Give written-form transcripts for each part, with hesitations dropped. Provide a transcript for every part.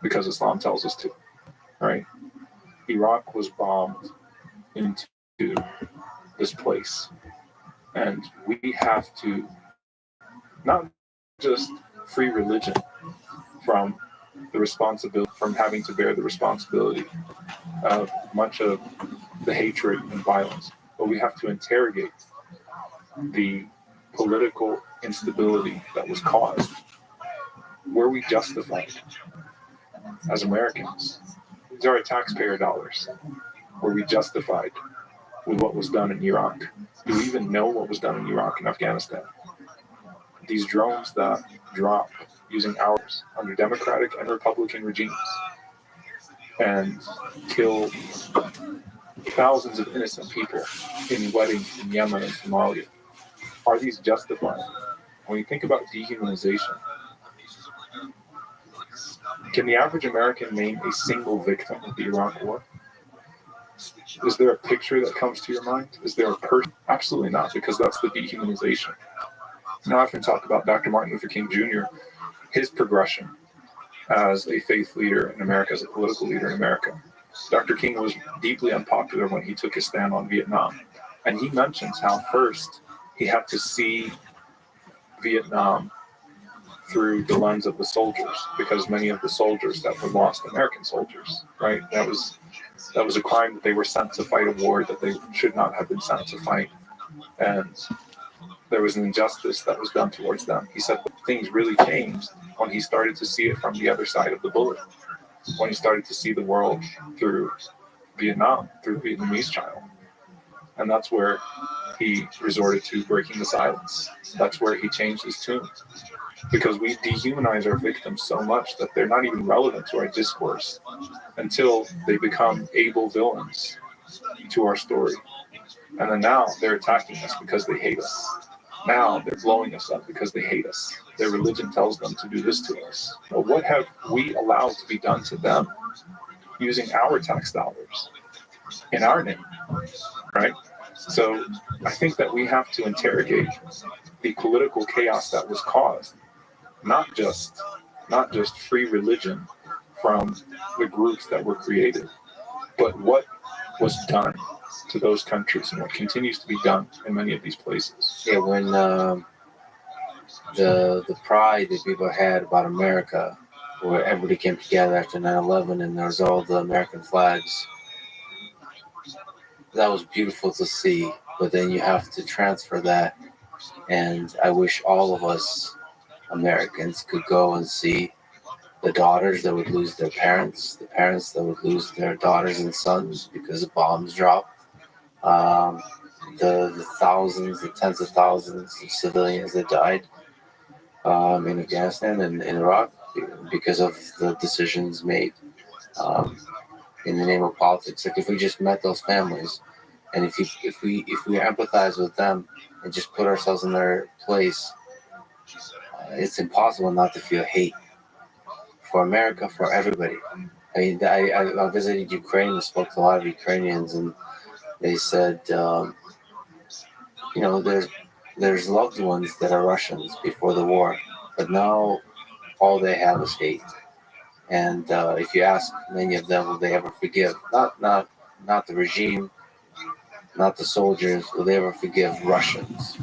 because Islam tells us to, right? Iraq was bombed into this place. And we have to not just free religion from the responsibility, from having to bear the responsibility of much of the hatred and violence, but we have to interrogate the political instability that was caused. Were we justified as Americans? These are our taxpayer dollars. Were we justified with what was done in Iraq? Do we even know what was done in Iraq and Afghanistan? These drones that drop using ours under Democratic and Republican regimes and kill thousands of innocent people in weddings in Yemen and Somalia. Are these justified? When you think about dehumanization, can the average American name a single victim of the Iraq War? Is there a picture that comes to your mind? Is there a person? Absolutely not, because that's the dehumanization. Now I can talk about Dr. Martin Luther King Jr., his progression as a faith leader in America, as a political leader in America. Dr. King was deeply unpopular when he took his stand on Vietnam. And he mentions how first he had to see Vietnam through the lens of the soldiers, because many of the soldiers that were lost, American soldiers, right? That was a crime that they were sent to fight a war that they should not have been sent to fight. And there was an injustice that was done towards them. He said things really changed when he started to see it from the other side of the bullet, when he started to see the world through Vietnam, through the Vietnamese child. And that's where he resorted to breaking the silence. That's where he changed his tune. Because we dehumanize our victims so much that they're not even relevant to our discourse until they become able villains to our story. And then now they're attacking us because they hate us. Now they're blowing us up because they hate us. Their religion tells them to do this to us. But what have we allowed to be done to them using our tax dollars in our name, right? So I think that we have to interrogate the political chaos that was caused, not just free religion from the groups that were created, but what was done to those countries and what continues to be done in many of these places. Yeah, when the pride that people had about America, where everybody came together after 9/11 and there was all the American flags, that was beautiful to see. But then you have to transfer that, and I wish all of us Americans could go and see the daughters that would lose their parents, the parents that would lose their daughters and sons because the bombs dropped, the thousands, the tens of thousands of civilians that died in Afghanistan and in Iraq because of the decisions made in the name of politics. Like if we just met those families, and if we empathize with them and just put ourselves in their place, it's impossible not to feel hate for America, for everybody. I mean, I visited Ukraine and spoke to a lot of Ukrainians, and they said, there's loved ones that are Russians before the war, but now all they have is hate. And if you ask many of them, will they ever forgive? Not the regime, not the soldiers. Will they ever forgive Russians?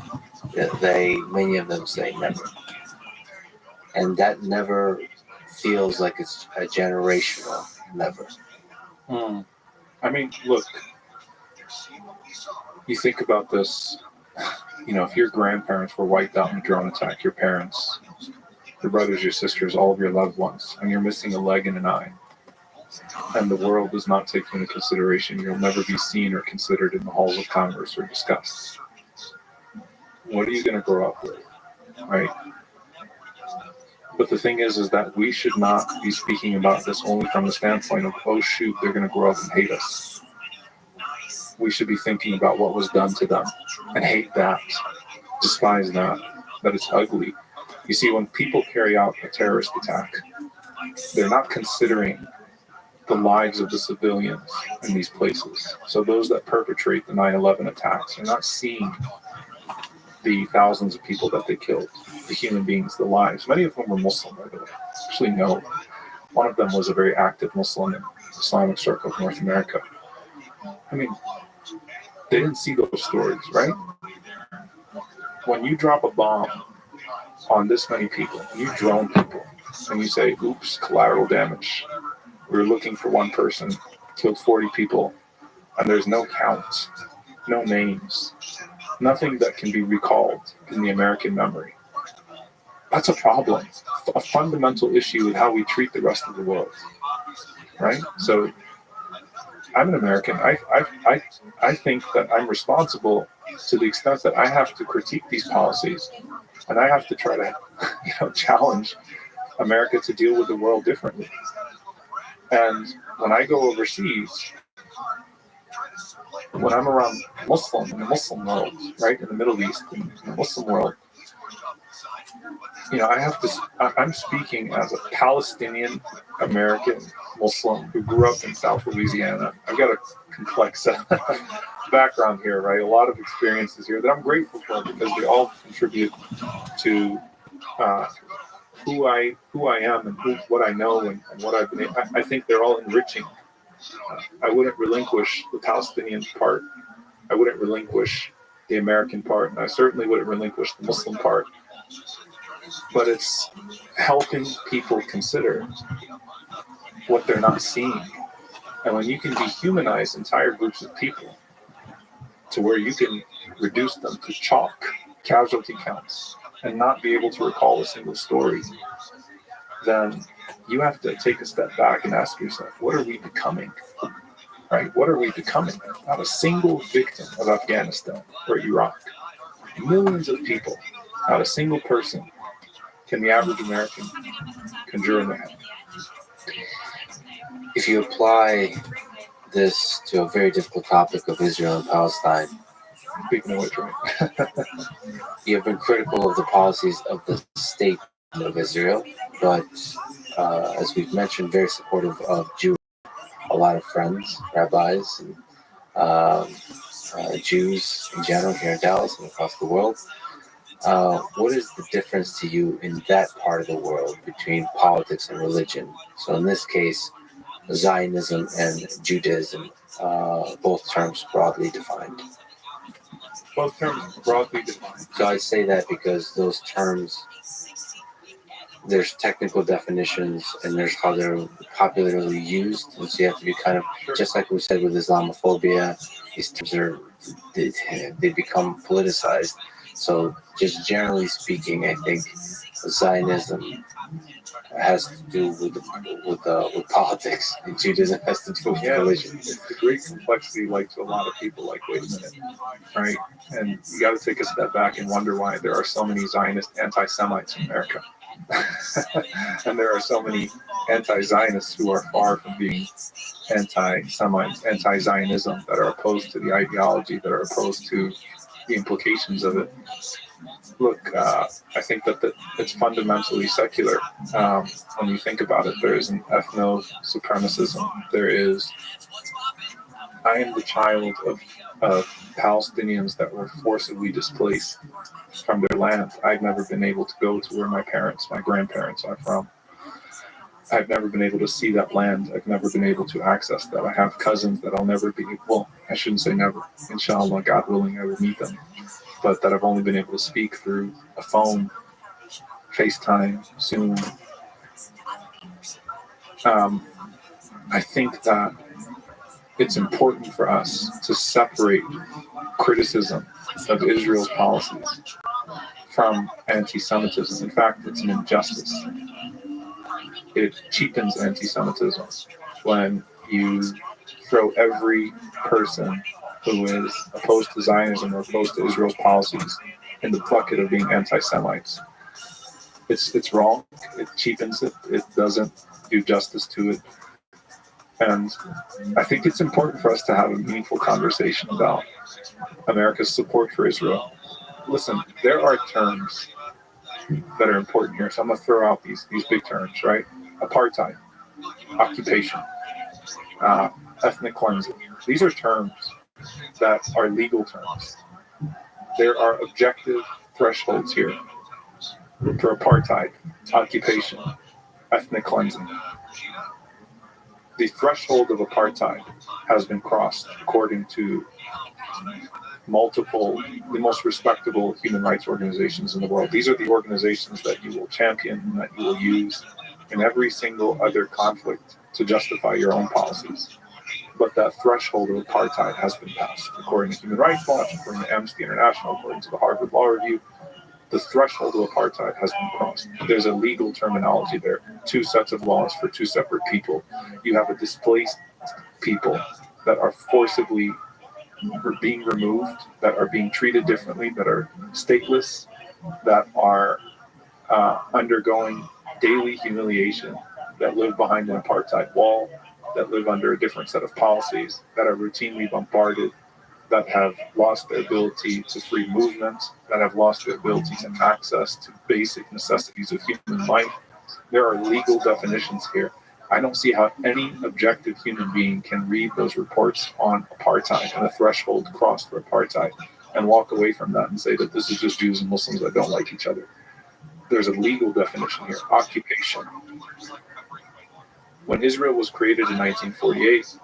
Many of them say never. And that never feels like it's a generational never. I mean, look, you think about this, if your grandparents were wiped out in a drone attack, your parents, your brothers, your sisters, all of your loved ones, and you're missing a leg and an eye, and the world does not take you into consideration, you'll never be seen or considered in the halls of Congress or discussed. What are you going to grow up with, right? But the thing is that we should not be speaking about this only from the standpoint of, oh shoot, they're going to grow up and hate us. We should be thinking about what was done to them and hate that, despise that it's ugly. You see, when people carry out a terrorist attack, they're not considering the lives of the civilians in these places. So those that perpetrate the 9/11 attacks are not seeing the thousands of people that they killed, the human beings, the lives. Many of whom were Muslim, by the way. Actually, no. One of them was a very active Muslim in the Islamic circle of North America. I mean, they didn't see those stories, right? When you drop a bomb on this many people, you drone people, and you say, oops, collateral damage. We were looking for one person, killed 40 people, and there's no counts, no names, nothing that can be recalled in the American memory. That's a problem, a fundamental issue with how we treat the rest of the world, right? So I'm an American. I think that I'm responsible to the extent that I have to critique these policies, and I have to try to, challenge America to deal with the world differently. And when I go overseas, when I'm around Muslim in the Muslim world, right, in the Middle East, in the Muslim world, I'm speaking as a Palestinian American Muslim who grew up in South Louisiana. I've got a complex background here, right? A lot of experiences here that I'm grateful for because they all contribute to who I am and what I know and what I've been. I think they're all enriching. I wouldn't relinquish the Palestinian part. I wouldn't relinquish the American part, and I certainly wouldn't relinquish the Muslim part. But it's helping people consider what they're not seeing. And when you can dehumanize entire groups of people to where you can reduce them to chalk, casualty counts, and not be able to recall a single story, then you have to take a step back and ask yourself, what are we becoming? Right? What are we becoming? Not a single victim of Afghanistan or Iraq. Millions of people, not a single person can the average American conjure in their head. If you apply this to a very difficult topic of Israel and Palestine, Speaking of which, right? you have been critical of the policies of the state of Israel, but as we've mentioned, very supportive of Jews. A lot of friends, rabbis, and Jews in general here in Dallas and across the world. What is the difference to you in that part of the world between politics and religion? So in this case, Zionism and Judaism, both terms broadly defined. Both terms broadly defined. So I say that because those terms, there's technical definitions and there's how they're popularly used. And so you have to be kind of, just like we said with Islamophobia, these terms they become politicized. So just generally speaking, I think Zionism has to do with politics, and Judaism has to do with religion. It's a great complexity, like to a lot of people. Like, wait a minute, right? And you got to take a step back and wonder why there are so many Zionist anti-Semites in America, and there are so many anti-Zionists who are far from being anti-Semites, anti-Zionism, that are opposed to the ideology, that are opposed to the implications of it. Look, I think that it's fundamentally secular. When you think about it, there is an ethno-supremacism. There is, I am the child of Palestinians that were forcibly displaced from their land. I've never been able to go to where my grandparents are from. I've never been able to see that land. I've never been able to access that. I have cousins that I'll never be, well, I shouldn't say never. Inshallah, God willing, I will meet them. But that I've only been able to speak through a phone, FaceTime, Zoom. I think that it's important for us to separate criticism of Israel's policies from anti-Semitism. In fact, it's an injustice. It cheapens anti-Semitism when you throw every person who is opposed to Zionism or opposed to Israel's policies in the bucket of being anti-Semites. It's wrong. It cheapens it. It doesn't do justice to it. And I think it's important for us to have a meaningful conversation about America's support for Israel. Listen, there are terms that are important here. So I'm going to throw out these big terms, right? Apartheid, occupation, ethnic cleansing. These are terms that are legal terms. There are objective thresholds here for apartheid, occupation, ethnic cleansing. The threshold of apartheid has been crossed according to the most respectable human rights organizations in the world. These are the organizations that you will champion and that you will use in every single other conflict to justify your own policies. But that threshold of apartheid has been passed. According to Human Rights Watch, according to Amnesty International, according to the Harvard Law Review, the threshold of apartheid has been crossed. There's a legal terminology there. Two sets of laws for two separate people. You have a displaced people that are forcibly being removed, that are being treated differently, that are stateless, that are undergoing daily humiliation, that live behind an apartheid wall, that live under a different set of policies, that are routinely bombarded, that have lost their ability to free movement, that have lost their ability to access to basic necessities of human life. There are legal definitions here. I don't see how any objective human being can read those reports on apartheid and a threshold crossed for apartheid and walk away from that and say that this is just Jews and Muslims that don't like each other. There's a legal definition here. Occupation. When Israel was created in 1948,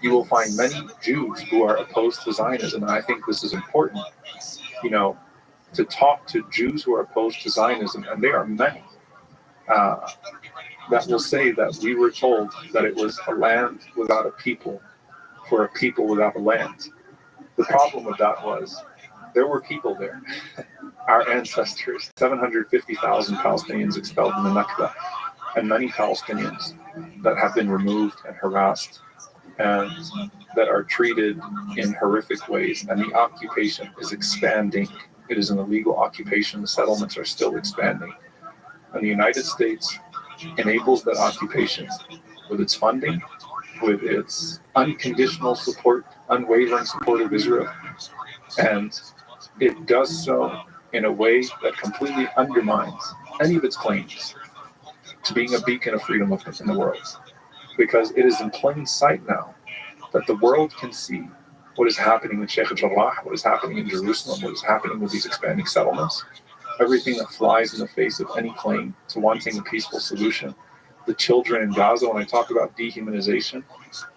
you will find many Jews who are opposed to Zionism, and I think this is important, to talk to Jews who are opposed to Zionism, and there are many that will say that we were told that it was a land without a people for a people without a land. The problem with that was there were people there. Our ancestors, 750,000 Palestinians expelled in the Nakba, and many Palestinians that have been removed and harassed and that are treated in horrific ways. And the occupation is expanding. It is an illegal occupation. The settlements are still expanding. And the United States enables that occupation with its funding, with its unconditional support, unwavering support of Israel. And it does so in a way that completely undermines any of its claims to being a beacon of freedom in the world. Because it is in plain sight now that the world can see what is happening in Sheikh Jarrah, what is happening in Jerusalem, what is happening with these expanding settlements, everything that flies in the face of any claim to wanting a peaceful solution. The children in Gaza, when I talk about dehumanization,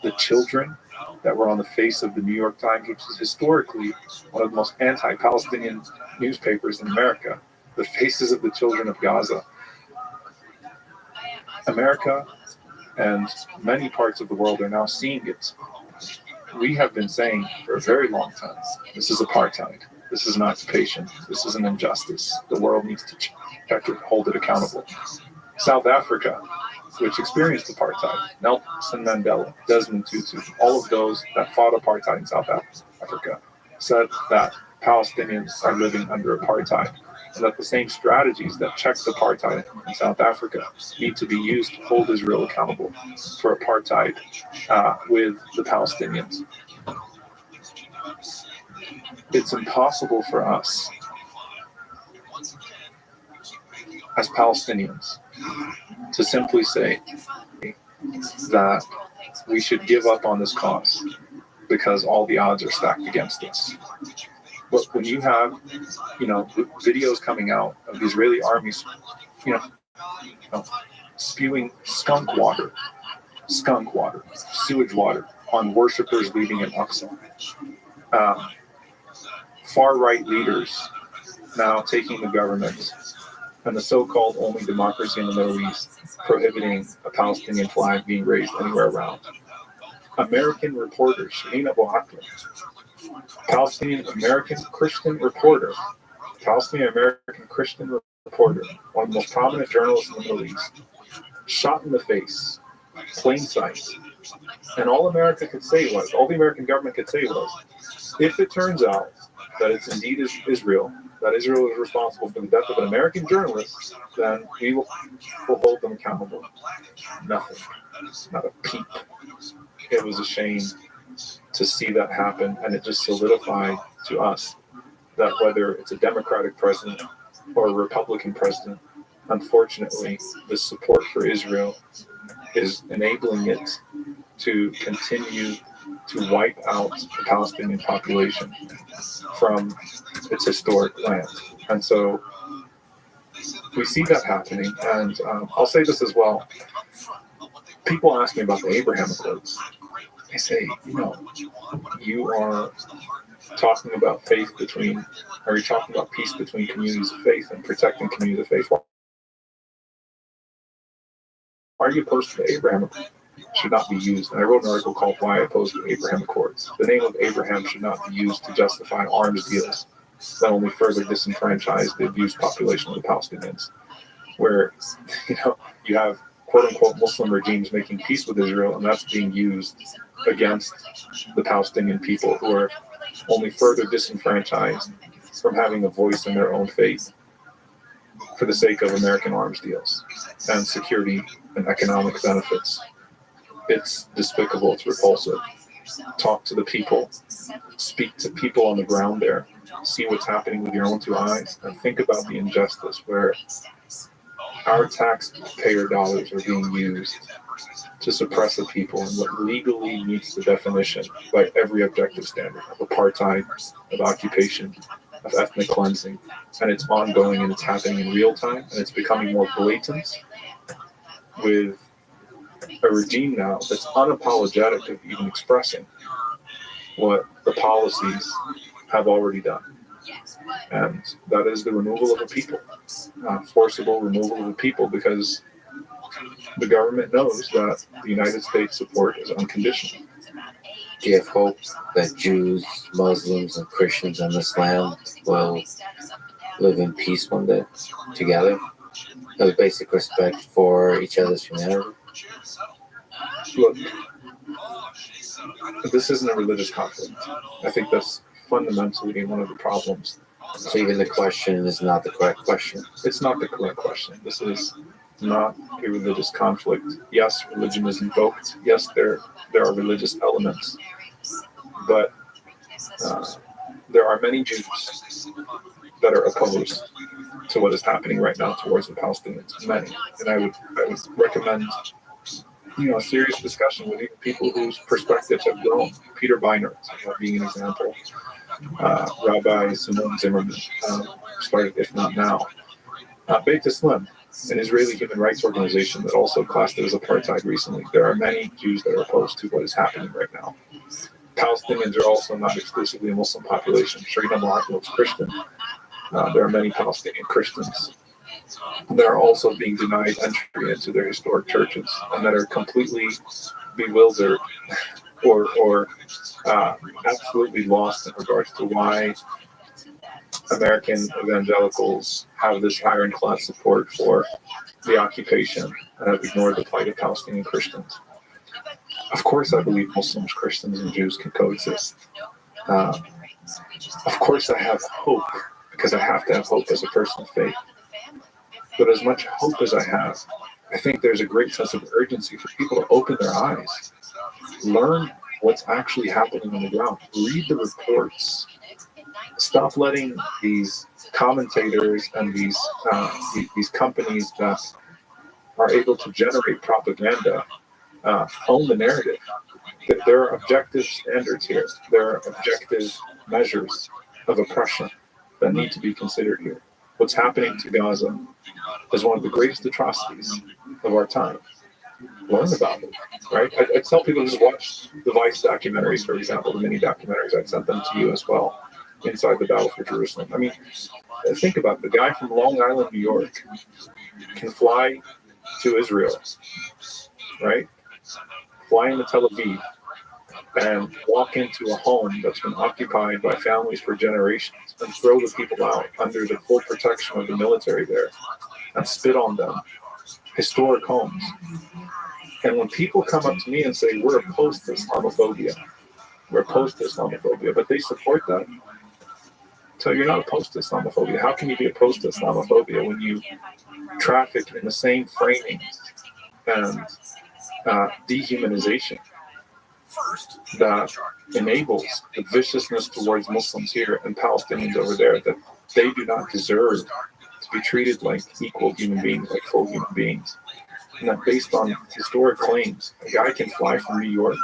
the children that were on the face of the New York Times, which is historically one of the most anti-Palestinian newspapers in America, the faces of the children of Gaza. America and many parts of the world are now seeing it. We have been saying for a very long time, this is apartheid, this is an occupation, this is an injustice. The world needs to check it, hold it accountable. South Africa, which experienced apartheid, Nelson Mandela, Desmond Tutu, all of those that fought apartheid in South Africa, said that Palestinians are living under apartheid, and that the same strategies that checked apartheid in South Africa need to be used to hold Israel accountable for apartheid with the Palestinians. It's impossible for us as Palestinians to simply say that we should give up on this cause because all the odds are stacked against us. But when you have, videos coming out of the Israeli army, spewing skunk water, sewage water on worshipers leaving in Aqsa, far-right leaders now taking the government and the so-called only democracy in the Middle East, prohibiting a Palestinian flag being raised anywhere around. American reporter, Shaheen Abu Akleh, Palestinian-American Christian reporter, Palestinian-American Christian reporter, one of the most prominent journalists in the Middle East, shot in the face, plain sight. And all the American government could say was, if it turns out that it's indeed Israel, that Israel is responsible for the death of an American journalist, then we will hold them accountable. Nothing. Not a peep. It was a shame to see that happen, and it just solidified to us that whether it's a Democratic president or a Republican president, unfortunately, the support for Israel is enabling it to continue to wipe out the Palestinian population from its historic land. And so we see that happening. And I'll say this as well. People ask me about the Abraham Accords. I say, you are talking about are you talking about peace between communities of faith and protecting communities of faith? Why are you opposed to the Abraham Accords? Should not be used. And I wrote an article called Why I Oppose the Abraham Accords. The name of Abraham should not be used to justify arms deals that only further disenfranchise the abused population of the Palestinians, where you have quote-unquote Muslim regimes making peace with Israel, and that's being used against the Palestinian people, who are only further disenfranchised from having a voice in their own faith for the sake of American arms deals and security and economic benefits. It's despicable. It's repulsive. Talk to the people. Speak to people on the ground there. See what's happening with your own two eyes, and think about the injustice where our taxpayer dollars are being used to suppress a people in what legally meets the definition by every objective standard of apartheid, of occupation, of ethnic cleansing. And it's ongoing, and it's happening in real time, and it's becoming more blatant with a regime now that's unapologetic of even expressing what the policies have already done. And that is the removal of a people, forcible removal of a people, because the government knows that the United States support is unconditional. Do you have hope that Jews, Muslims, and Christians in this land will live in peace one day together, with basic respect for each other's humanity? Look, this isn't a religious conflict. I think that's fundamentally one of the problems. So even the question is not the correct question. It's not the correct question. This is not a religious conflict. Yes, religion is invoked. Yes, there are religious elements. But there are many Jews that are opposed to what is happening right now towards the Palestinians. Many. And I would recommend a serious discussion with people whose perspectives have grown. Peter Beinart being an example. Rabbi Simon Zimmerman started, if not now. Beit Islam, an Israeli human rights organization that also classed it as apartheid recently. There are many Jews that are opposed to what is happening right now. Palestinians are also not exclusively a Muslim population. Sharina Mark is Christian. There are many Palestinian Christians that are also being denied entry into their historic churches, and that are completely bewildered or absolutely lost in regards to why American evangelicals have this ironclad support for the occupation and have ignored the plight of Palestinian Christians. Of course, I believe Muslims, Christians, and Jews can coexist. Of course, I have hope, because I have to have hope as a person of faith. But as much hope as I have, I think there's a great sense of urgency for people to open their eyes, learn what's actually happening on the ground, read the reports. Stop letting these commentators and these companies that are able to generate propaganda own the narrative. There are objective standards here. There are objective measures of oppression that need to be considered here. What's happening to Gaza is one of the greatest atrocities of our time. Learn about it, right? I tell people to just watch the Vice documentaries, for example, the mini documentaries. I'd sent them to you as well, Inside the Battle for Jerusalem. I mean, think about it. The guy from Long Island, New York, can fly to Israel, right? Fly into Tel Aviv and walk into a home that's been occupied by families for generations and throw the people out under the full protection of the military there and spit on them. Historic homes. And when people come up to me and say, we're opposed to Islamophobia, but they support that, so you're not opposed to Islamophobia. How can you be opposed to Islamophobia when you traffic in the same framing and dehumanization that enables the viciousness towards Muslims here and Palestinians over there, that they do not deserve to be treated like equal human beings, like full human beings? And that based on historic claims, a guy can fly from New York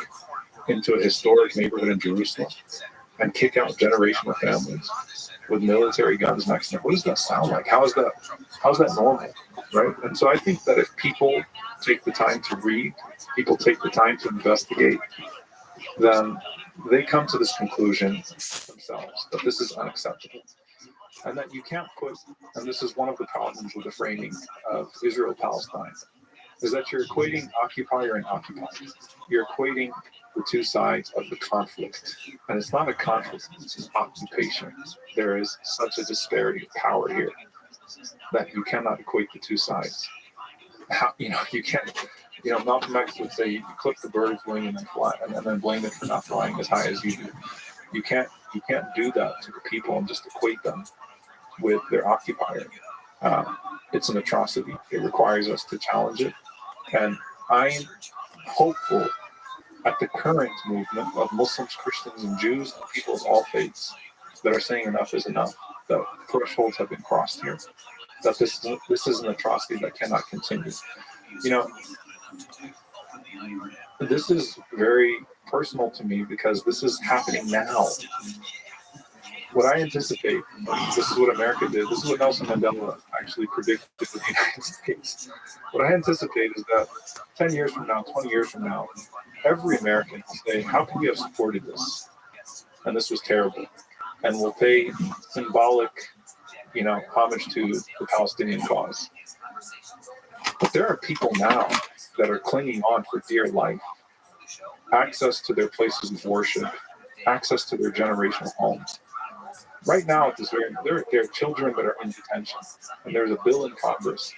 into a historic neighborhood in Jerusalem and kick out generational families with military guns next to them. What does that sound like? How is that normal? right? And so I think that if people take the time to read, people take the time to investigate, then they come to this conclusion themselves that this is unacceptable. And that you can't put, and this is one of the problems with the framing of Israel-Palestine, is that you're equating occupier and occupied. You're equating the two sides of the conflict. And it's not a conflict, it's an occupation. There is such a disparity of power here that you cannot equate the two sides. You can't, Malcolm X would say you clip the bird's wing and then fly, and then blame it for not flying as high as you do. You can't do that to the people and just equate them with their occupier. It's an atrocity. It requires us to challenge it. And I'm hopeful at the current movement of Muslims, Christians, and Jews, and people of all faiths that are saying enough is enough, that thresholds have been crossed here, that this is an atrocity that cannot continue. This is very personal to me because this is happening now. What I anticipate, this is what America did, this is what Nelson Mandela actually predicted for the United States. What I anticipate is that 10 years from now, 20 years from now, every American will say, how can we have supported this? And this was terrible. And we'll pay symbolic, homage to the Palestinian cause. But there are people now that are clinging on for dear life, access to their places of worship, access to their generational homes. Right now, at this there are children that are in detention, and there's a bill in Congress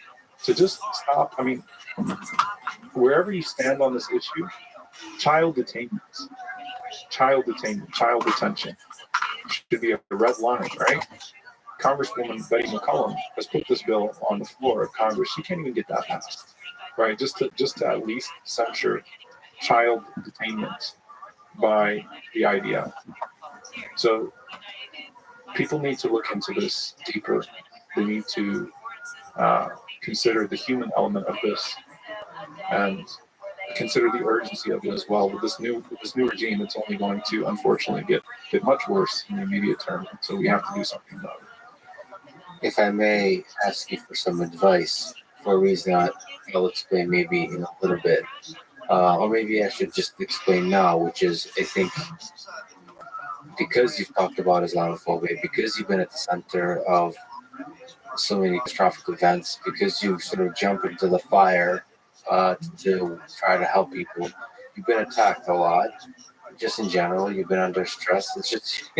to just stop. I mean, wherever you stand on this issue, child detainment, child detention should be a red line, right? Congresswoman Betty McCollum has put this bill on the floor of Congress. She can't even get that passed, right? Just to at least censure child detainment by the IDF. So people need to look into this deeper. They need to consider the human element of this and consider the urgency of it as well. With this new regime, it's only going to unfortunately get much worse in the immediate term. So we have to do something about it. If I may ask you for some advice for a reason I'll explain maybe in a little bit, or maybe I should just explain now, which is I think because you've talked about Islamophobia, because you've been at the center of so many catastrophic events, because you sort of jump into the fire to try to help people, you've been attacked a lot. Just in general, you've been under stress. It's just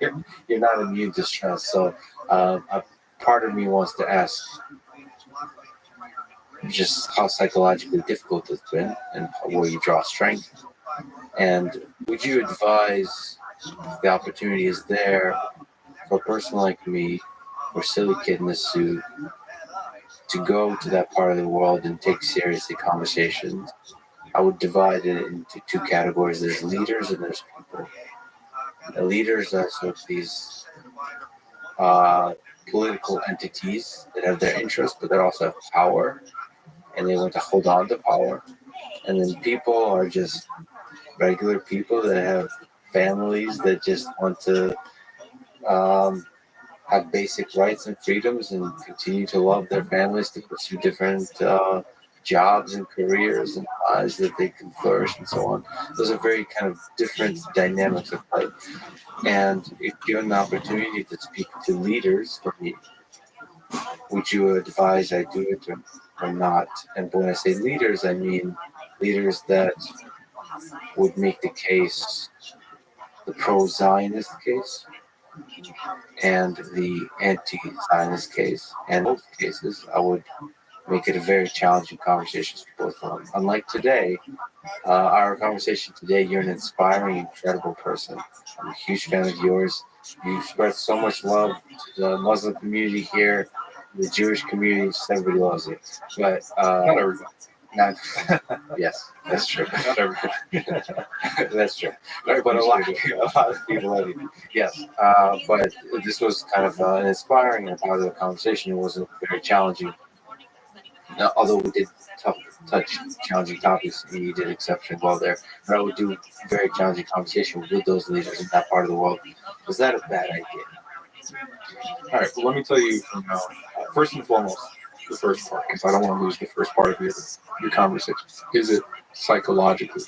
you're not immune to stress. So a part of me wants to ask just how psychologically difficult it's been and where you draw strength. And would you advise, if the opportunity is there, for a person like me, or silly kid in a suit, to go to that part of the world and take seriously conversations? I would divide it into two categories. There's leaders and there's people. The leaders are sort of these political entities that have their interests, but they also have power, and they want to hold on to power. And then people are just regular people that have families that just want to have basic rights and freedoms and continue to love their families, to pursue different jobs and careers and lives that they can flourish and so on. Those are very kind of different dynamics of life. And if given the opportunity to speak to leaders for me, would you advise I do it or not? And when I say leaders, I mean leaders that would make the case, the pro-Zionist case and the anti-Zionist case. And in both cases, I would make it a very challenging conversation for both of them. Unlike today, our conversation today, you're an inspiring, incredible person. I'm a huge fan of yours. You spread so much love to the Muslim community here, the Jewish community. Just everybody loves you. But Not everybody. Yes, that's true. Not everybody. That's true. But a lot of people love you. Yes, but this was kind of an inspiring and positive conversation. It wasn't very challenging. Although we did touch challenging topics, and you did exceptionally well there. But I would do very challenging conversation with those leaders in that part of the world. Was that a bad idea? All right, well, let me tell you from now, first and foremost, the first part because I don't want to lose the first part of your conversation. Is it psychologically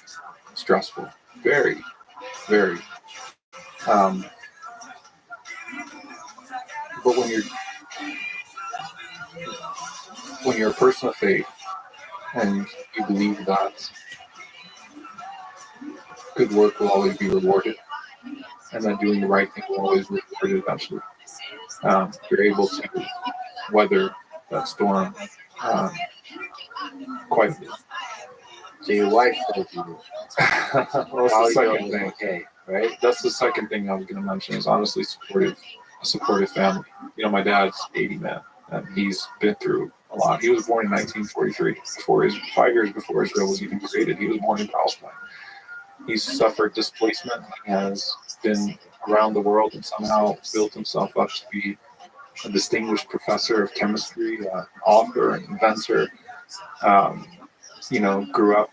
stressful? Very, very. Um, but when you're a person of faith and you believe that good work will always be rewarded and that doing the right thing will always be rewarded eventually, you're able to weather that storm quite a bit. So your wife told you Well, that's the how second you thing. okay, right? That's the second thing I was going to mention is honestly a supportive family. You know, my dad's 80, man, and he's been through a lot. He was born in 1943, 5 years before Israel was even created. He was born in Palestine. He's suffered displacement. He has been around the world and somehow built himself up to be a distinguished professor of chemistry, author, and inventor. Grew up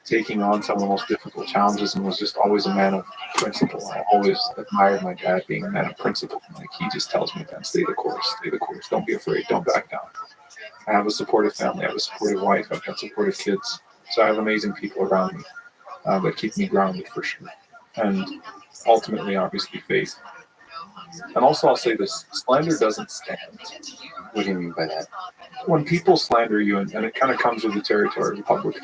taking on some of the most difficult challenges and was just always a man of principle. I always admired my dad being a man of principle. Like he just tells me, man, stay the course, don't be afraid, don't back down. I have a supportive family, I have a supportive wife, I've got supportive kids. So I have amazing people around me that keep me grounded for sure. And ultimately, obviously, faith. And also, I'll say this, slander doesn't stand. What do you mean by that? When people slander you, and it kind of comes with the territory of the public,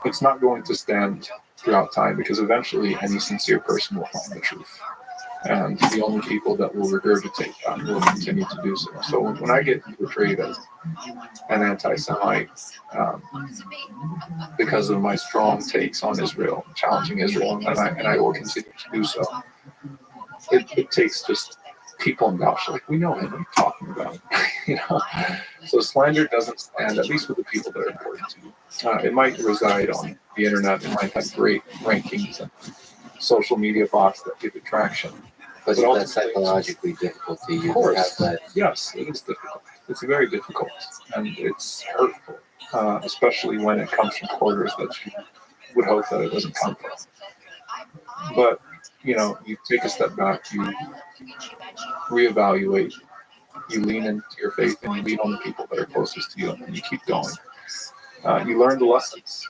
it's not going to stand throughout time because eventually any sincere person will find the truth. And the only people that will regurgitate that will continue to do so. So when I get portrayed as an anti-Semite because of my strong takes on Israel, challenging Israel, and I will continue to do so, it takes just people in vouch like we know him, what are you talking about? So slander doesn't stand, at least with the people that are important to you. It might reside on the internet, it might have great rankings and social media bots that give it traction. But that's psychologically difficult to you. Of course, yes, it is difficult. It's very difficult and it's hurtful, especially when it comes from quarters that you would hope that it doesn't come from. But you take a step back, you reevaluate, you lean into your faith, and you lean on the people that are closest to you, and you keep going. You learn the lessons.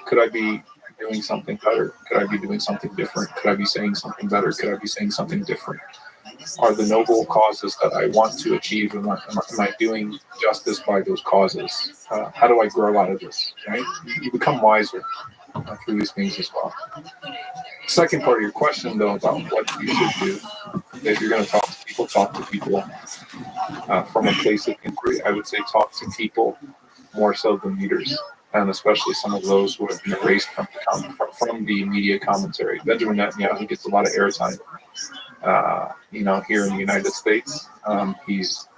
Could I be doing something better? Could I be doing something different? Could I be saying something better? Could I be saying something different? Are the noble causes that I want to achieve, am I doing justice by those causes? How do I grow out of this? Right? You become wiser through these things as well. Second part of your question, though, about what you should do. If you're going to talk to people from a place of inquiry. I would say talk to people more so than leaders, and especially some of those who have been erased from the media commentary. Benjamin Netanyahu gets a lot of airtime, here in the United States. He's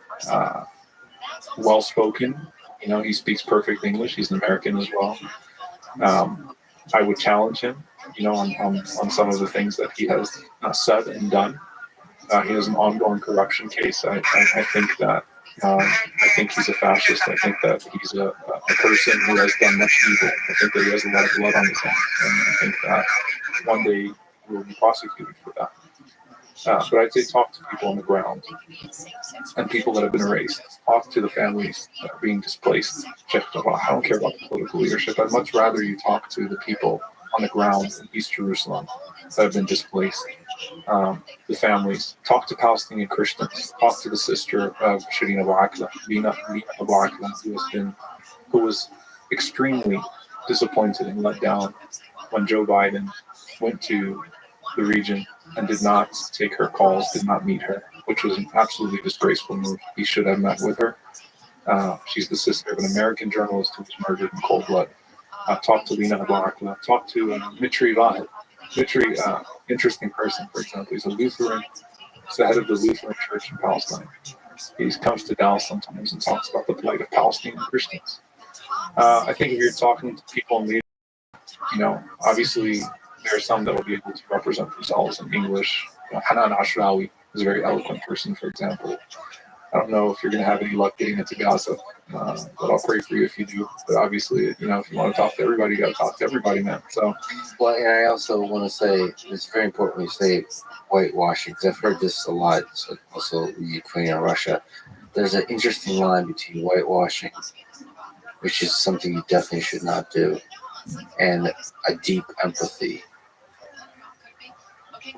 well-spoken. He speaks perfect English. He's an American as well. I would challenge him, on some of the things that he has said and done. He has an ongoing corruption case. I think he's a fascist. I think that he's a person who has done much evil. I think that he has a lot of blood on his hands, and I think that one day he will be prosecuted for that. But I'd say talk to people on the ground and people that have been erased. Talk to the families that are being displaced. I don't care about the political leadership. I'd much rather you talk to the people on the ground in East Jerusalem that have been displaced. The families. Talk to Palestinian Christians. Talk to the sister of Shireen Abu Akleh, Lina Abu Akleh, who was extremely disappointed and let down when Joe Biden went to the region and did not take her calls, did not meet her, which was an absolutely disgraceful move. He should have met with her. She's the sister of an American journalist who was murdered in cold blood. Talk to Lina Abu Akleh. Talk to Mitri Vahid. Mitri, interesting person, for example. He's a Lutheran. He's the head of the Lutheran Church in Palestine. He comes to Dallas sometimes and talks about the plight of Palestinian Christians. I think if you're talking to people in media, obviously there are some that will be able to represent themselves in English. Hanan Ashrawi is a very eloquent person, for example. I don't know if you're going to have any luck getting into Gaza, but I'll pray for you if you do. But obviously, if you want to talk to everybody, you got to talk to everybody, man. So, well, and I also want to say it's very important when you say whitewashing, because I've heard this a lot. So also Ukraine and Russia, there's an interesting line between whitewashing, which is something you definitely should not do, and a deep empathy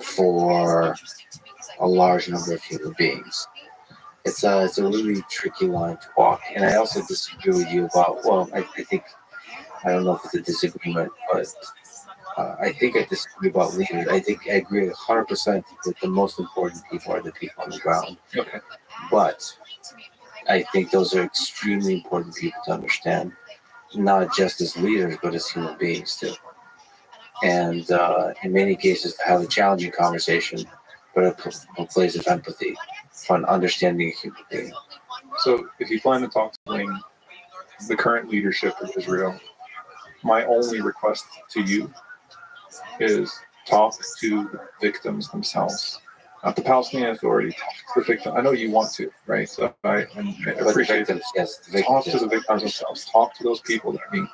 for a large number of human beings. It's a really tricky line to walk, and I also disagree with you about. Well, I think I don't know if it's a disagreement, but I think I disagree about leaders. I think I agree 100% that the most important people are the people on the ground. Okay. But I think those are extremely important people to understand, not just as leaders, but as human beings too. And in many cases, to have a challenging conversation, but a place of empathy for an understanding human being. So if you plan to talk to the current leadership of Israel, my only request to you is talk to the victims themselves, not the Palestinian Authority. Talk to the victim. I know you want to, right? So I appreciate that. Yes, Talk to the victims themselves. Talk to those people that are being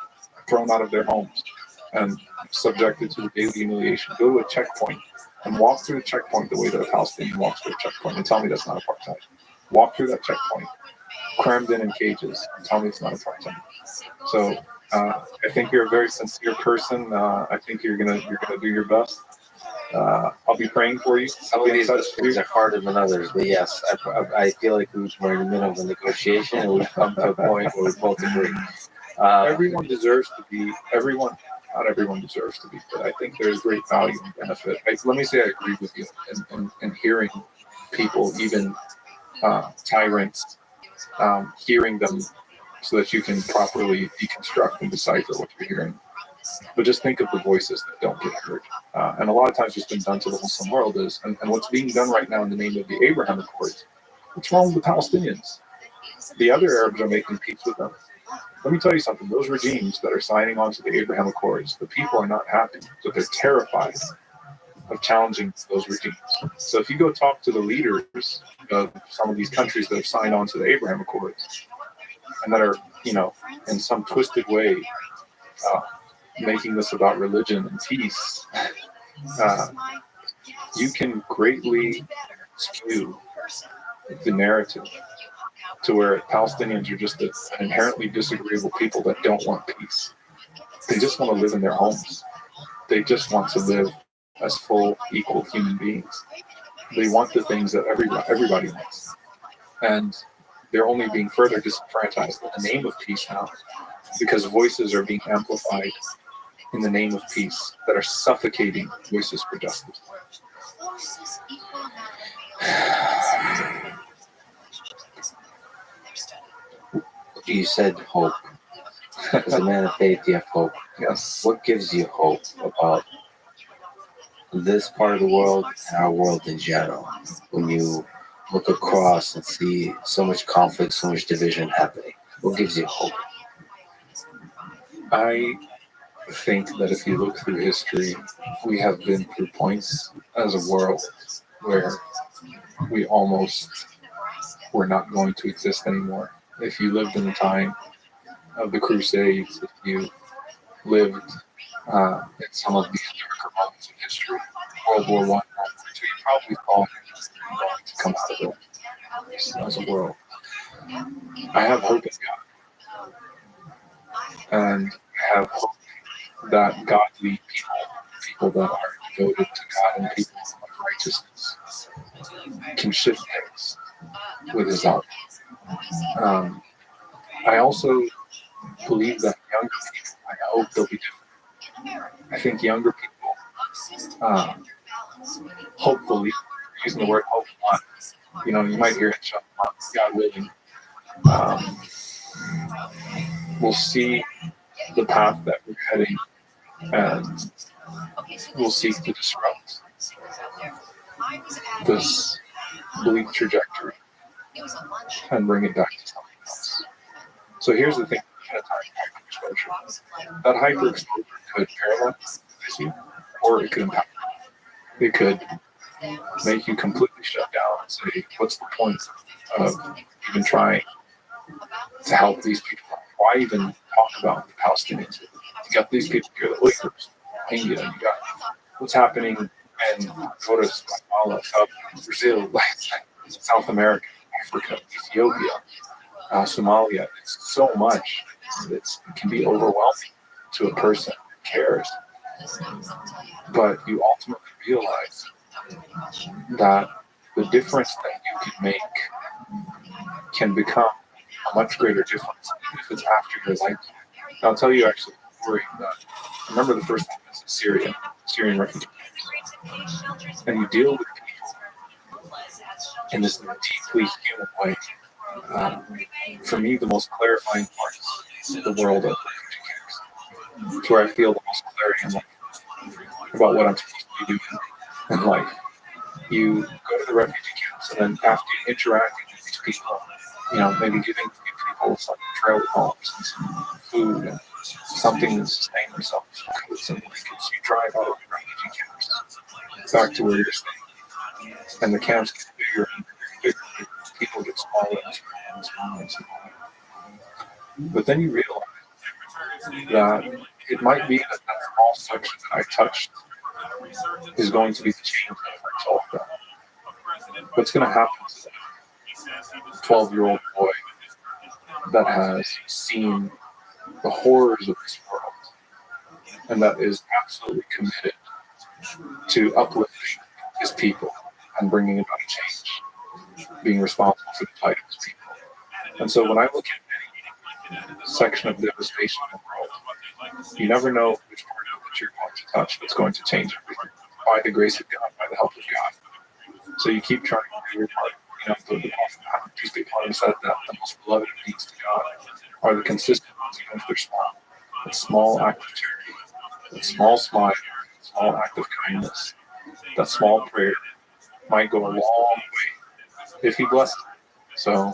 thrown out of their homes and subjected to the daily humiliation. Go to a checkpoint and walk through the checkpoint the way that a Palestinian walks through a checkpoint, and tell me that's not apartheid. Walk through that checkpoint, crammed in cages, and tell me it's not apartheid. So I think you're a very sincere person. I think you're gonna do your best. I'll be praying for you. Some of these things are harder than others, but yes, I feel like we're in the middle of a negotiation, and we've come to a point where we both agree. Everyone deserves to be. Not everyone deserves to be, but I think there's great value and benefit. Let me say I agree with you in hearing people, even tyrants, hearing them so that you can properly deconstruct and decipher what you're hearing. But just think of the voices that don't get heard. And a lot of times what's been done to the Muslim world is, and what's being done right now in the name of the Abraham Accords, what's wrong with the Palestinians? The other Arabs are making peace with them. Let me tell you something, those regimes that are signing on to the Abraham Accords, the people are not happy, but they're terrified of challenging those regimes. So if you go talk to the leaders of some of these countries that have signed on to the Abraham Accords and that are, in some twisted way, making this about religion and peace, you can greatly skew the narrative to where Palestinians are just an inherently disagreeable people that don't want peace. They just want to live in their homes. They just want to live as full, equal human beings. They want the things that everybody wants. And they're only being further disenfranchised in the name of peace now, because voices are being amplified in the name of peace that are suffocating voices for justice. You said hope. As a man of faith, you have hope. Yes. What gives you hope about this part of the world and our world in general when you look across and see so much conflict, so much division happening? What gives you hope? I think that if you look through history, we have been through points as a world where we almost were not going to exist anymore. If you lived in the time of the Crusades, if you lived in some of the darker moments of history, World War I, World War II, you probably thought you were going to come out of it as a world. I have hope in God, and I have hope that godly people that are devoted to God and people of righteousness can shift things with His help. I also believe that younger people, I hope they'll be different. I think younger people, hopefully, using the word hope a lot, you might hear it, God willing, we'll see the path that we're heading, and we'll seek to disrupt this bleak trajectory and bring it back to something else. So here's the thing: hyperexposure. That hyperexposure could paralyze you, or it could empower you. It could make you completely shut down and say, "What's the point of even trying to help these people? Why even talk about the Palestinians? You got these people here, the Uyghurs, India. You got what's happening in Honduras, Guatemala, Brazil, South America, Africa, Ethiopia, Somalia. It's so much. It can be overwhelming to a person who cares. But you ultimately realize that the difference that you can make can become a much greater difference if it's after your lifetime. I'll tell you actually a story that I remember the first time I was in Syrian refugee camps, and you deal with people in this deeply human way. For me, the most clarifying part is the world of refugee camps. It's where I feel the most clarity in life about what I'm supposed to be doing in life. You go to the refugee camps, and then after interacting with these people, maybe giving a few people some trail homes and some food and something to sustain themselves, coats and blankets, you drive out of the refugee camps back to where you're staying. And the camps get bigger and bigger. People get smaller and smaller and smaller. But then you realize that it might be that small section that I touched is going to be the change that affects all of that. What's going to happen to that 12-year-old boy that has seen the horrors of this world and that is absolutely committed to uplifting his people and bringing about a change, being responsible for the plight of his people? And so when I look at any section of devastation in the world, you never know which part of it you're going to touch that's going to change everything by the grace of God, by the help of God. So you keep trying to do your part. The Prophet peace be upon him said that the most beloved of deeds to God are the consistent ones, even if they're small. A small act of charity, a small smile, a small act of kindness, that small prayer might go a long way if He blesses it. So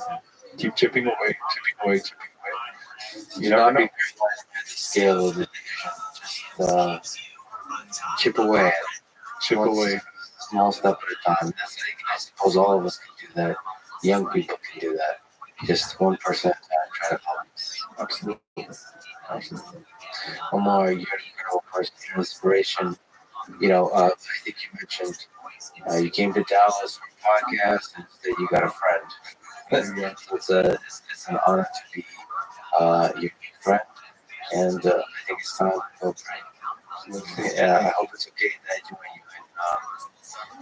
keep chipping away, chipping away, chipping away. You never know. Scale of the chip away. Chip away. Small step at a time. I suppose all of us can do that. Young people can do that. Just 1% at a time. Try to help. Absolutely. Absolutely. Omar, you're an incredible person, you're an inspiration. I think you mentioned you came to Dallas for a podcast and said you got a friend. So it's an honor to be your friend. And I think it's time to go pray. I hope it's okay that I join you in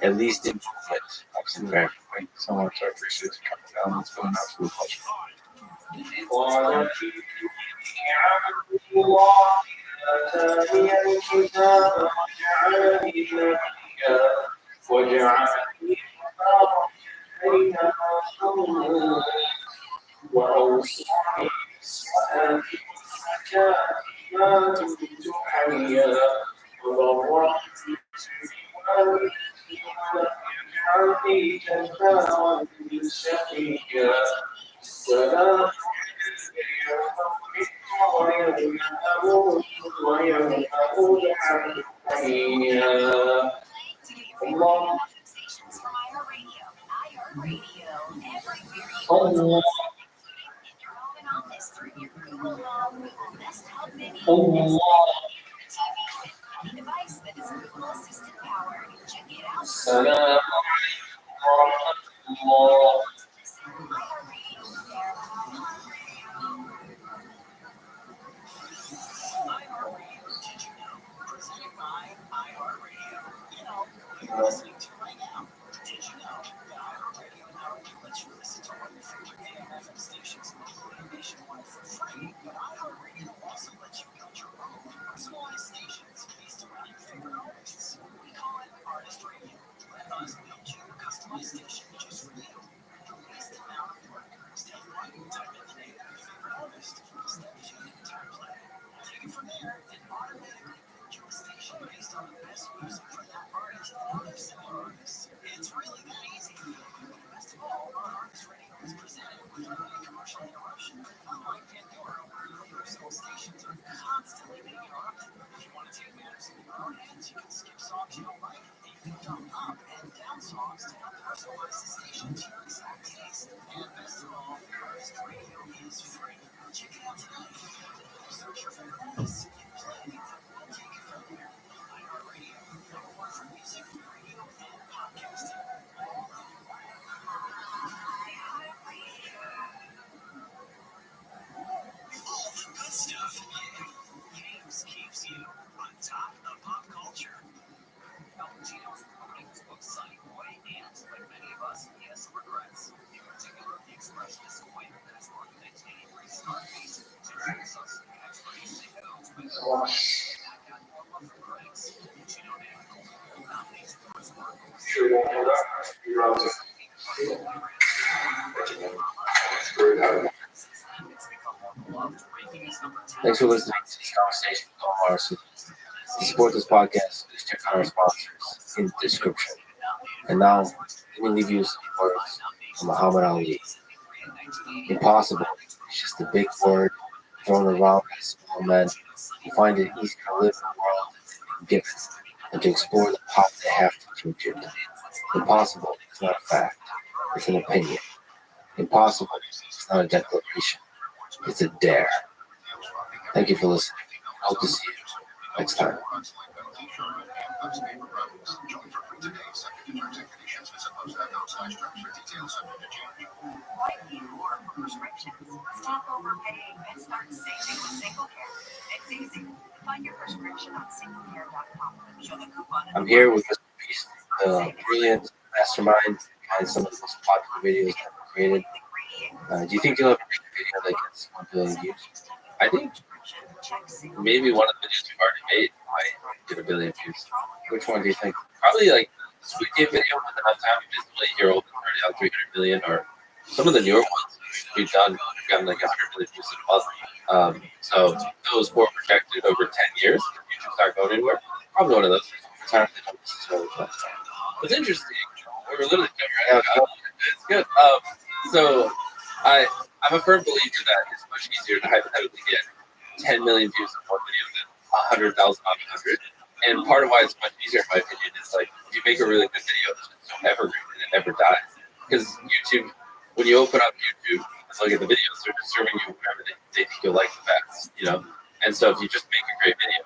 at least improvement. Absolutely. Thank you so much. I appreciate you coming down. It's been an absolute pleasure. آتاني الكتاب وجعلني نبيا وجعلني مباركا وأوصاني بالصلاة والزكاة ما دمت حيا وبرا بوالدي ولم يجعلني جبارا شقيا السلام السلام عليكم ورحمة الله. Thanks for listening to this conversation with Omar. To support this podcast, please check out our sponsors in the description. And now, let me leave you some words from Muhammad Ali. Impossible is just a big word thrown around by small men who find it easy to live in the world and give and to explore the path they have to change it. Impossible is not a fact, it's an opinion. Impossible is not a declaration, it's a dare. Thank you for listening. I hope to see you next time. Stop overpaying and start saving with Single Care. It's easy. Find your prescription on singlecare.com. Show the coupon. I'm here with Mr. Beast, the brilliant mastermind behind some of the most popular videos ever created. Do you think you'll ever make a video that gets 1 billion views? I think maybe one of the videos we've already made might get 1 billion views. Which one do you think? Probably like the Sweet Game video with enough time to visibly hear old and already on 300 million, or some of the newer ones we've done. We've gotten like 100 million views in a month. So those 4 projected over 10 years, if YouTube's not going anywhere, probably one of those. What's interesting, we're literally right now. It's good. So I'm a firm believer that it's much easier to hypothetically get 10 million views in one video than 100,000 on 100. And part of why it's much easier, in my opinion, is like if you make a really good video, it's so evergreen and it never dies. Because YouTube, when you open up YouTube and look at the videos, they're just serving you whatever they think you'll like the best, you know. And so if you just make a great video,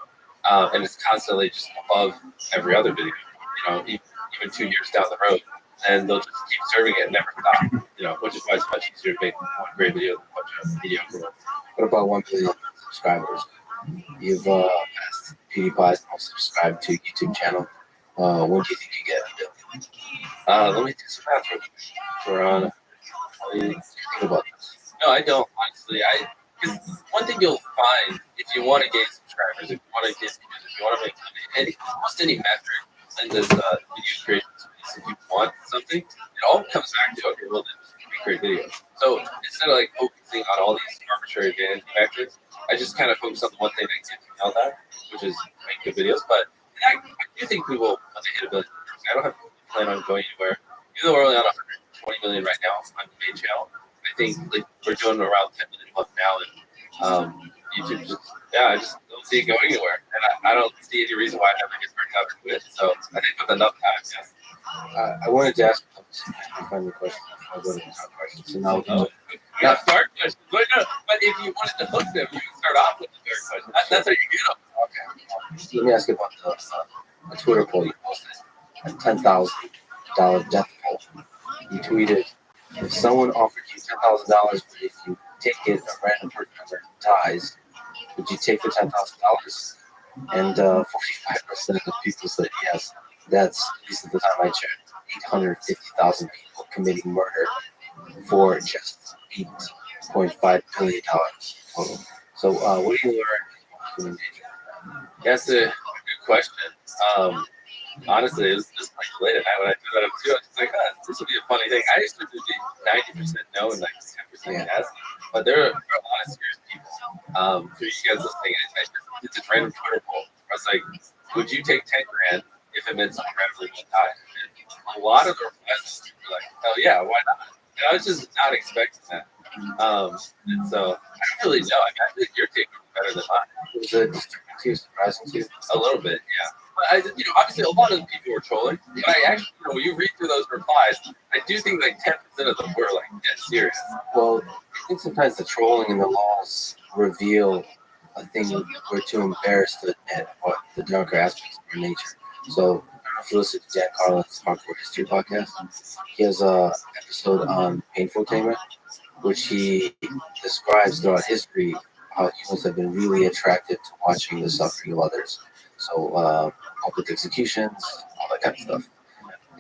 and it's constantly just above every other video, you know, even 2 years down the road, and they'll just keep serving it and never stop, you know, which is why it's much easier to make one great video than a bunch of mediocre ones. What about 1 billion subscribers? You've passed PewDiePie's most subscribed to YouTube channel. When do you think you get 1 billion? Let me do some math for What do you think about this? No, I don't, honestly. Because one thing you'll find, if you want to gain subscribers, if you want to get views, if you want to make almost any metric in this video creation space, if you want something, it all comes back to, okay, well, then just make great videos. So instead of like focusing on all these arbitrary vanity metrics, I just kind of focus on the one thing that gets me out that, which is make good videos. But I do think we will, once they hit 1 billion, I don't have plan on going anywhere. Even though we're only on 120 million right now on the main channel, I think like we're doing around 10 million a month now, and YouTube just, I just don't see it going anywhere, and I don't see any reason why I have to get burnt out to it. So I think with enough time, yes. I wanted to ask a final question. I'll go to the top question. So now, Not start questions, but if you wanted to hook them, you can start off with the third question. That's how you get them. okay. Let me ask you about the Twitter poll you posted. A $10,000 death poll. You tweeted, if someone offered you $10,000, but if you take it, a random person member dies, would you take the $10,000? And 45% of people said yes. That's, at least at the time I checked, 850,000 people committing murder for just $8.5 billion total. So what do you learn from human nature? That's a good question. Honestly, it was just like late at night when I threw that up too. I was just like, this would be a funny thing. I expected it to be 90% no and like 10% yes. But there are a lot of serious people. For you guys listening, it's a random Twitter poll. I was like, would you take 10 grand if it meant someone randomly will die? And a lot of the replies were like, hell yeah, why not? And I was just not expecting that. And so I don't really know. I think your take would be better than mine. Was it too surprising to you? A little bit, yeah. But obviously a lot of the people were trolling. But I actually, when you read through those replies, I do think like 10% of them were like dead serious. Well, I think sometimes the trolling and the laws reveal a thing we're too embarrassed to admit what the darker aspects of our nature. So I don't know if you listen to Dan Carlin's Hardcore History podcast. He has an episode on painfultainment, which he describes throughout history how humans have been really attracted to watching the suffering of others. So public executions, all that kind of stuff.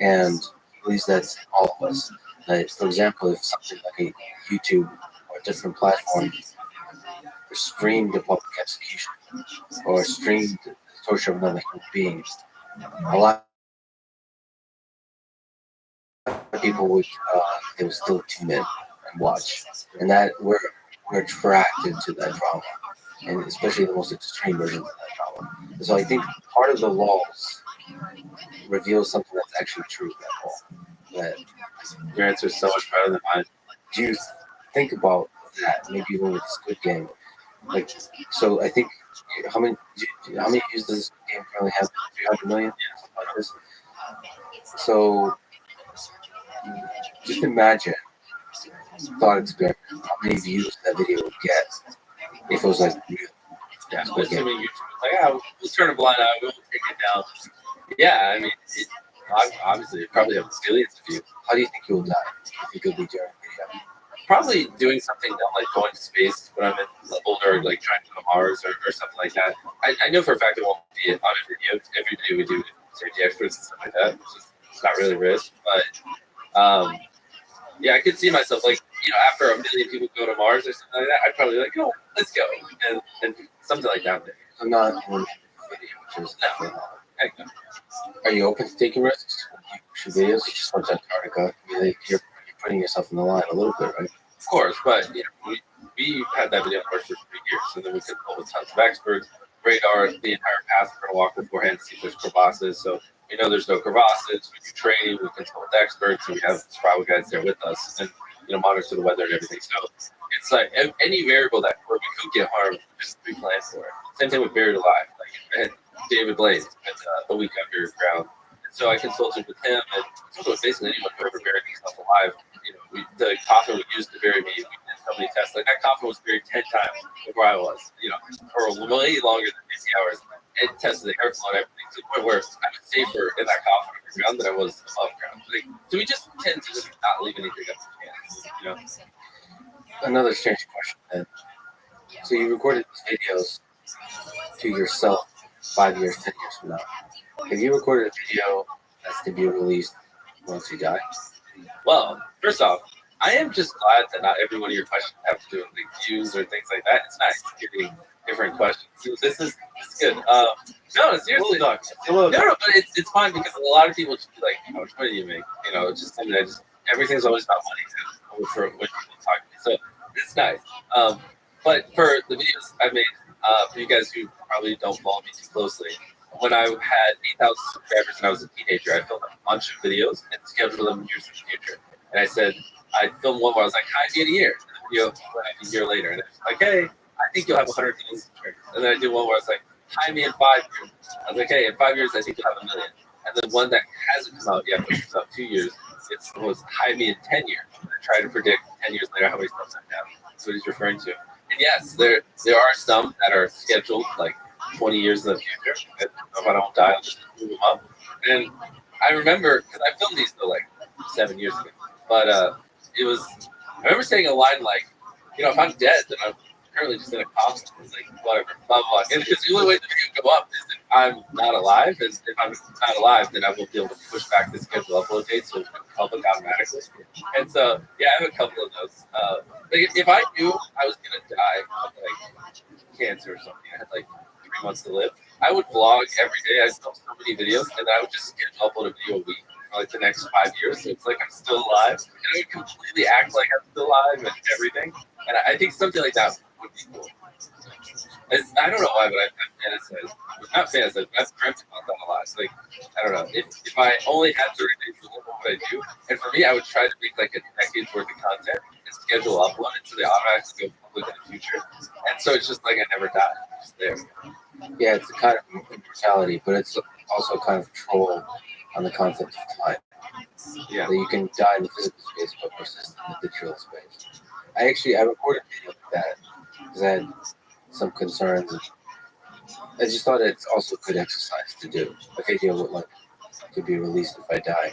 And he believes that's all of us. Like, for example, if something like a YouTube or a different platform streamed a public execution or streamed the torture of another human being, a lot of people would they would still tune in and watch, and that we're attracted to that drama, and especially the most extreme versions of that drama. So I think part of the laws reveals something that's actually true. That Your answer is so much better than mine. do you think about that? Maybe even with Squid Game. Like, so I think how many views does this game currently have? 300 million, something like this. So just imagine, thought experiment, how many views that video would get if it was like real. Yeah, Squid Game. assuming YouTube was like, yeah, we'll turn a blind eye, we'll take it down. Yeah, I mean, obviously, it probably have billions of views. How do you think you will die? Do you think it'll be during video? Probably doing something dumb like going to space when I'm older, like trying to go to Mars or something like that. I know for a fact it won't be on a video. Every video we do with safety experts and stuff like that. It's not really risk, but yeah, I could see myself like, after a million people go to Mars or something like that, I'd probably be like, oh, let's go, and something like that. I'm not in the video, which is No. Heck no. Are you open to taking risks? You shoot videos. You just went to Antarctica. You're putting yourself in the line a little bit, right? Of course, but we had that video on Mars for 3 years, so then we could pull with tons of experts, radar the entire path we're gonna walk beforehand to see if there's crevasses. So we know there's no crevasses. We do training. We consult with experts, and we have survival guides there with us, and monitor the weather and everything. So it's like any variable that where we could get harmed, just be planned for it. Same thing with buried alive. Like I had David Blaine at the week underground. So I consulted with him and consulted with basically anyone who ever buried themselves alive. The coffin we used to bury me, we did so many tests. Like that coffin was buried 10 times before I was, for way longer than 50 hours. It tested the airflow and everything to the point where I was safer in that coffin underground than I was above ground. Like, so we just tend to just not leave anything up to chance, Another strange question then. So you recorded these videos to yourself 5 years, 10 years from now. Have you recorded a video that's to be released once you die? Well, first off, I am just glad that not every one of your questions have to do with like views or things like that. It's nice getting different questions. So this is good. No, seriously. No, but it's fine because a lot of people just be like, how much money do you make? It's just something that everything's always about money for when people talk to me. So it's nice. But for the videos I've made, for you guys who probably don't follow me too closely, when I had 8,000 subscribers and I was a teenager, I filmed a bunch of videos and scheduled them years in the future. And I said, I filmed one where I was like, hi, me in a year. And the video went up a year later. And it's like, hey, I think you'll have 100,000 subscribers. And then I did one where I was like, hi, me in 5 years. I was like, hey, in 5 years, I think you'll have 1 million. And then one that hasn't come out yet, which is out 2 years, it was hi, me in 10 years. And I tried to predict 10 years later how many subs I have. That's what he's referring to. And yes, there are some that are scheduled like 20 years in the future. If I don't die, I'll just move them up. And I remember, because I filmed these still like 7 years ago, but I remember saying a line like, if I'm dead, then I'm currently just in a coffin. It's like, whatever, blah, blah. And because the only way the video will go up is if I'm not alive. And if I'm not alive, then I will be able to push back the scheduled upload date so it's public automatically. And so, yeah, I have a couple of those. Like if I knew I was going to die of like cancer or something, I had like 3 months to live, I would vlog every day. I film so many videos, and I would just upload a video a week for like the next 5 years. So it's like I'm still alive, and I would completely act like I'm still alive and everything. And I think something like that would be cool. I don't know why, but I've fantasized. Not fantasized, but I've dreamt about that a lot. It's like, I don't know. If I only had 30 days to live, what would I do? And for me, I would try to make like a decade's worth of content and schedule upload it so they automatically go public in the future. And so it's just like I never die. It's just there. Yeah, it's a kind of immortality, but it's also kind of troll on the concept of time. Yeah. That you can die in the physical space but persist in the digital space. I recorded a video like that because I had some concerns. I just thought it's also good exercise to do. A video would like to be released if I die,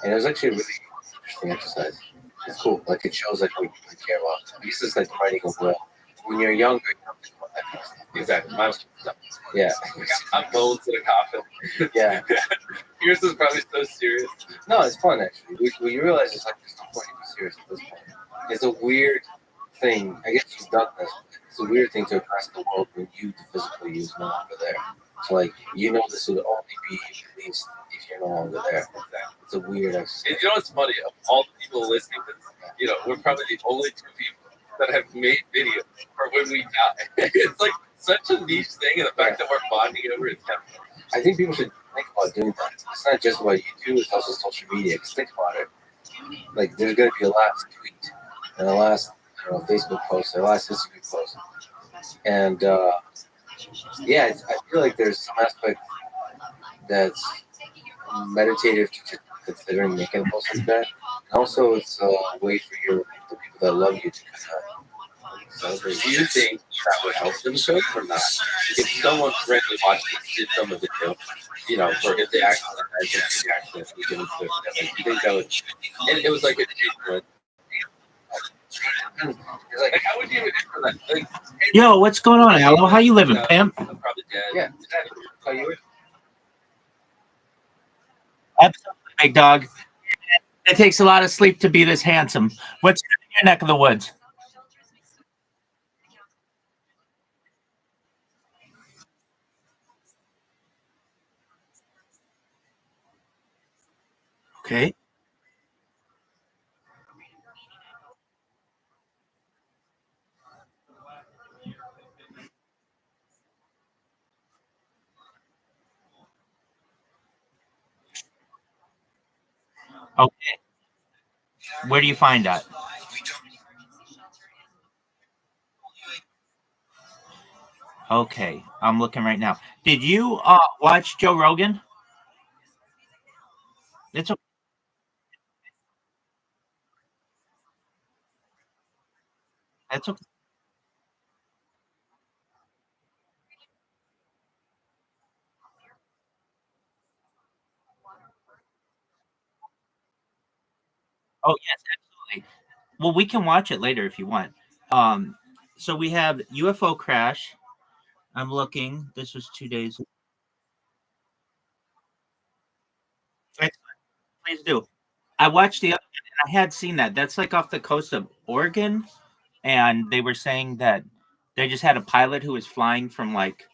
and it was actually a really interesting exercise. It's cool. Like it shows like what you care about. I guess it's like writing a will. when you're younger, you don't think about that kind of stuff. Exactly. Mine was dumb. Yeah. I'm bones in a coffin. Yeah. Yours is probably so serious. No, it's fun actually. When you realize it's like there's no point to be serious at this point. It's a weird thing. I guess you've done this. It's a weird thing to address the world when you, the physical you, is no longer there. So like this would only be released if you're no longer there. It's a weird exercise. And you know what's funny? Of all the people listening, we're probably the only two people that have made videos for when we die. It's like such a niche thing, and the fact that we're bonding over it. I think people should think about doing that. It's not just what YouTube, it's also social media. Because think about it. Like, there's going to be a last tweet and a last Facebook post and a last Instagram post. And, I feel like there's some aspect that's meditative to just considering making a post like that. And also, it's a way for the people that love you to celebrate. Do you think that would help them cook or not? If someone randomly watched this, did some of the video, for if they actually we can do you think that would? And it was like a genuine. Like, how would you even for that? Like, Yo, what's going on, Aloe? How you living, pimp? I'm probably dead. Yeah, how you? Absolutely, big dog. It takes a lot of sleep to be this handsome. What's in your neck of the woods? Okay. Okay. Where do you find that? Okay, I'm looking right now. Did you watch Joe Rogan? It's okay. That's okay. Oh yes, absolutely. Well, we can watch it later if you want. Um, so we have UFO crash. I'm looking. This was 2 days. Excellent. Please do. I watched the other one, and I had seen that. That's like off the coast of Oregon, and they were saying that they just had a pilot who was flying from like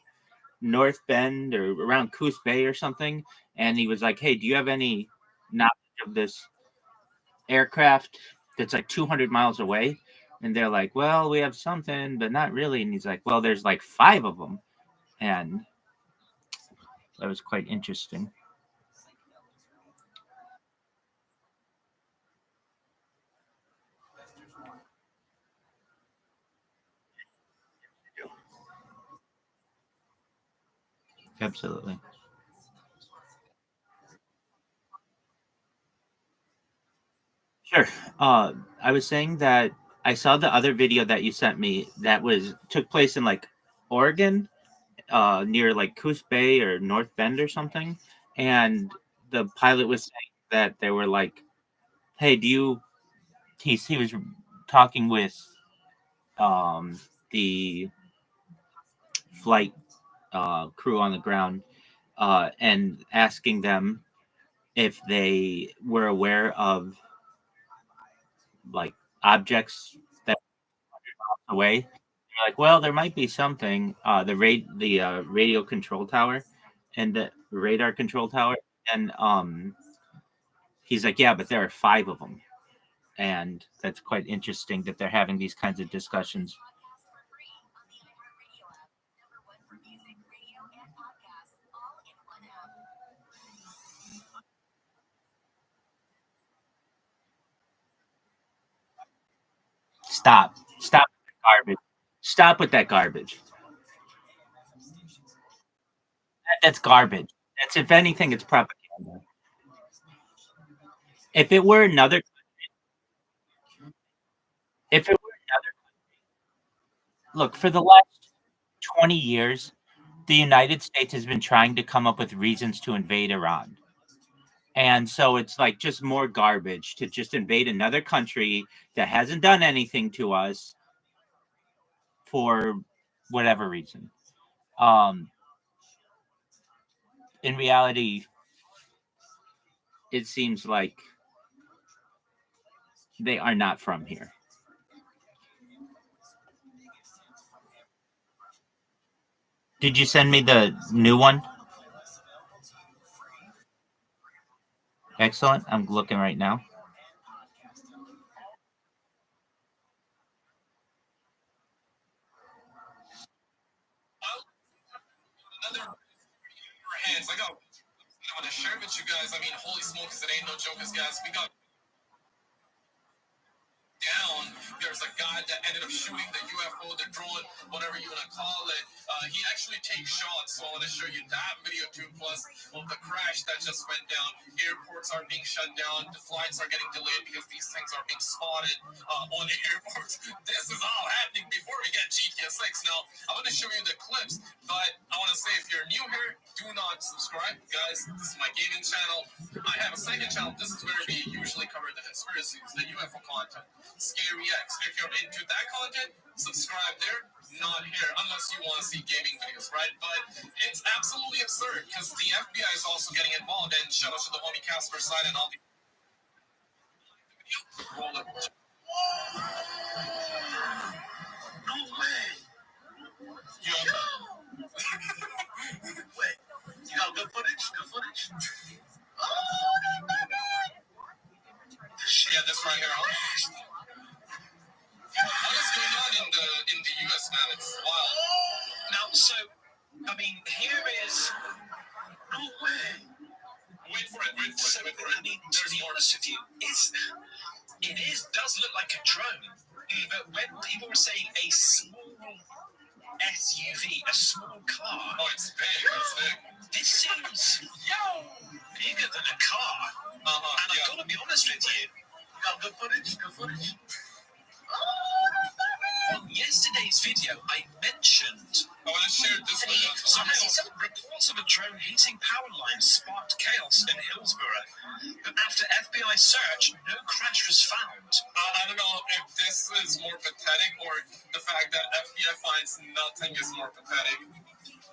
North Bend or around Coos Bay or something, and he was like, "Hey, do you have any knowledge of this aircraft that's like 200 miles away?" And they're like, "Well, we have something, but not really." And he's like, "Well, there's like 5 of them," and that was quite interesting. Absolutely. Sure. I was saying that I saw the other video that you sent me that took place in like Oregon, near like Coos Bay or North Bend or something, and the pilot was saying that they were like, "Hey, do you?" He was talking with the flight crew on the ground, and asking them if they were aware of like objects that were away. They're like, well, there might be something. The radio control tower and the radar control tower, and he's like, yeah, but there are 5 of them, and that's quite interesting that they're having these kinds of discussions. Stop with that garbage. Stop with that garbage. That's garbage. That's If anything, it's propaganda. If it were another, if it were another, look, for the last 20 years, the United States has been trying to come up with reasons to invade Iran. And so it's like just more garbage to just invade another country that hasn't done anything to us. for whatever reason. In reality, it seems like they are not from here. Did you send me the new one? Excellent. I'm looking right now. Hands. I want to share with you guys. I mean, holy smokes, it ain't no jokers, guys. We got down. There's a guy that ended up shooting the UFO, the drone, whatever you want to call it. He actually takes shots. So I want to show you that video too. Plus, of the crash that just went down. Airports are being shut down. The flights are getting delayed because these things are being spotted on airports. This is all happening before we get GTA 6. Now, I want to show you the clips, but I want to say if you're new here, do not subscribe, guys. This is my gaming channel. I have a second channel. This is where we usually cover the conspiracies, the UFO content. Scary X. If you're into that content, subscribe there. Not here, unless you want to see gaming videos, right? But it's absolutely absurd because the FBI is also getting involved. And shout out to the homie Casper side and all the. Roll it. No way. Wait, you got good footage? Good footage? Yeah, this right here. Huh? What is going on in the U.S., man? It's wild. Now, so I mean, here is. No way. Wait for it. So, I mean, to be honest with you, does look like a drone. But when people were saying a small SUV, a small car. Oh, it's big. It's big. This seems bigger than a car. And I've got to be honest with you. Got good footage? Good footage? On yesterday's video, I mentioned. I want to share this one. Reports of a drone hitting power lines sparked chaos in Hillsborough. But after FBI search, no crash was found. I don't know if this is more pathetic or the fact that FBI finds nothing is more pathetic.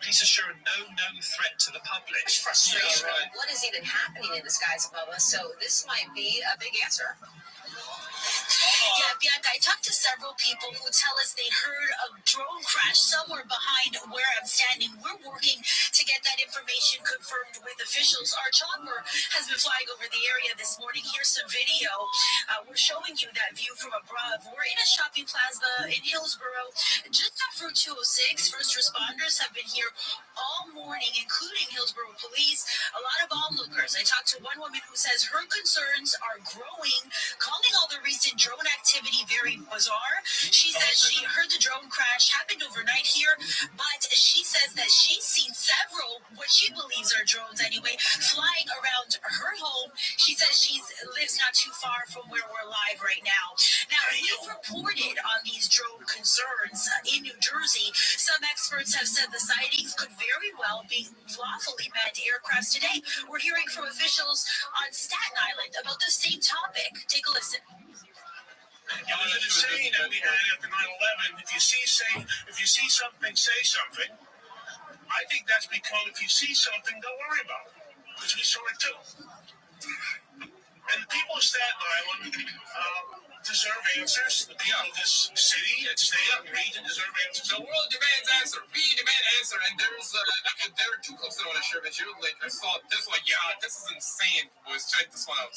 Police assure no known threat to the public. Frustration. Yeah, right. What is even happening in the skies above us? So this might be a big answer. Yeah, Bianca, I talked to several people who tell us they heard a drone crash somewhere behind where I'm standing. We're working to get that information confirmed with officials. Our chopper has been flying over the area this morning. Here's some video. We're showing you that view from above. We're in a shopping plaza in Hillsborough, just off Route 206. First responders have been here all morning, including Hillsborough police, a lot of onlookers. I talked to one woman who says her concerns are growing, calling all the recent drone activity very bizarre. She says she heard the drone crash happened overnight here, but she says that she's seen several, what she believes are drones anyway, flying around her home. She says she lives not too far from where we're live right now. Now, we've reported on these drone concerns in New Jersey. Some experts have said the sightings could very well be lawfully manned aircrafts today. We're hearing from officials on Staten Island about the same topic. Take a listen. You know, the saying that we had after 9/11, if you see something, say something. I think that's because if you see something, don't worry about it. Because we saw it too. And the people of Staten Island deserve answers. The people of this city and state and region deserve answers. The world demands answer. We demand answer. And there are two clips that I want to share with you. Like, I saw this one. Yeah, this is insane, boys. Check this one out.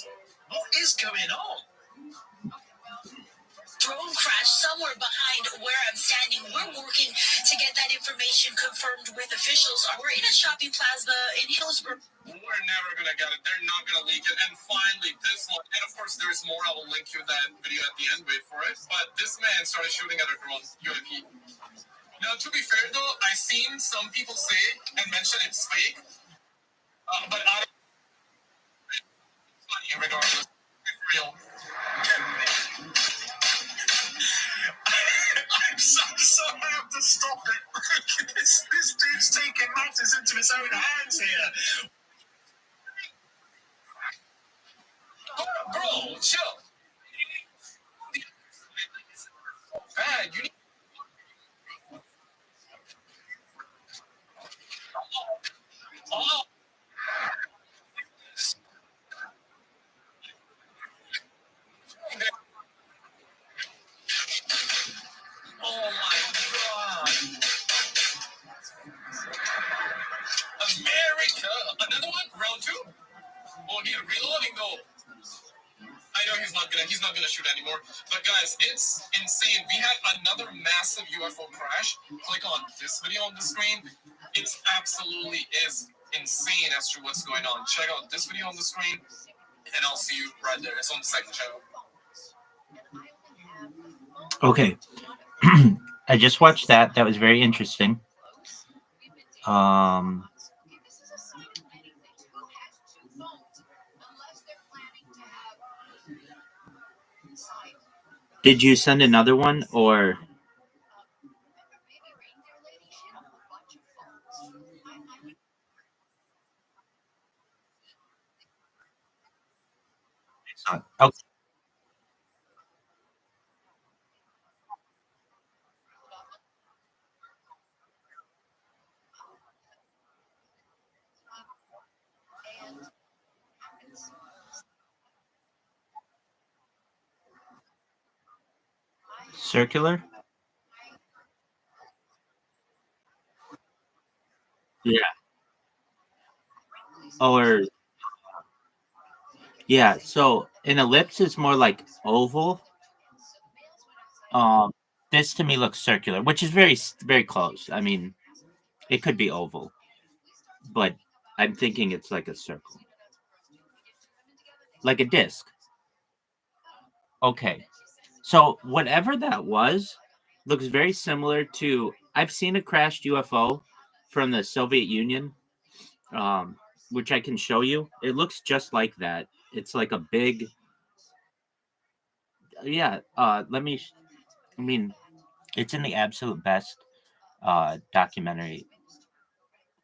What is going on? Drone crash somewhere behind where I'm standing. We're working to get that information confirmed with officials. We're in a shopping plaza in Hillsborough. We're never going to get it. They're not going to leak it. And finally, this one. And of course, there's more. I will link you that video at the end. Wait for it. But this man started shooting at a drone UAP. Now, to be fair, though, I've seen some people say and mention it's fake. But I don't it's funny regardless. It's real. I'm so sorry, I have to stop it. This dude's taking matters into his own hands here. Bro, chill. Bad. Oh, oh my God. America. Another one? Round two? Oh, need reloading though. I know he's not gonna shoot anymore. But guys, it's insane. We had another massive UFO crash. Click on this video on the screen. It's absolutely is insane as to what's going on. Check out this video on the screen, and I'll see you right there. It's on the second channel. Okay. I just watched that. That was very interesting. Did you send another one or? Okay. Circular? Yeah. Or yeah, so an ellipse is more like oval. Um, this to me looks circular, which is very close. I mean, it could be oval, but I'm thinking it's like a circle, like a disc. Okay, so whatever that was looks very similar to. I've seen a crashed UFO from the Soviet Union, um, which I can show you. It looks just like that. It's like a big, yeah. Let me. I mean, it's in the absolute best documentary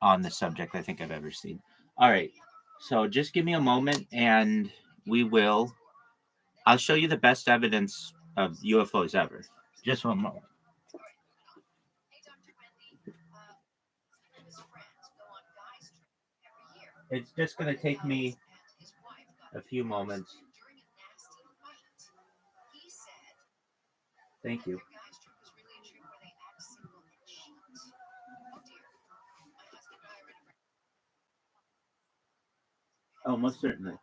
on the subject I think I've ever seen. All right. So just give me a moment and we will. I'll show you the best evidence of UFOs ever. Just one moment. It's just going to take me a few moments. Thank you. Oh, most certainly.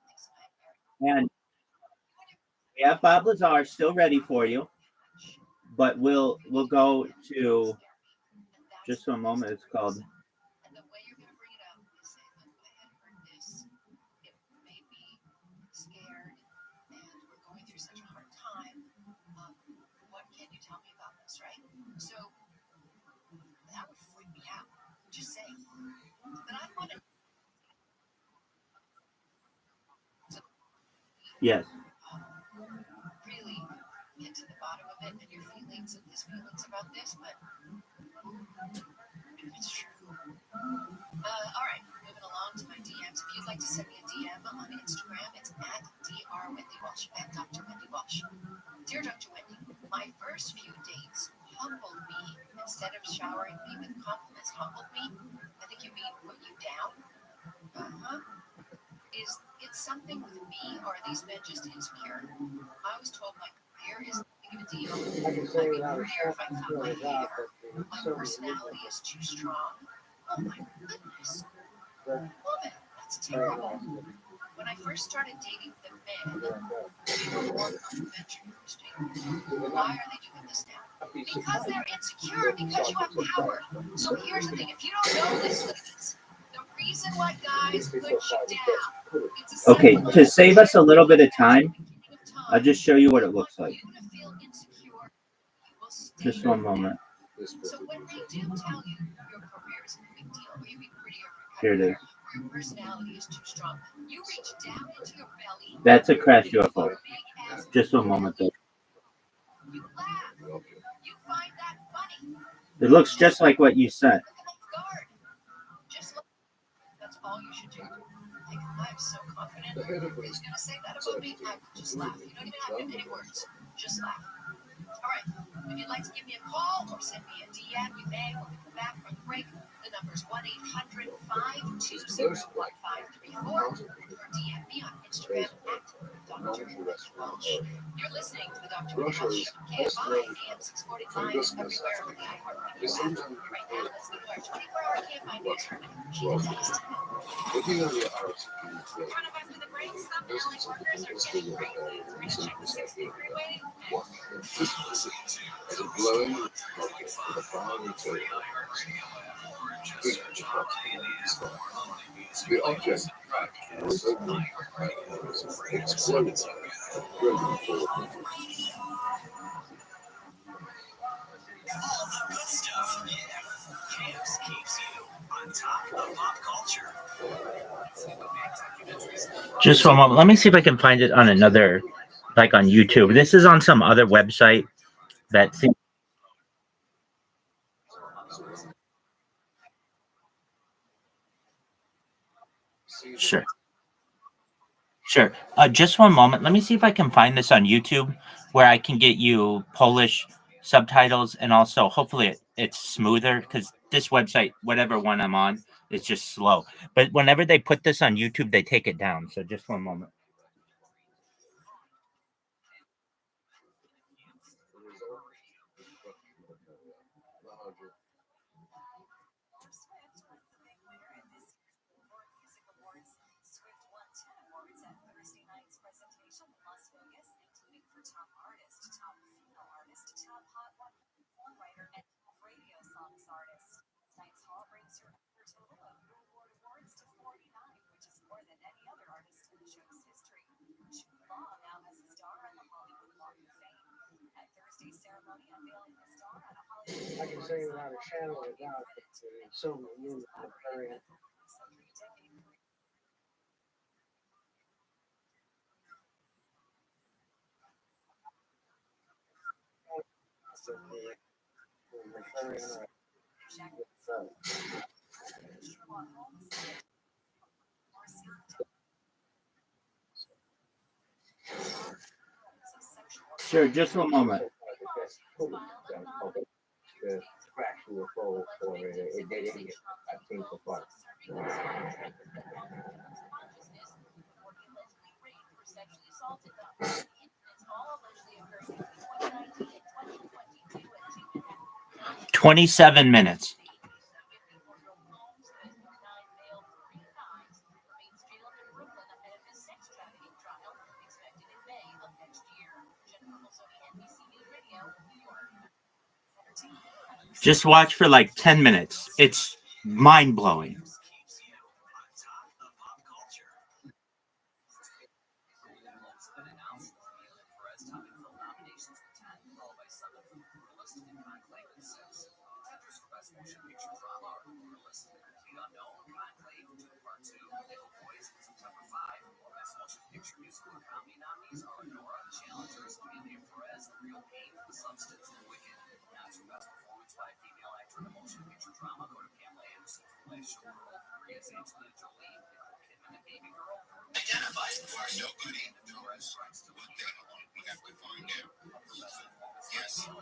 And we have Bob Lazar still ready for you, but we'll go to just one moment. It's called. Yes. Okay, to save us a little bit of time, I'll just show you what it looks like. Just one moment. Here it is. That's a crash UFO. Just one moment though. It looks just like what you sent. All right. If you'd like to give me a call or send me a DM, you may. When we come back from the break, the number's 1-800-520-1534 or DM me on Instagram at Dr. Welsh. You're listening to the Dr. Welsh Show, KFI, AM 645, everywhere on the iHeartRadio app. Right now, let's go to our 24-hour KFI news from Coronavirus to the break, some airline workers are getting crazy. We're going to check the 6-day freeway. The object was open, exploded, driven forward. All the good stuff. Camps keeps you on top of pop culture. Just one moment. Let me see if I can find it on another, like on YouTube. This is on some other website that seems. Sure. Sure. Just one moment. Let me see if I can find this on YouTube where I can get you Polish subtitles and also hopefully it's smoother because this website, whatever one I'm on, is just slow. But whenever they put this on YouTube, they take it down. So just one moment. I can say without a shadow of a doubt that so many are very Sure, just one moment. the crash will fall for a dead end. I think so far. – 27 minutes. Just watch for like 10 minutes. It's mind blowing. Nobody knows what they want. We have to find out. Yes. We don't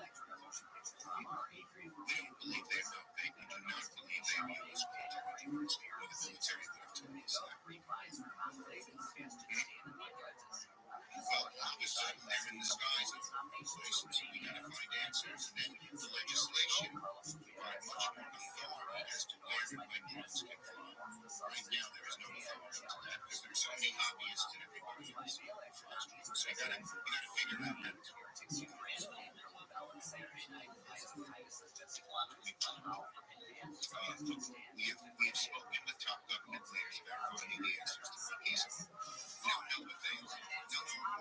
believe they're no fake. We do not believe they are used for intelligence. The military would have told us that. Well, obviously, they're in the skies of places. We got to find answers. And then the legislation provide much more authority as to where and when drones can fly. Right now, there is no authority to that because there's so many hobbyists and everybody else. So you got to figure out that. We have spoken with top government leaders about finding the answers to the case. We don't know what they are.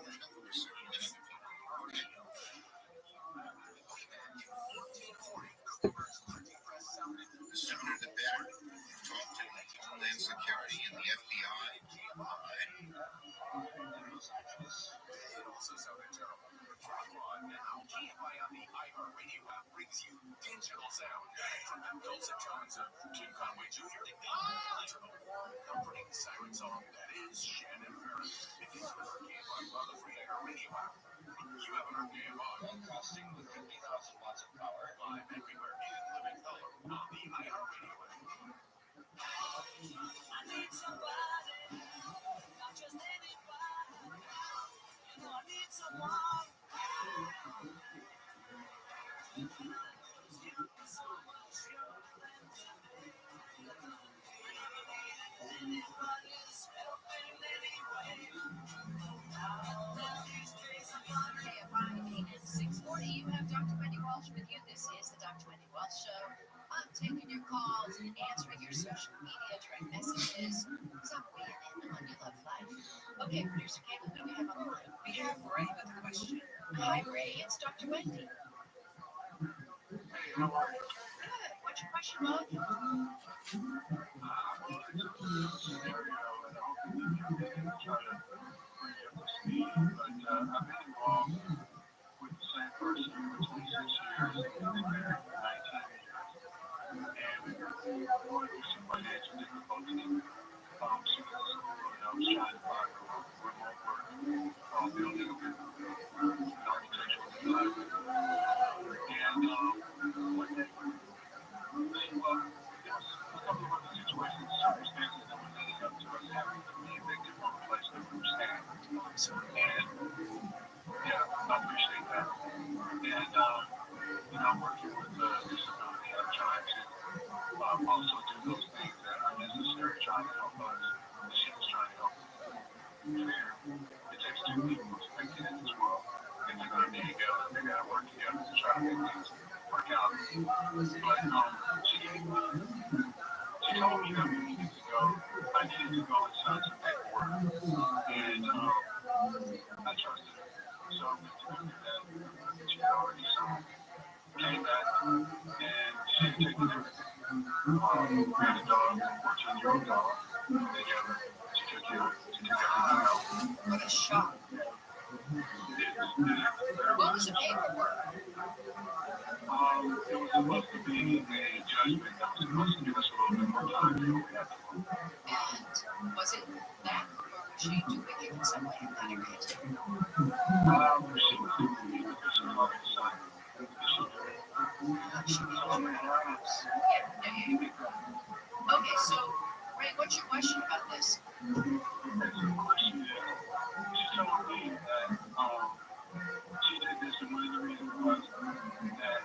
No more certain than other people. Okay? The sooner the better. Talk to Homeland Security and the FBI. Broadcasting with 50,000 watts of power live everywhere in living color on the iHeartRadio app. I need somebody, not just anybody. You know, I need someone. At 6:40, you have Dr. Wendy Walsh with you. This is the Dr. Wendy Walsh Show. I'm taking your calls and answering your social media direct messages because I'm weighing in on your love life. Okay, producer Caitlin, who do we have on the line? We have Ray with a question. Hi, Ray. It's Dr. Wendy. Good. What's your question, Bob? With the same person for 26 years, they've been married for 19 years, and we were going through some financial difficulties. She was in school, and I was trying to find her remote work, building architectural design. And one day, there was a couple of other situations, circumstances that were leading up to us having to be evicted from a place that we were staying. And yeah, I appreciate that. And I'm working with disability. I'm trying to also do those things that are necessary, trying to help us. And she was trying to help us. It takes two people to make it in this world, and they're going to be together. They got to work together to try to make things work out. But she told me that we needed to go. I needed to go and sign some paperwork, and I trusted her. So I went to go do that. She had already signed. Came back, and she had taken everything. We had a dog, a 14-year-old dog, together. She took everything else. What a shock. What was the paperwork? It was supposed to be a judgment that was supposed to give us a little bit more time to go ahead. And was it that, or was she doing it in some way? I'm not agreeing to. She was doing it because she was already signed. She was over at her house. Yeah. Okay, so, Ray, what's your question about this? The question is, she told me that she did this, and one of the reasons was that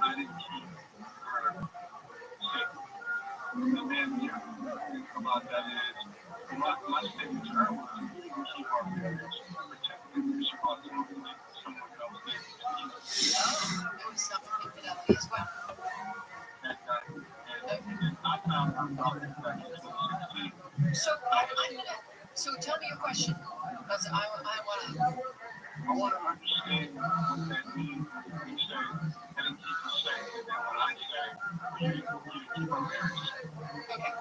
I didn't keep her safe. The manager about that is, my statement to her was, keep our marriage protected. She brought someone else there to keep us safe. There was self-infidelity as well. Exactly. And I found out about it back in 2016. So tell me your question, because I want to understand what that means when you say, and keep you safe. And then when I say, you keep our marriage safe. Okay.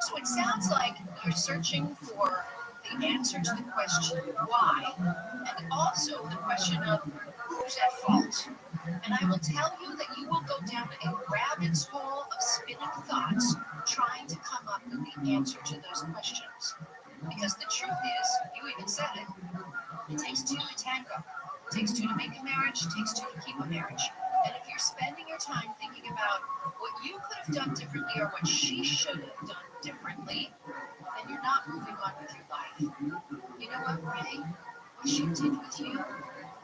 So it sounds like you're searching for the answer to the question why, and also the question of who's at fault. And I will tell you that you will go down a rabbit's hole of spinning thoughts trying to come up with the answer to those questions. Because the truth is, you even said it, it takes two to tango. It takes two to make a marriage, it takes two to keep a marriage. And if you're spending your time thinking about what you could have done differently or what she should have done differently, then you're not moving on with your life. You know what, Ray? What she did with you,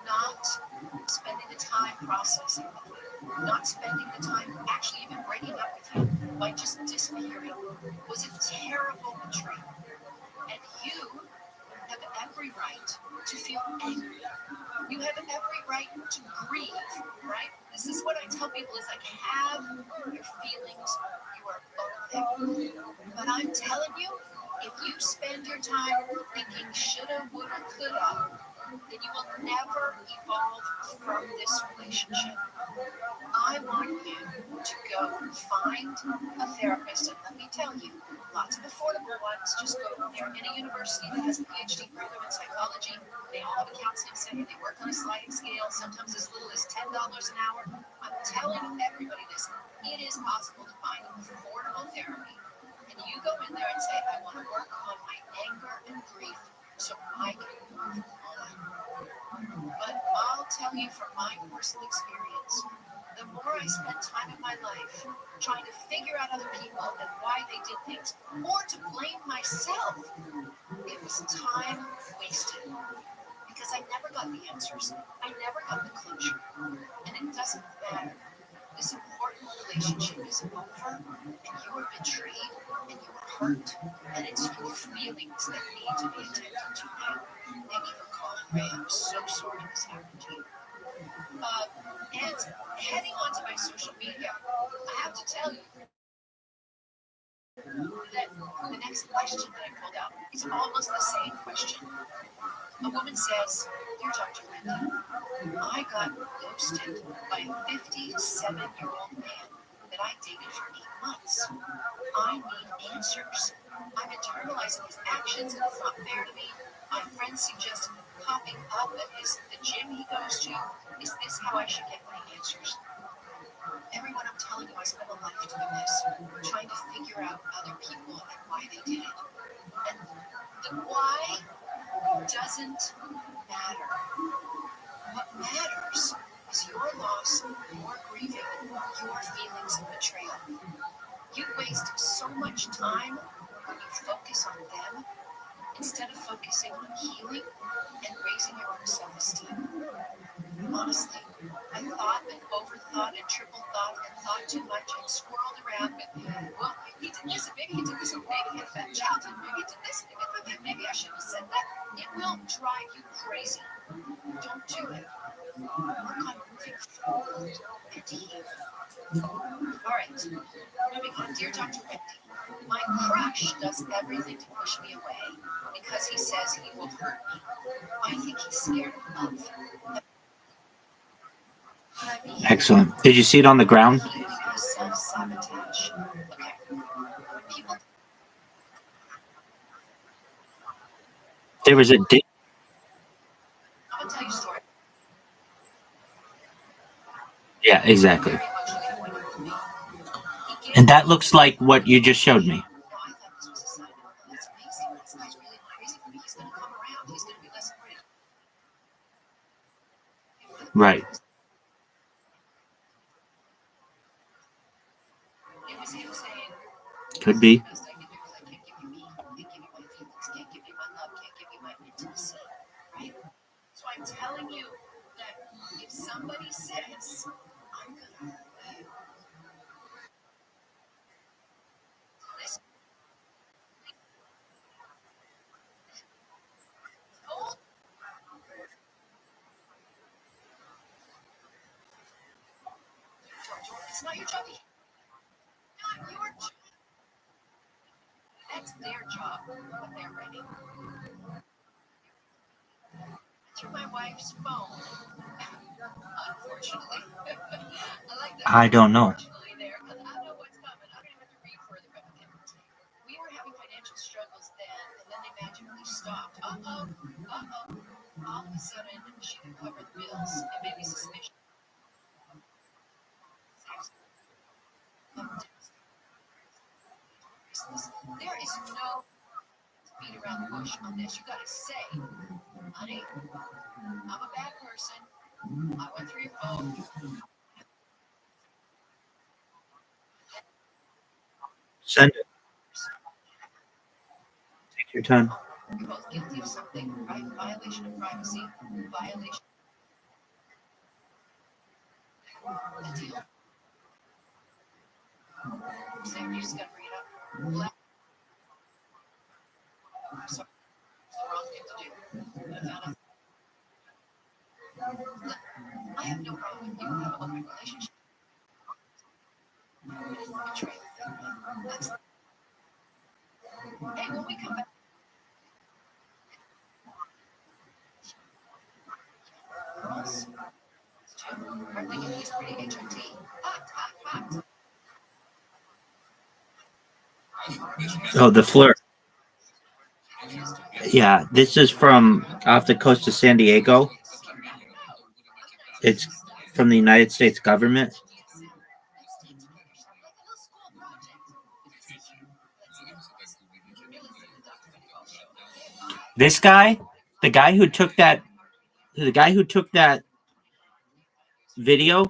not spending the time processing with you, not spending the time actually even breaking up with you by just disappearing, was a terrible betrayal. And you have every right to feel angry. You have every right to grieve, right? This is what I tell people is like, have your feelings, you are own them. But I'm telling you, if you spend your time thinking shoulda, woulda, coulda, then you will never evolve from this relationship. I want you to go find a therapist, and let me tell you, lots of affordable ones. Just go near any university that has a PhD program in psychology. They all have a counseling center. They work on a sliding scale, sometimes as little as $10 an hour. I'm telling everybody this. It is possible to find affordable therapy. And you go in there and say, I want to work on my anger and grief so I can move on. But personal experience. The more I spent time in my life trying to figure out other people and why they did things, or to blame myself, it was time wasted. Because I never got the answers. I never got the closure. And it doesn't matter. This important relationship is over, and you were betrayed, and you were hurt, and it's your feelings that need to be attended to now. Thank you for calling, Ray. I'm so sorry this happened to you. And heading onto my social media, I have to tell you that the next question that I pulled out is almost the same question. A woman says, "Dear Dr. Wendy, I got ghosted by a 57-year-old man that I dated for 8 months. I need answers. I'm internalizing his actions and it's not fair to me. My friends suggest popping up at the gym he goes to. Is this how I should get my answers?" Everyone, I'm telling you, I spent a life doing this, trying to figure out other people and why they did it. And the why doesn't matter. What matters is your loss, your grieving, your feelings of betrayal. You waste so much time when you focus on them instead of focusing on healing and raising your own self-esteem. Honestly, I thought and overthought and triple thought and thought too much and swirled around with, well, he did this and maybe he did this and maybe he had a bad childhood, maybe he did this and maybe I shouldn't have said that. It will drive you crazy. Don't do it. Work on moving forward and heal. All right, moving on. Dear Dr. Wendy, my crush does everything to push me away because he says he will hurt me. I think he's scared of love. Excellent. Did you see it on the ground? Self-sabotage. Okay. People. There was a I'm gonna tell you a story. yeah, exactly. Very emotionally appointed with me. And that looks like what you just showed me. No, I thought this was a sign. That's amazing. This guy's really crazy for me. He's gonna come around. He's gonna be less afraid. Right. It was him saying, Could be. "The best I can do is I can't give you me, can't give you my feelings, can't give you my love, can't give you my intimacy." Right? So I'm telling you that if somebody says, "I'm gonna listen," oh, it's not your job. Not your job. That's their job when they're ready. Through my wife's phone. Unfortunately. I like that. I don't know. Unfortunately there. I know what's coming. I don't even have to read further of it. We were having financial struggles then, and then they magically stopped. Uh-oh. All of a sudden, she could cover the bills. It made me suspicious. There is no beat around the bush on this. You gotta say, "Honey, I'm a bad person. I went through your phone. Send it. Take your time. You're both guilty of something, right? Violation of privacy, violation of the deal." Sam, you just gotta bring it up. Black. I'm sorry. It's the wrong thing to do. I found out. Look, I have no problem with you have an open relationship. But it's the betrayal thing. That's. Hey, when we come back, girls, are thinking he's pretty HRT. Hot. Oh, the flirt. Yeah, this is from off the coast of San Diego. It's from the United States government. This guy, the guy who took that video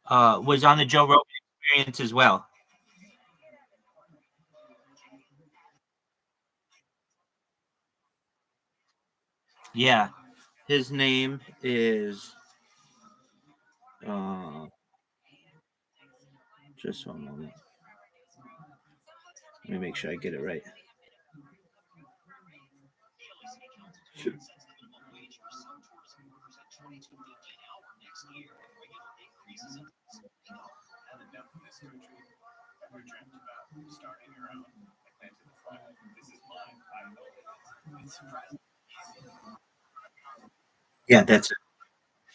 was on the Joe Rogan Experience as well. Yeah, his name is just one moment. Let me make sure I get it right. Yeah, that's it.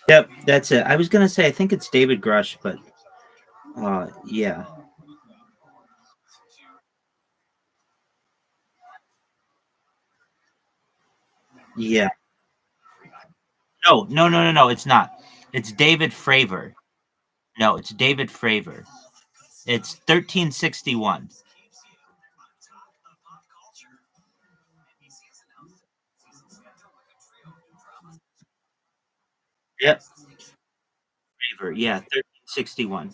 Yep, that's it. I was gonna say I think it's David Grush, but yeah, yeah. No, no, no, no, no. It's not. It's David Fravor. No, it's David Fravor. It's 1361. Yep, Fravor. Yeah, 1361.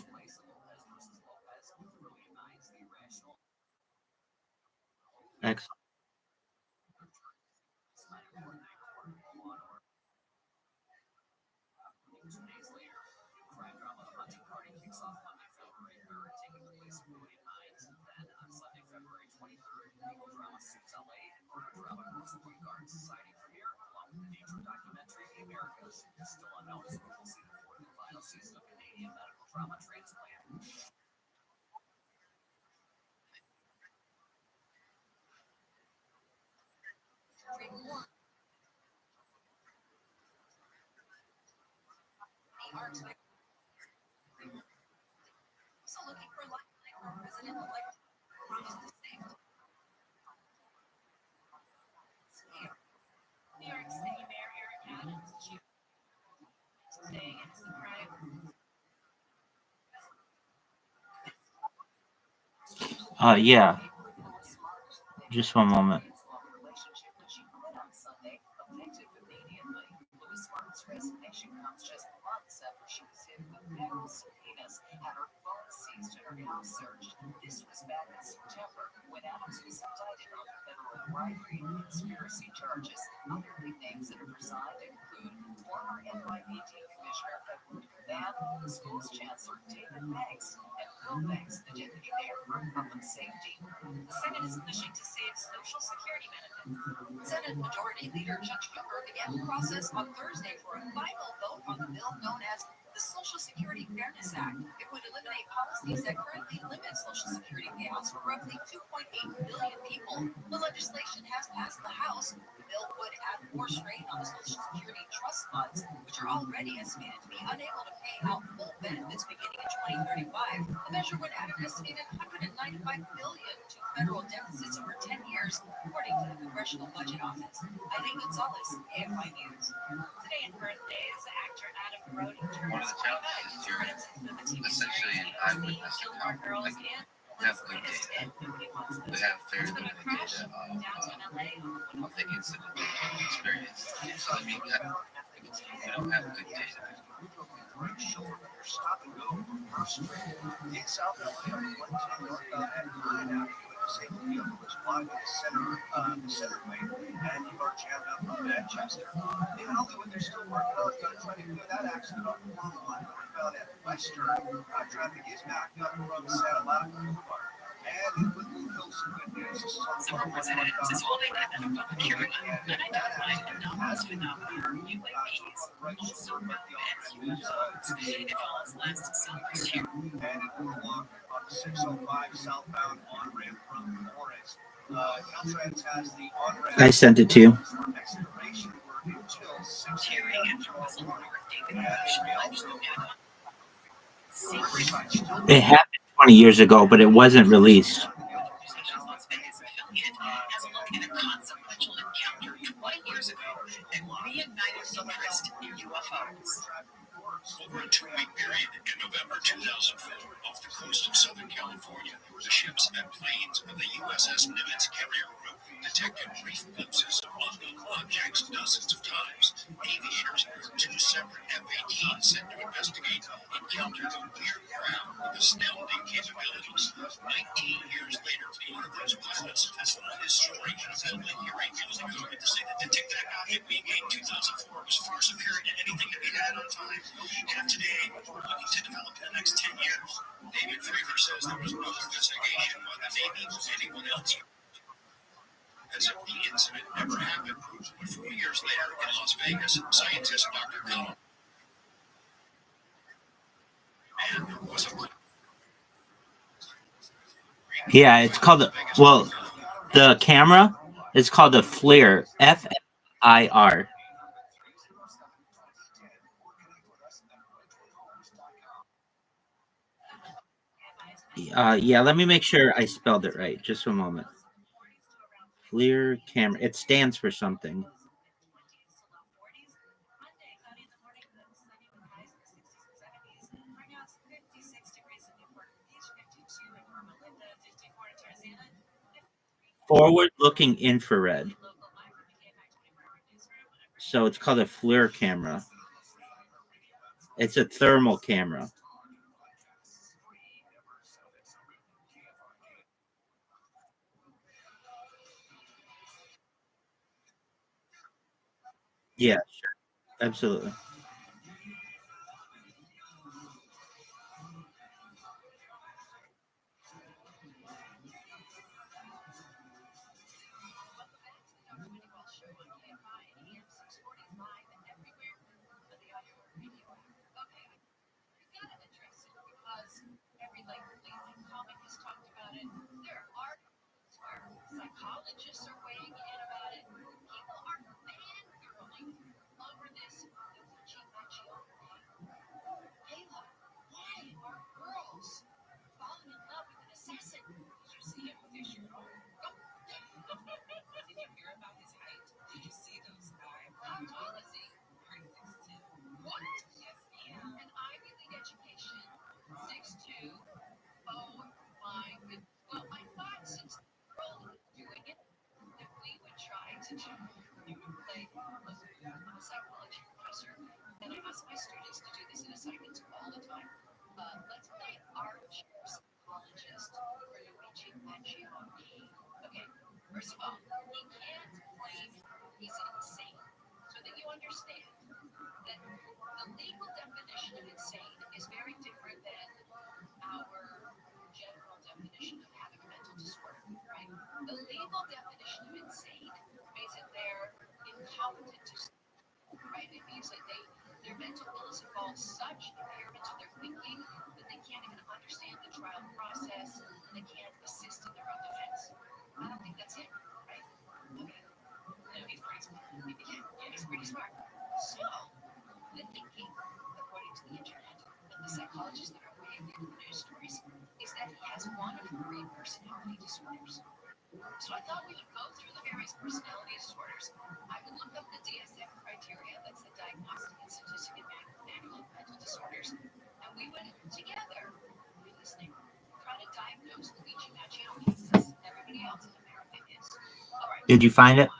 Excellent. Yeah. Just one moment. One of the challenges here is essentially an eyewitness account. Like, we have good data. We have very limited data of the incident experience. So I mean, we don't have good data. Stop and go first in South LA on 110 northbound at 9 Avenue. The same vehicle is blocking the center lane, and you are jammed up on Manchester. In Hollywood, they're still working on trying to clear that accident on 401 northbound at Western. Traffic is backed up from Santa Monica Boulevard. And in Woodville, some good news. This is on 401 northbound. And it will walk on 605 southbound on ramp from Flores. Caltrans has the on ramp. I sent it to you. Acceleration work until 6 a.m. It happened 20 years ago, but it wasn't released. Over a two-week period in November 2004, off the coast of Southern California, the ships and planes of the USS Nimitz carrier group detected brief glimpses of unknown objects dozens of times. Aviators, two separate F-18s sent to investigate, encountered a weird craft with astounding capabilities. 19 years later, one of those pilots has told his story in a film hearing. He was able to say that the Tic Tac object we made in 2004 was far superior to anything that we had on time. And today, we're looking to develop in the next 10 years. David Fravor says there was no investigation by the Navy or anyone else, as if the incident never happened. But 4 years later, in Las Vegas, scientist Dr. Cullen was a Yeah, it's called the camera is called a FLIR, FLIR. Yeah, let me make sure I spelled it right. Just a moment. FLIR camera. It stands for something. Forward-looking infrared. So it's called a FLIR camera. It's a thermal camera. Yeah, sure. Absolutely. Did you find it?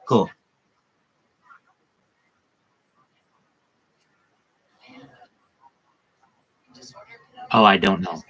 Cool. Oh, I don't know.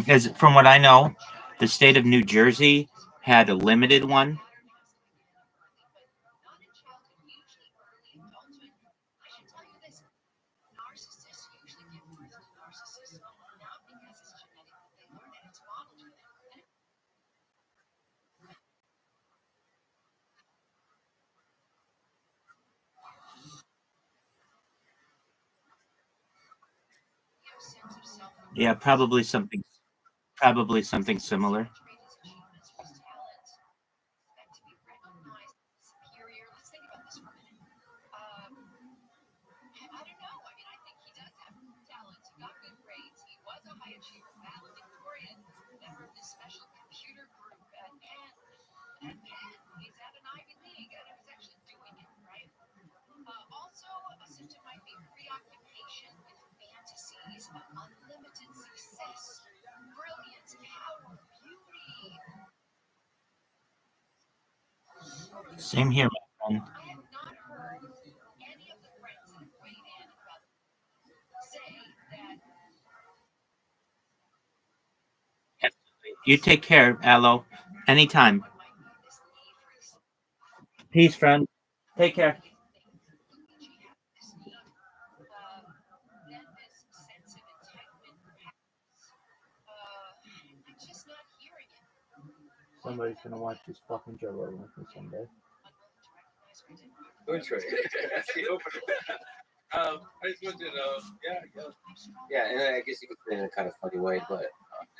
As from what I know, the state of New Jersey had a limited one. Yeah, probably something similar. Same here, my friend. You take care, Aloe. Anytime. Peace, friend. Take care. Somebody's gonna watch this fucking Joe Rogan with me someday. Good trade. That's the opener. I just wanted to know. Yeah, and I guess you could put it in a kind of funny way, but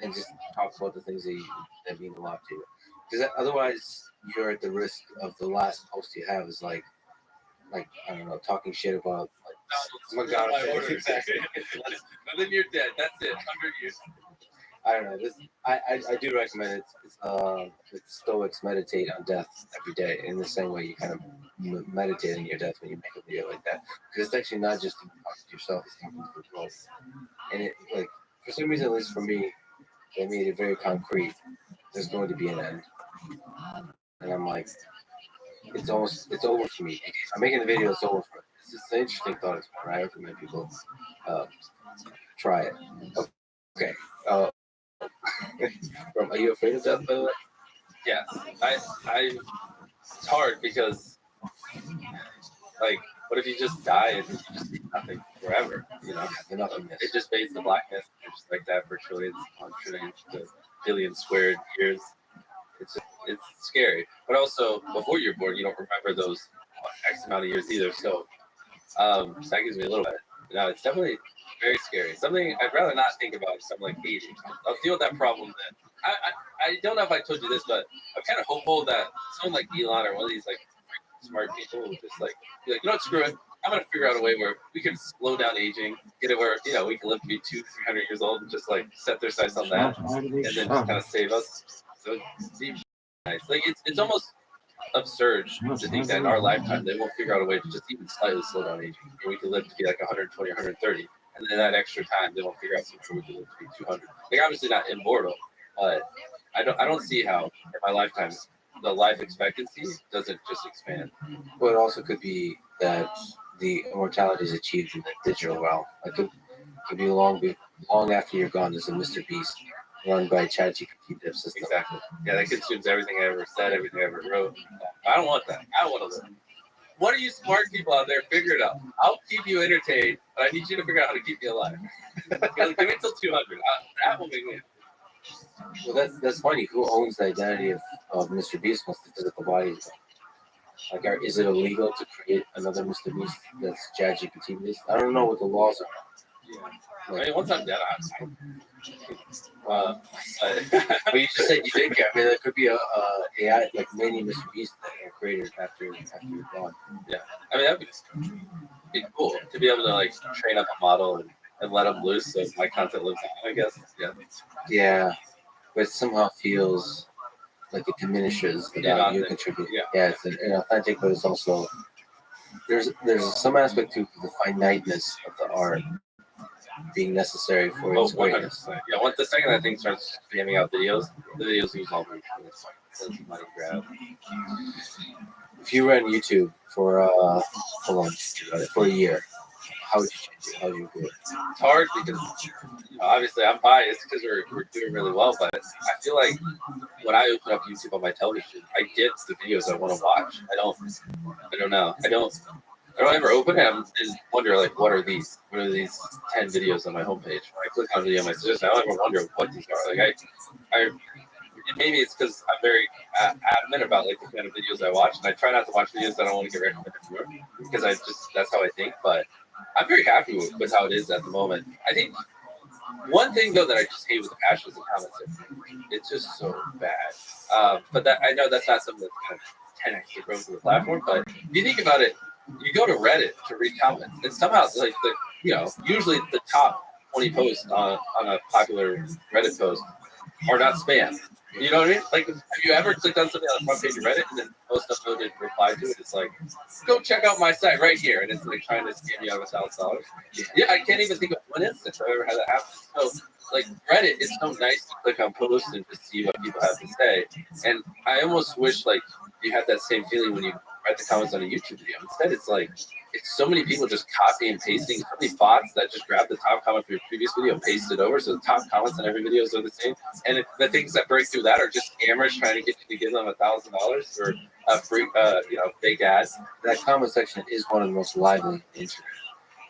and just talk about the things that mean a lot to you. Because otherwise, you're at the risk of the last post you have is like I don't know, talking shit about like McDonald's. Exactly. And then you're dead. That's it. 100 years. I don't know. This I do recommend it. It's Stoics meditate on death every day in the same way you kind of meditate on your death when you make a video like that. Because it's actually not just talking to yourself; it's talking to the world. And it like for some reason, at least for me, they made it very concrete. There's going to be an end, and I'm like, it's over for me. I'm making the video. It's over for me. It's just an interesting thought experiment. I recommend people try it. Okay. Are you afraid of death, by the way? Yes. It's hard because, like, what if you just die and you just see nothing forever? You know, it just fades to blackness. You're just like that for trillions, trillions, billion squared years. It's scary. But also, before you're born, you don't remember those X amount of years either. So that gives me a little bit. No, it's definitely very scary. Something I'd rather not think about is something like aging. I'll deal with that problem then. I don't know if I told you this, but I'm kind of hopeful that someone like Elon or one of these like smart people will just like be like, you know what, screw it. I'm gonna figure out a way where we can slow down aging, get it where we can live to be 200-300 years old and just like set their sights on that, and then just kind of save us. So it's nice. Like it's almost absurd to think that in our lifetime they won't figure out a way to just even slightly slow down aging. And we can live to be like 120, 130, and then that extra time they won't figure out something we can live to be 200. Like obviously not immortal, but I don't see how in my lifetime the life expectancy doesn't just expand. Well, it also could be that the immortality is achieved in the digital realm. Like it could be long after you're gone. There's a Mr. Beast run by ChatGPT dev system. Exactly. Yeah, that consumes everything I ever said, everything I ever wrote. I don't want that. I don't want to live. One of you smart people out there, figure it out. I'll keep you entertained, but I need you to figure out how to keep me alive. Give me till 200. That will make me. Well, that's funny. Who owns the identity of Mr. Beast once the physical body is gone? Like, is it illegal to create another Mr. Beast that's ChatGPT based? I don't know what the laws are. Yeah. I mean, once I'm dead, but you just said you did care. I mean, there could be a AI like many Mr. Beast that are created after you're gone. Yeah, I mean that'd be cool to be able to like train up a model and let them loose so my content lives on. I guess. Yeah. Yeah, but it somehow feels like it diminishes the value you contribute. Yeah, it's an authentic, but it's also there's some aspect to the finiteness of the art being necessary for its greatness. Yeah, once the second that thing starts spamming out videos, the videos lose all their money grab. If you ran YouTube for hold on, for a year. How would you change it? How would you do it? It's hard because obviously I'm biased because we're doing really well, but I feel like when I open up YouTube on my television, I get the videos I want to watch. I don't know. I don't ever open it and wonder like what are these 10 videos on my homepage. When I click on a video on my suggestion, I don't ever wonder what these are. Like I maybe it's because I'm very adamant about like the kind of videos I watch, and I try not to watch videos that I don't want to get recommended for because that's how I think. But I'm very happy with how it is at the moment. I think one thing though that I just hate with the passion is the comments. It's just so bad. But that I know that's not something that's kind of 10x the growth of the platform. But if you think about it, you go to Reddit to read comments, and somehow like usually the top 20 posts on a popular Reddit post are not spam. You know what I mean? Like, have you ever clicked on something on the front page of Reddit and then post uploaded reply to it? It's like, go check out my site right here, and it's like trying to scam you out of $1,000. Yeah, I can't even think of one instance I've ever had that happen. So, like, Reddit is so nice to click on posts and just see what people have to say. And I almost wish like you had that same feeling when you read the comments on a YouTube video. Instead, it's like it's so many people just copy and pasting, so many bots that just grab the top comment from your previous video and paste it over. So the top comments on every video are the same. And the things that break through that are just scammers trying to get you to give them $1,000 for a free, fake ad. That comment section is one of the most lively internet.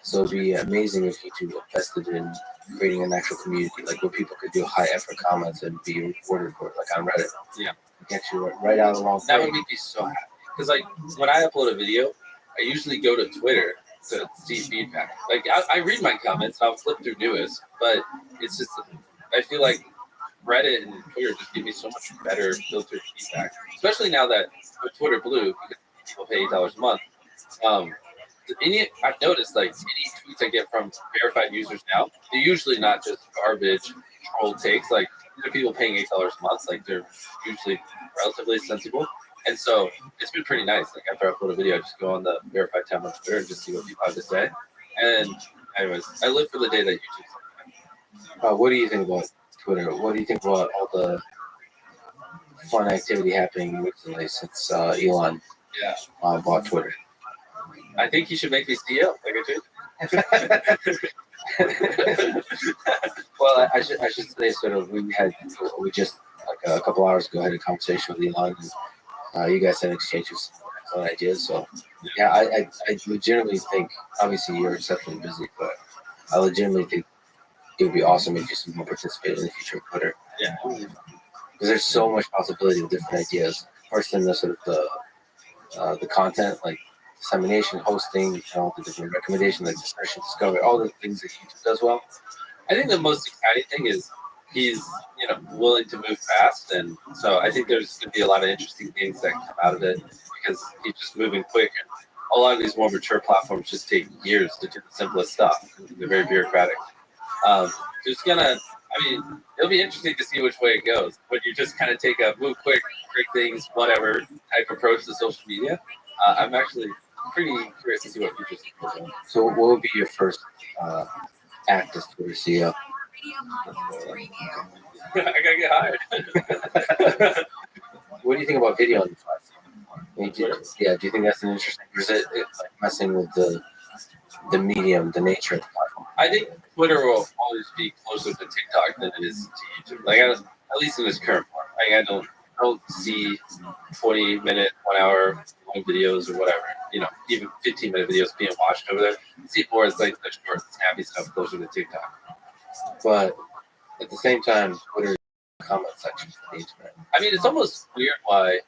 So it'd be amazing if YouTube invested in creating an actual community, like where people could do high effort comments and be rewarded for it, like on Reddit. Yeah. Get you right out of the wrong That would make me so happy. Because like when I upload a video, I usually go to Twitter to see feedback. Like I read my comments, I'll flip through newest, but it's just I feel like Reddit and Twitter just give me so much better filtered feedback. Especially now that with Twitter Blue, because people pay $8 a month. I've noticed like any tweets I get from verified users now, they're usually not just garbage troll takes. Like these are people paying $8 a month. Like they're usually relatively sensible. And so it's been pretty nice. Like after I upload a video, I just go on the verified tab on Twitter and just see what people have to say. And anyways, I live for the day that YouTube's what do you think about Twitter? What do you think about all the fun activity happening recently since Elon bought Twitter? I think he should make me CEO, like I did. Well, I should say sort of we just like a couple hours ago had a conversation with Elon. And, you guys had exchanges on ideas. So yeah, I legitimately think, obviously you're exceptionally busy, but I legitimately think it would be awesome if you somehow participate in the future of Twitter. Yeah. Because there's so much possibility with different ideas. First in the sort of the content, like dissemination, hosting, all the different recommendations, like search and discovery, all the things that YouTube does well. I think the most exciting thing is he's willing to move fast, and so I think there's going to be a lot of interesting things that come out of it because he's just moving quick. And a lot of these more mature platforms just take years to do the simplest stuff. They're very bureaucratic. It'll be interesting to see which way it goes. But you just kind of take a move quick, break things, whatever type approach to social media. I'm actually pretty curious to see what future goes on. So what would be your first act as Twitter CEO? I gotta get hired. What do you think about video on the platform? Do you think that's an interesting? Or is it like messing with the medium, the nature of the platform? I think Twitter will always be closer to TikTok than it is to YouTube. Like at least in its current form. Like I don't see 40-minute, 1 hour long videos or whatever. Even 15-minute videos being watched over there. I see it more as like the short, snappy stuff closer to TikTok. But at the same time, Twitter's comment section for the internet. I mean, it's almost weird why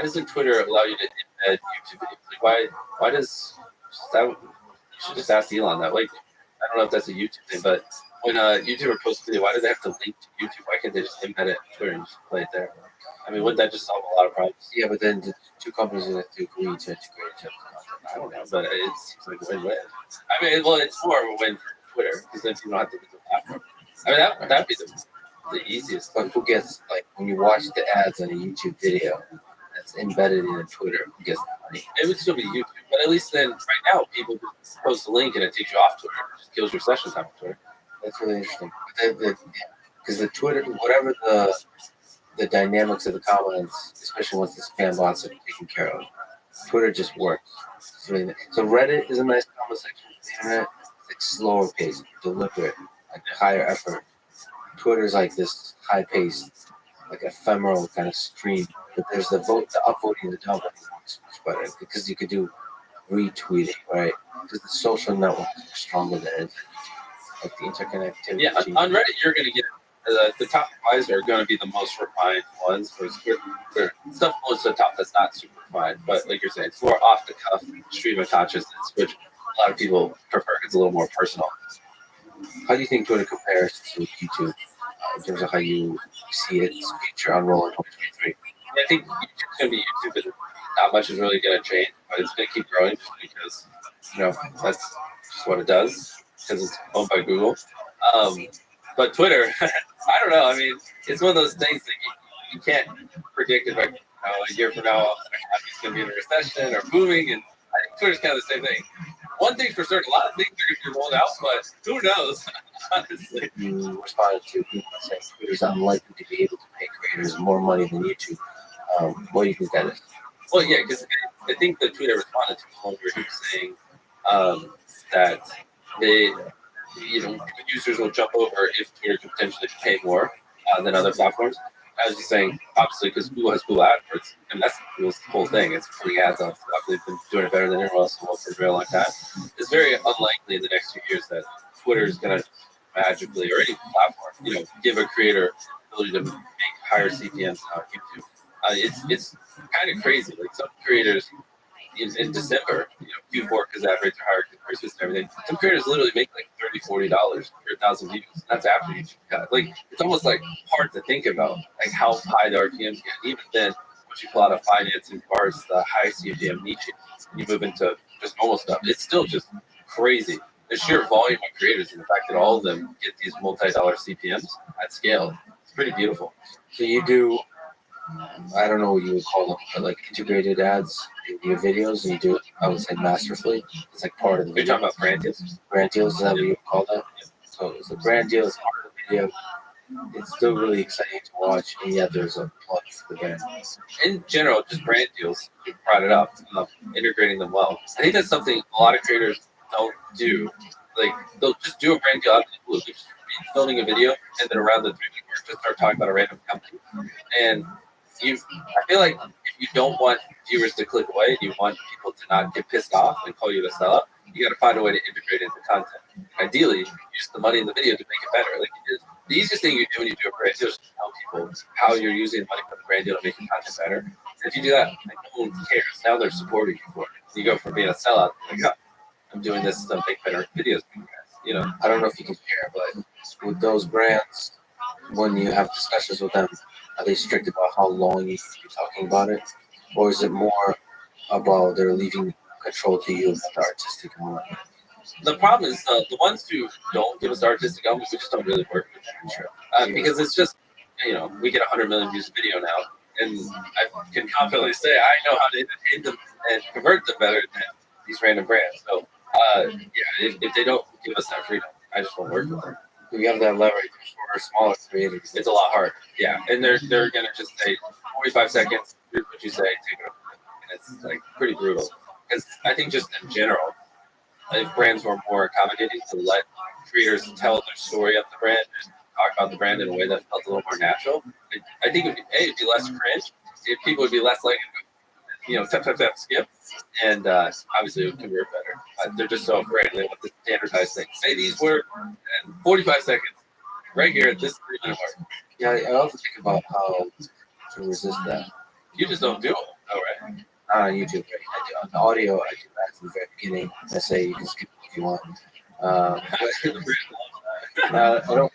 doesn't Twitter allow you to embed YouTube videos? Like why does that? You should just ask Elon that. Like I don't know if that's a YouTube thing, but when a YouTuber posts a video, why do they have to link to YouTube? Why can't they just embed it on Twitter and just play it there? I mean, wouldn't that just solve a lot of problems? Yeah, but then the two companies would have to agree to integrate each other. I don't know, but it seems like a win-win. I mean, well, it's more of a win for Twitter because then you don't have to do the platform. I mean, that'd be the easiest. But who gets, like, when you watch the ads on a YouTube video that's embedded in Twitter, who gets the money? It would still be YouTube, but at least then, right now, people just post a link and it takes you off Twitter. It just kills your session time on Twitter. That's really interesting. Because the Twitter, whatever the dynamics of the comments, especially once the spam bots are taken care of, Twitter just works. So Reddit is a nice comment section for the internet. It's like slower paced, deliberate, like higher effort. Twitter's like this high paced, like ephemeral kind of stream. But there's the upvoting, the downvoting is much better because you could do retweeting, right? Because the social networks are stronger than it. Like the interconnectivity. Yeah, on Reddit, you're going to get the top replies are going to be the most refined ones. Whereas stuff goes to the top that's not super refined, but like you're saying, it's more off the cuff stream of consciousness, which a lot of people prefer. It's a little more personal. How do you think Twitter compares to YouTube in terms of how you see its future unroll in 2023? I think YouTube's going to be YouTube, and not much is really going to change, but it's going to keep growing just because that's just what it does because it's owned by Google. But Twitter, I don't know. I mean, it's one of those things that you can't predict if a year from now it's going to be in a recession or booming, and I think Twitter's kind of the same thing. One thing's for certain, a lot of things are going to be rolled out, but who knows? Honestly. You responded to people saying Twitter's unlikely to be able to pay creators more money than YouTube. What do you think that is? Well, yeah, because I think the tweet I responded to was one where he was saying that users will jump over if Twitter could potentially pay more than other platforms. I was just saying, obviously, because Google has Google AdWords, and that's Google's whole thing. It's free ads on stuff. They've been doing it better than everyone else for a very long time. It's very unlikely in the next few years that Twitter is going to magically, or any platform, give a creator the ability to make higher CPMs on YouTube. It's kind of crazy. Like some creators in December, Q4 because ad rates are higher because Christmas and everything. Some creators literally make like $30, $40 for 1,000 views. That's after YouTube cut. Like it's almost like hard to think about like how high the RPMs get. Even then, once you pull out of finance and bars, the high CPM niche, you move into just normal stuff. It's still just crazy. The sheer volume of creators and the fact that all of them get these multi-dollar CPMs at scale. It's pretty beautiful. So you do, I don't know what you would call them, but like integrated ads in your videos, and you do it, I would say masterfully. It's like part of the video. You're talking about brand deals? Brand deals, is that what you would call that? So it's a brand deal is part of the video. It's still really exciting to watch, and yet there's a plug for the brand. In general, just brand deals, you brought it up, integrating them well. I think that's something a lot of creators don't do. Like, they'll just do a brand deal out of the blue. They're just filming a video, and then around the 3 week mark, just start talking about a random company. And I feel like if you don't want viewers to click away, and you want people to not get pissed off and call you a sellout, you got to find a way to integrate it into content. Ideally, use the money in the video to make it better. Like the easiest thing you do when you do a brand deal is to tell people how you're using the money for the brand deal to make your content better. And if you do that, like, no one cares. Now they're supporting you for it. You go from being a sellout, like, oh, I'm doing this to make better videos for you guys. I don't know if you can share, but with those brands, when you have discussions with them, are they strict about how long you can be talking about it? Or is it more about they're leaving control to you with the artistic element? The problem is the ones who don't give us the artistic element, we just don't really work with them. Sure. Because it's just, we get 100 million views a video now, and I can confidently say I know how to entertain them and convert them better than these random brands. So, if they don't give us that freedom, I just won't work with them. We have that leverage for smaller creators. It's a lot harder. Yeah, and they're gonna just say 45 seconds. Here's what you say. Take it over. And it's like pretty brutal. Because I think just in general, if brands were more accommodating to let creators tell their story of the brand and talk about the brand in a way that felt a little more natural, I think it'd be less cringe. People would be less likely to, tap, skip, and obviously it would convert better. They're just so afraid. They want the standardized thing. Say these words in 45 seconds, right here at this 3-minute mark. Yeah, I also think about how to resist that. You just don't do it, all right? Not on YouTube. I do, on the audio, I do that from the very beginning. I say you can skip it if you want. I don't,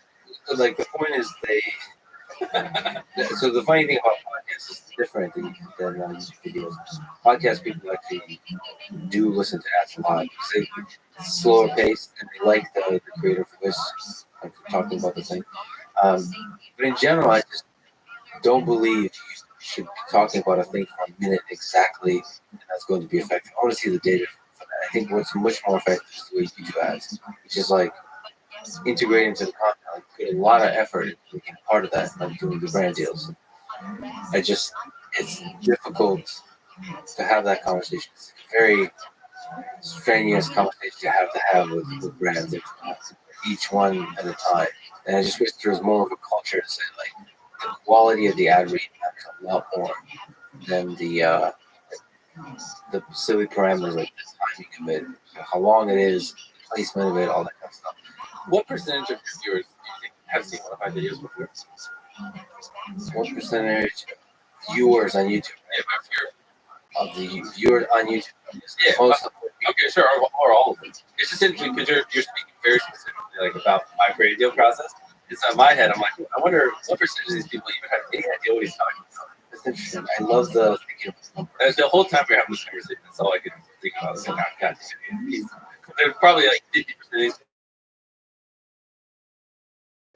like, the point is so the funny thing about podcasts is different than YouTube videos. Podcast people actually do listen to ads a lot because it's slower paced and they like the creative voice, like talking about the thing. But in general, I just don't believe you should be talking about a thing for a minute exactly, and that's going to be effective. I want to see the data for that. I think what's much more effective is the way you do ads, which is like integrating into the content, like put a lot of effort into making part of that, like doing the brand deals. It's difficult to have that conversation. It's a very strenuous conversation you have to have with brands, each one at a time. And I just wish there was more of a culture to say like the quality of the ad read matters a lot more than the silly parameters like the timing of it, how long it is, the placement of it, all that kind of stuff. What percentage of your viewers do you think have seen one of my videos before? What percentage of viewers on YouTube? Yeah, my viewer. Of the viewers on YouTube? Yeah. Most of them. Okay, sure, or all of them. It's just interesting because you're speaking very specifically like about my creative deal process. It's on my head. I'm like, I wonder what percentage of these people even have any idea what he's talking about. It's interesting. I love the thinking. And the whole time we were having this conversation, that's all I could think about. It's like, oh, God, there's probably like 50% of these people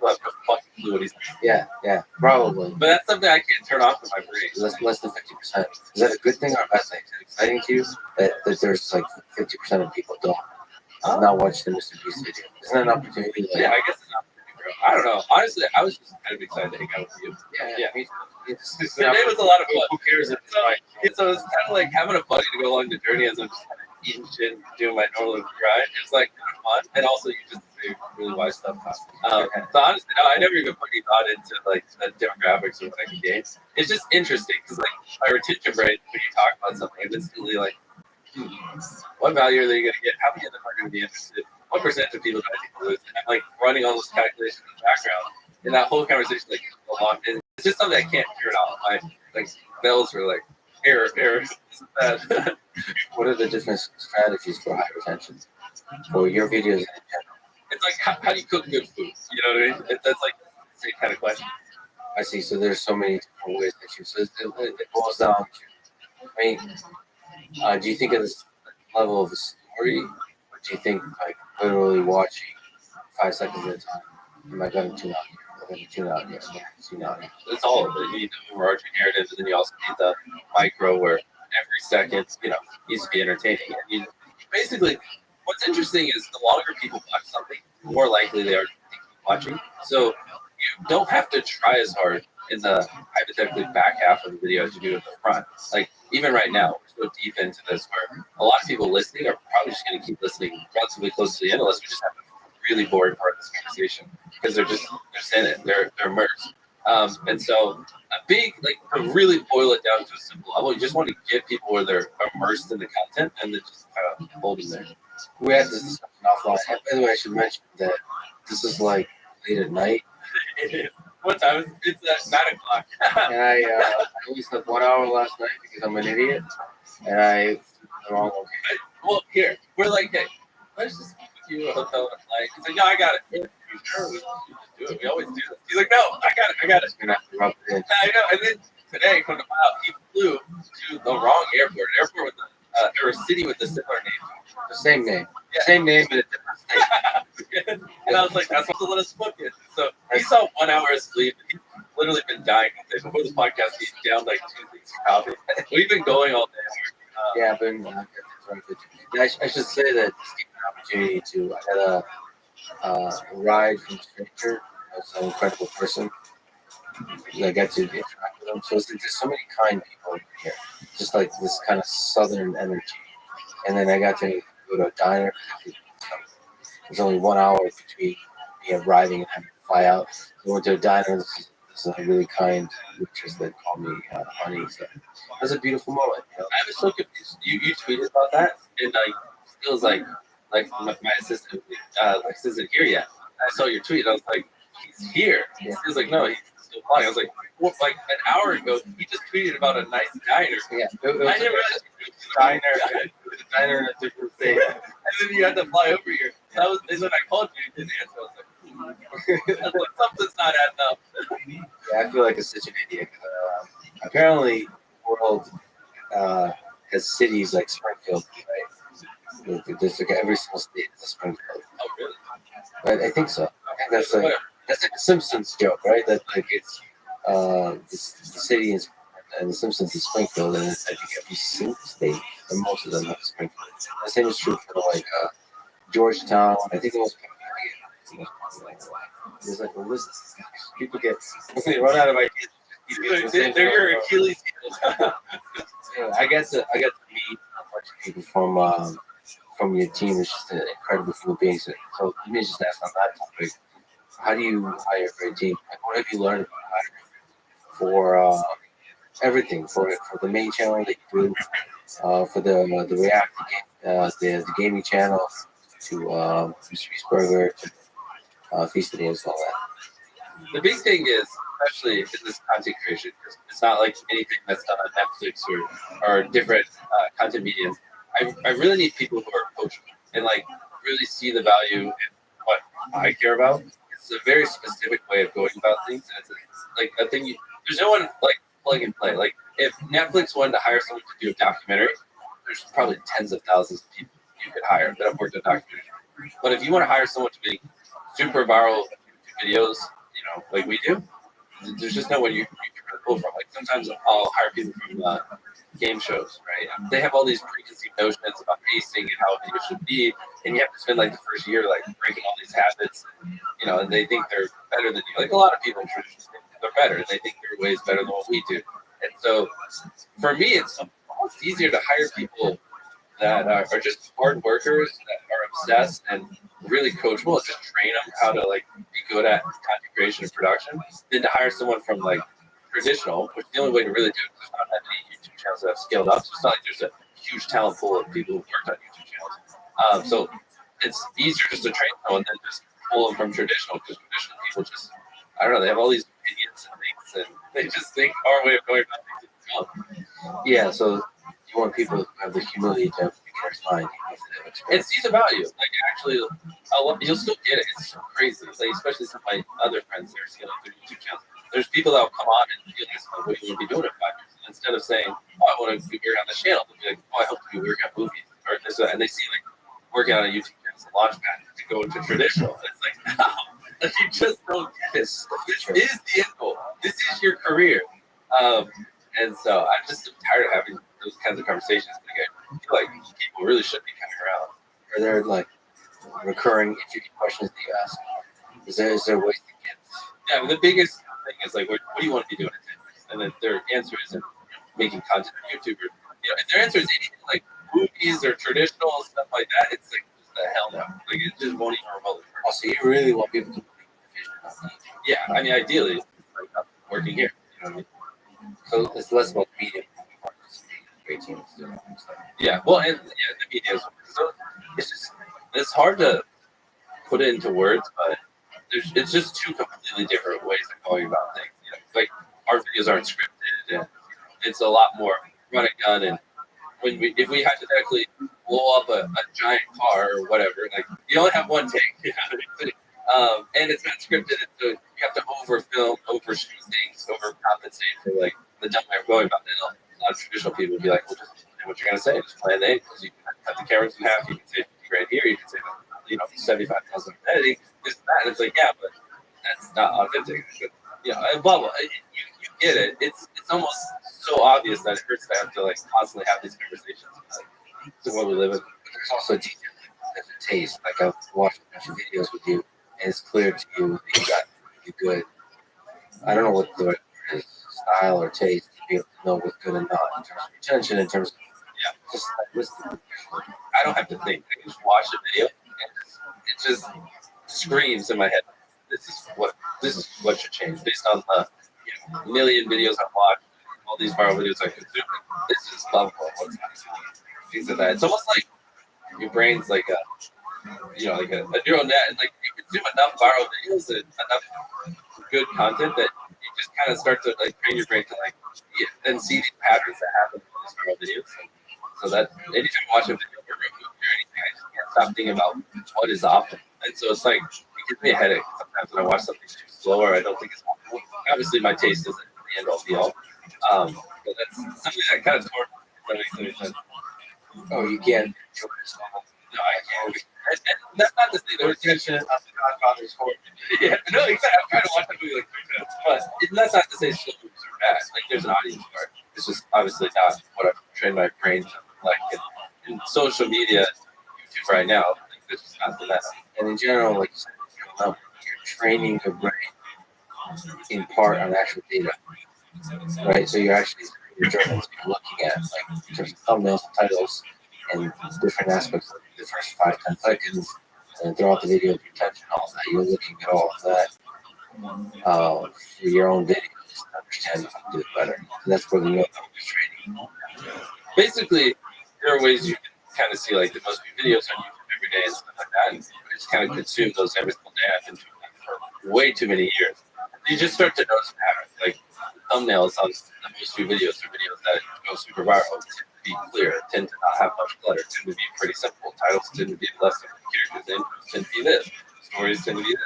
have no fucking clue what he's talking about. Yeah, probably. But that's something I can't turn off in my brain. Less than 50%. Is that a good thing or a bad thing? Is it exciting to you that there's like 50% of people don't not watch the Mr. Beast video? Isn't that an opportunity? Like, Yeah, I guess it's not. I don't know. Honestly, I was just kind of excited to hang out with you. yeah. Me too. It's Today was a lot of fun. Who cares if it's fine? So it's kind of like having a buddy to go along the journey as I'm just kind of eating shit and doing my normal grind. It's like kind of fun, and also you just say really wise stuff. So honestly, no, I never even put any thought into like the demographics or what I can gain. It's just interesting because like my retention rate when you talk about something, it's instantly like, what value are they going to get? How many of them are going to be interested? What percentage of people do I think will lose? And I'm like running all those calculations in the background, and that whole conversation like locked in. It's just something I can't figure it out. My like bells were like error. What are the different strategies for high retention for your videos in general? It's like how do you cook good food? You know what I mean? That's like the same kind of question. I see. So there's so many different ways that you. So it boils down to. I mean, do you think of this level of a story, or do you think like literally watching 5 seconds at a time? Am I going to tune out here? I'm going to tune out here. Tune out here. It's all of it. You need the overarching narrative, and then you also need the micro where every second, needs to be entertaining. And you basically, what's interesting is the longer people watch something, the more likely they are to keep watching. So you don't have to try as hard in the hypothetically back half of the video as you do in the front. Like even right now, we're so deep into this where a lot of people listening are probably just going to keep listening relatively close to the end unless we just have a really boring part of this conversation because they're just in it. They're immersed. And so a big, like to really boil it down to a simple level, you just want to get people where they're immersed in the content and then just kind of hold them there. We had this discussion offline. By the way, I should mention that this is like late at night. What time? It's at 9 o'clock. And I only slept 1 hour last night because I'm an idiot. And I the wrong location. Well, here, we're like, hey, let's just book you a hotel and a flight. He's like, no, I got it. Yeah, sure, we just do it. We always do this. He's like, no, I got it. You're gonna have to rub it in. I know. And then today, come to find out, he flew to the wrong airport, or a city with a similar name. The same name. Yeah. Same name, but a different state. And I was like, that's supposed to let us book it. So he saw 1 hour of sleep. He's literally been dying all day. Before this podcast, he's down like 2 things of coffee. We've been going all day. Yeah, I've been. I should say that this gave me an opportunity to. I had a ride from stranger. That's an incredible person. I got to interact with them. So there's so many kind people here. Just like this kind of southern energy. And then I got to go to a diner. There's only 1 hour between me arriving and having to fly out. So I went to a diner. This is a really kind waitress that called me honey. So it was a beautiful moment. I was so confused. You tweeted about that, and like it was like my assistant isn't here yet. I saw your tweet. I was like, he's here. He was like, no, he's still flying. I was like, well, like an hour ago, he just tweeted about a nice diner. Yeah, I didn't realize it was a diner in a different state. And then you had to fly over here. That was when I called you. You didn't answer. I was like, something's not adding up. Yeah, I feel like such an idiot. Apparently, the world has cities like Springfield, right? There's like every single state is a Springfield. Oh, really? I think so. I think that's like a Simpsons joke, right? That like it's the city is and the Simpsons is Springfield, and it's, I think every single state, and most of them have Springfield. The same is true for like Georgetown. I think the most there's like a list. People get when they run out of ideas, They're your Achilles heels. Yeah, I get to meet a bunch of people from your team. It's just an incredible human beings. So let me just ask on that topic: how do you hire a great team? Like, what have you learned about hiring for everything for the main channel that you do, for the React the gaming channel to Mr. Beast Burger to Feast of the and all that? The big thing is, especially in this content creation, because it's not like anything that's done on Netflix or different content mediums. I really need people who are coachable and like really see the value in what I care about. It's a very specific way of going about things, and like a thing. There's no one like plug and play. Like if Netflix wanted to hire someone to do a documentary, there's probably tens of thousands of people you could hire that have worked on documentaries. But if you want to hire someone to make super viral videos, like we do, there's just no one you can really pull from. Like sometimes I'll hire people from game shows, right? They have all these preconceived notions about pacing and how a video should be, and you have to spend like the first year like breaking all these habits, and they think they're better than you. Like a lot of people in traditional think they're better, and they think they're ways better than what we do. And so for me, it's almost easier to hire people that are just hard workers, that are obsessed and really coachable, and just train them how to like be good at content creation and production, than to hire someone from like traditional, which the only way to really do it is there's not that many YouTube channels that have scaled up. So it's not like there's a huge talent pool of people who worked on YouTube channels. So it's easier just to train someone than just pull them from traditional, because traditional people just, I don't know, they have all these opinions and things, and they just think our way of going about things is wrong. Yeah, so you want people to have the humility to have beginner's mind and see the value. Like actually, you'll still get it. It's so crazy. Like especially some of my other friends that are scaling their YouTube channels. There's people that will come on and feel this, like, what do you want to be doing in 5 years? And instead of saying, oh, I want to be working on the channel, they'll be like, oh, I hope to be working on movies or this, and they see like working on a YouTube channel as a launch pad to go into traditional. And it's like, no, like, you just don't get this. This is the end goal. This is your career. And so I'm just tired of having those kinds of conversations. Like, I feel like people really should be coming around. Are there like recurring interview questions that you ask? Is there ways to get? Yeah, but the biggest thing is like, what do you want to be doing in 10 years? And then their answer isn't making content on YouTube. Or, if their answer is anything like movies or traditional stuff like that, it's like just the hell no. Like it just won't even remotely work. Oh, so you really want people to believe the vision? Yeah, I mean, ideally, like I'm working here. You know what I mean? So it's less about the medium. Yeah, well, and the media is so it's hard to put it into words, but it's just two completely different ways of going about things. Like our videos aren't scripted, and it's a lot more run and gun. And if we hypothetically blow up a giant car or whatever, like you only have one take, and it's not scripted, and so you have to overfilm, overshoot things, overcompensate for like the dumb way of going about it. A lot of traditional people would be like, well, just say what you're gonna say, just plan A, because you can cut the cameras in half, you can save $50,000 here, you can save 75,000 editing, this and that. And it's like, yeah, but that's not authentic. Blah blah. You get it. It's almost so obvious that it hurts to have to like constantly have these conversations. This is what we live in. There's also detail as a taste. Like I've watched a bunch of videos with you, and it's clear to you that you got really good. I don't know what the right word is, style or taste to be able to know what's good and not in terms of retention, in terms of just like listening. I don't have to think. I can just watch the video, and it just screams in my head. This is what should change based on the million videos I've watched, all these viral videos I consume. This is blah blah blah. Things like that. It's almost like your brain's like like a neural net, and like you consume enough viral videos and enough good content that you just kind of start to like train your brain to like then see these patterns that happen in these viral videos. So that anytime you watch a video or a movie or anything, I just can't stop thinking about what is optimal. And so it's like it gives me a headache sometimes when I watch something too slow or I don't think it's optimal. Obviously, my taste isn't the end all be all. But that's something that kind of tore me. Oh, you can't enjoy this level. No, I can't. And that's not to say there was tension on the Godfather's Court. Yeah, no, exactly. I'm trying to watch that movie like 3 times. But that's not to say slow movies are bad. Like, there's an audience for it. It's just obviously not what I've trained my brain to like. In social media, YouTube right now, like, it's just not the best. And in general, like you said, you're training your brain in part on actual data. right? So you're actually you're looking at like in terms of thumbnails and titles and different aspects of the first 5-10 seconds, and throughout the video, retention, all that. You're looking at all of that for your own videos to understand how to do it better. And that's where the real training. Basically, there are ways you can kind of see like the most videos on YouTube every day and stuff like that, and I just kind of consume those every single day. I've been doing that for way too many years. You just start to notice patterns, like thumbnails on the most few videos are videos that go super viral. Tend to be clear, tend to not have much clutter, tend to be pretty simple. Titles tend to be less than characters, intros tend to be this, stories tend to be this.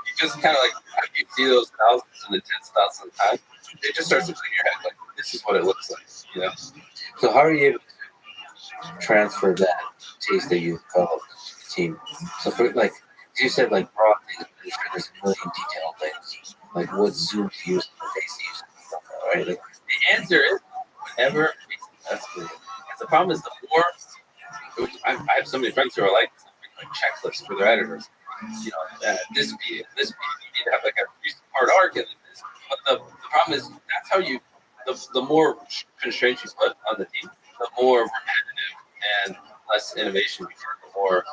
You just kind of like, after you see those thousands and the tens of thousands of times, it just starts to click in your head, like, this is what it looks like, you know? So how are you able to transfer that taste that you developed to the team? So for like you said, like raw things, but there's a million detailed things. Like what zoom to use, what face to use, stuff like that, right? Like The answer is whatever makes the best for you. And the problem is the more, I have so many friends who are like checklists for their editors. You know, this beat, you need to have like a hard arc and this. But the problem is that's how you, the more constraints you put on the team, the more repetitive and less innovation you get. The more,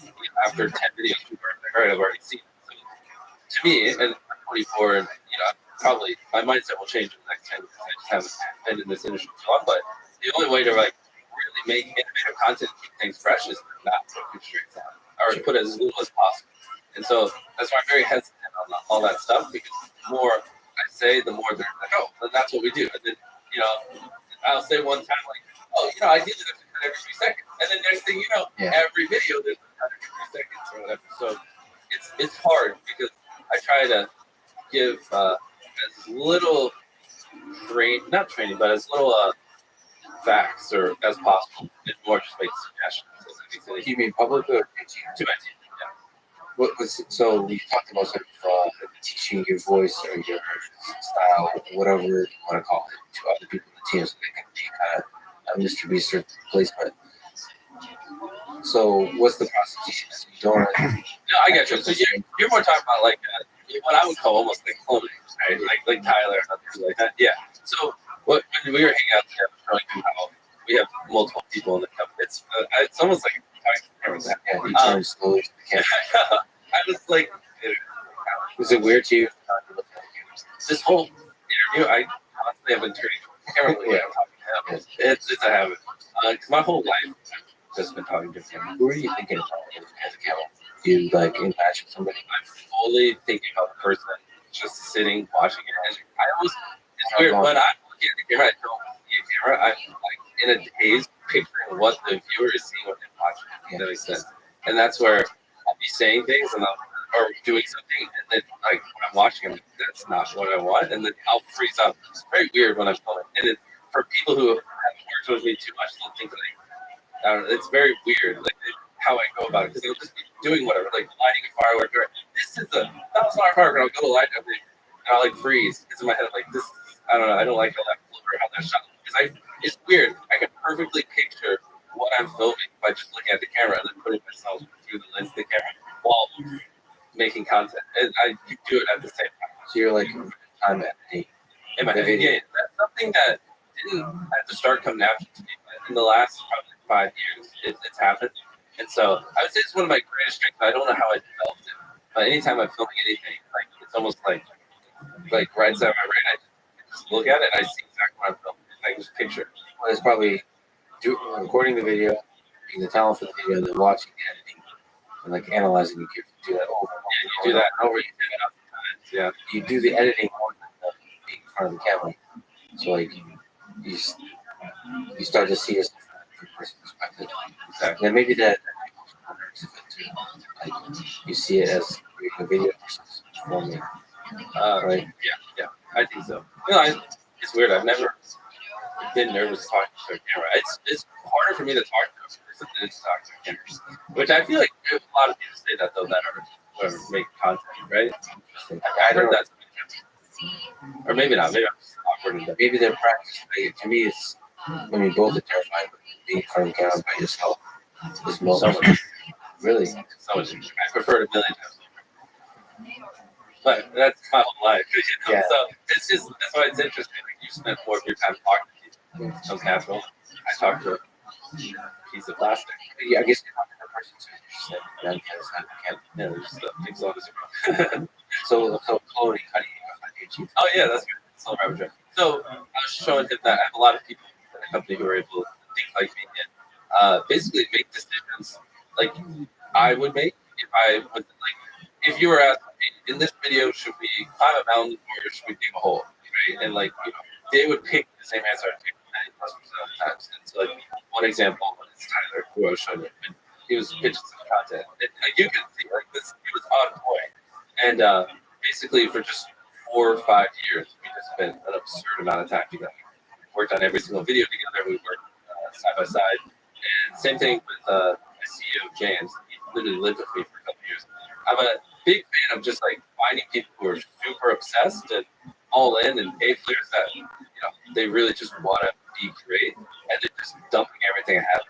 like, after 10 videos, people are like, all right, I've already seen it. So to me, and I'm 24, and you know, probably my mindset will change in the next 10 years. I just haven't been in this industry so long, but the only way to like really make innovative content, keep things fresh, is not put constraints on, or put as little as possible. And so that's why I'm very hesitant on all that stuff, because the more I say, the more they're like, oh, then that's what we do. And then, you know, I'll say one time, like, oh, you know, ideally there's a cut every 3 seconds. And then next thing you know, every video there's a cut every 3 seconds or whatever. So it's hard because I try to give as little not training, but as little facts or as possible. It's more just make suggestions. you mean public or To my team. what was so we talked about sort of teaching your voice or your style, whatever you want to call it, to other people in the team so they can be kind of Mr. Beast or placement. So what's the process? You don't. No, I get you. So you're more talking about like what I would call almost like cloning, right? Like Tyler and others like that. Yeah. So when we were hanging out together, showing you how we have multiple people in the company, it's almost like talking to cameras. Yeah, you turn slowly to the camera. I was like, Was it weird to you? this whole interview, I constantly have been turning to the camera when I'm talking to him. It's a habit. Because my whole life I've just been talking to him. Who are you thinking about as a camera? Do you like imagine somebody? I'm fully thinking about the person just sitting, watching it. And I always, it's weird, when I'm looking at the camera, I don't see a camera. I'm like in a daze picturing what the viewer is seeing when they're watching it. If that makes sense. And that's where I'll be saying things and or doing something, and then like when I'm watching them, that's not what I want, and then I'll freeze up. It's very weird when I'm filming. And for people who haven't worked with me too much, they'll think like, I don't know, it's very weird, like how I go about it, because they'll just be doing whatever, like lighting a firework, or this is a $1,000 firework, and I'll go to light up and I'll like freeze, because in my head, like this, I don't know, I don't like how that flew or how that shot, because it's weird. I can perfectly picture what I'm filming by just looking at the camera and then putting myself through the lens of the camera while making content, and I do it at the same time. So you're like time editing. In my head, yeah, that's something that didn't at the start come natural to me, but in the last probably 5 years, it's happened. And so I would say it's one of my greatest strengths. I don't know how I developed it, but anytime I'm filming anything, like it's almost like right side of my brain, I just look at it and I see exactly what I'm filming. I can just picture it. Well, it's probably recording the video, being the talent for the video, and then watching the editing and like analyzing. You can do that over. Yeah, you do that over. You do that times. Yeah, you do the editing more than being in front of the camera. So like you start to see this from a person's perspective. Exactly. And maybe that like you see it as creating a video versus filming. Right? Yeah, I think so. You know, it's weird. I've never been nervous talking to a camera. It's harder for me to talk to a person than to talk to a camera. Which I feel like a lot of people say that though, that are making content, right? I heard that. Or maybe not. Maybe I'm just awkward in that. Maybe they're practiced. To me, it's both are terrifying, but being in front of the camera by yourself is most really so much. I prefer it a million times. But that's my whole life. You know? Yeah. So it's just that's why it's interesting. you spent more of your time talking to people. It comes natural. I talk to a piece of plastic. Yeah, I guess you're talking to the person too. You said that can't. Yeah, there's things on this. So clothing, how do you achieve? Oh yeah, that's good. That's all right, Joe. So I was showing him that I have a lot of people in the company who are able to think like me and basically make decisions like I would make if I was like if you were asked hey, in this video should we climb a mountain or should we dig a hole, right? And like they would pick the same answer I'd pick 90+% of the times. And so like one example is Tyler, who I was showing you, and he was pitching some content. And, like you can see like this, he was on point. And basically for just 4 or 5 years, we just spent an absurd amount of time together. We worked on every single video together. We worked side by side. And same thing with my CEO, James. He literally lived with me for a couple years. I'm a big fan of just like finding people who are super obsessed and all in and A players that they really just want to be great and they're just dumping everything I have.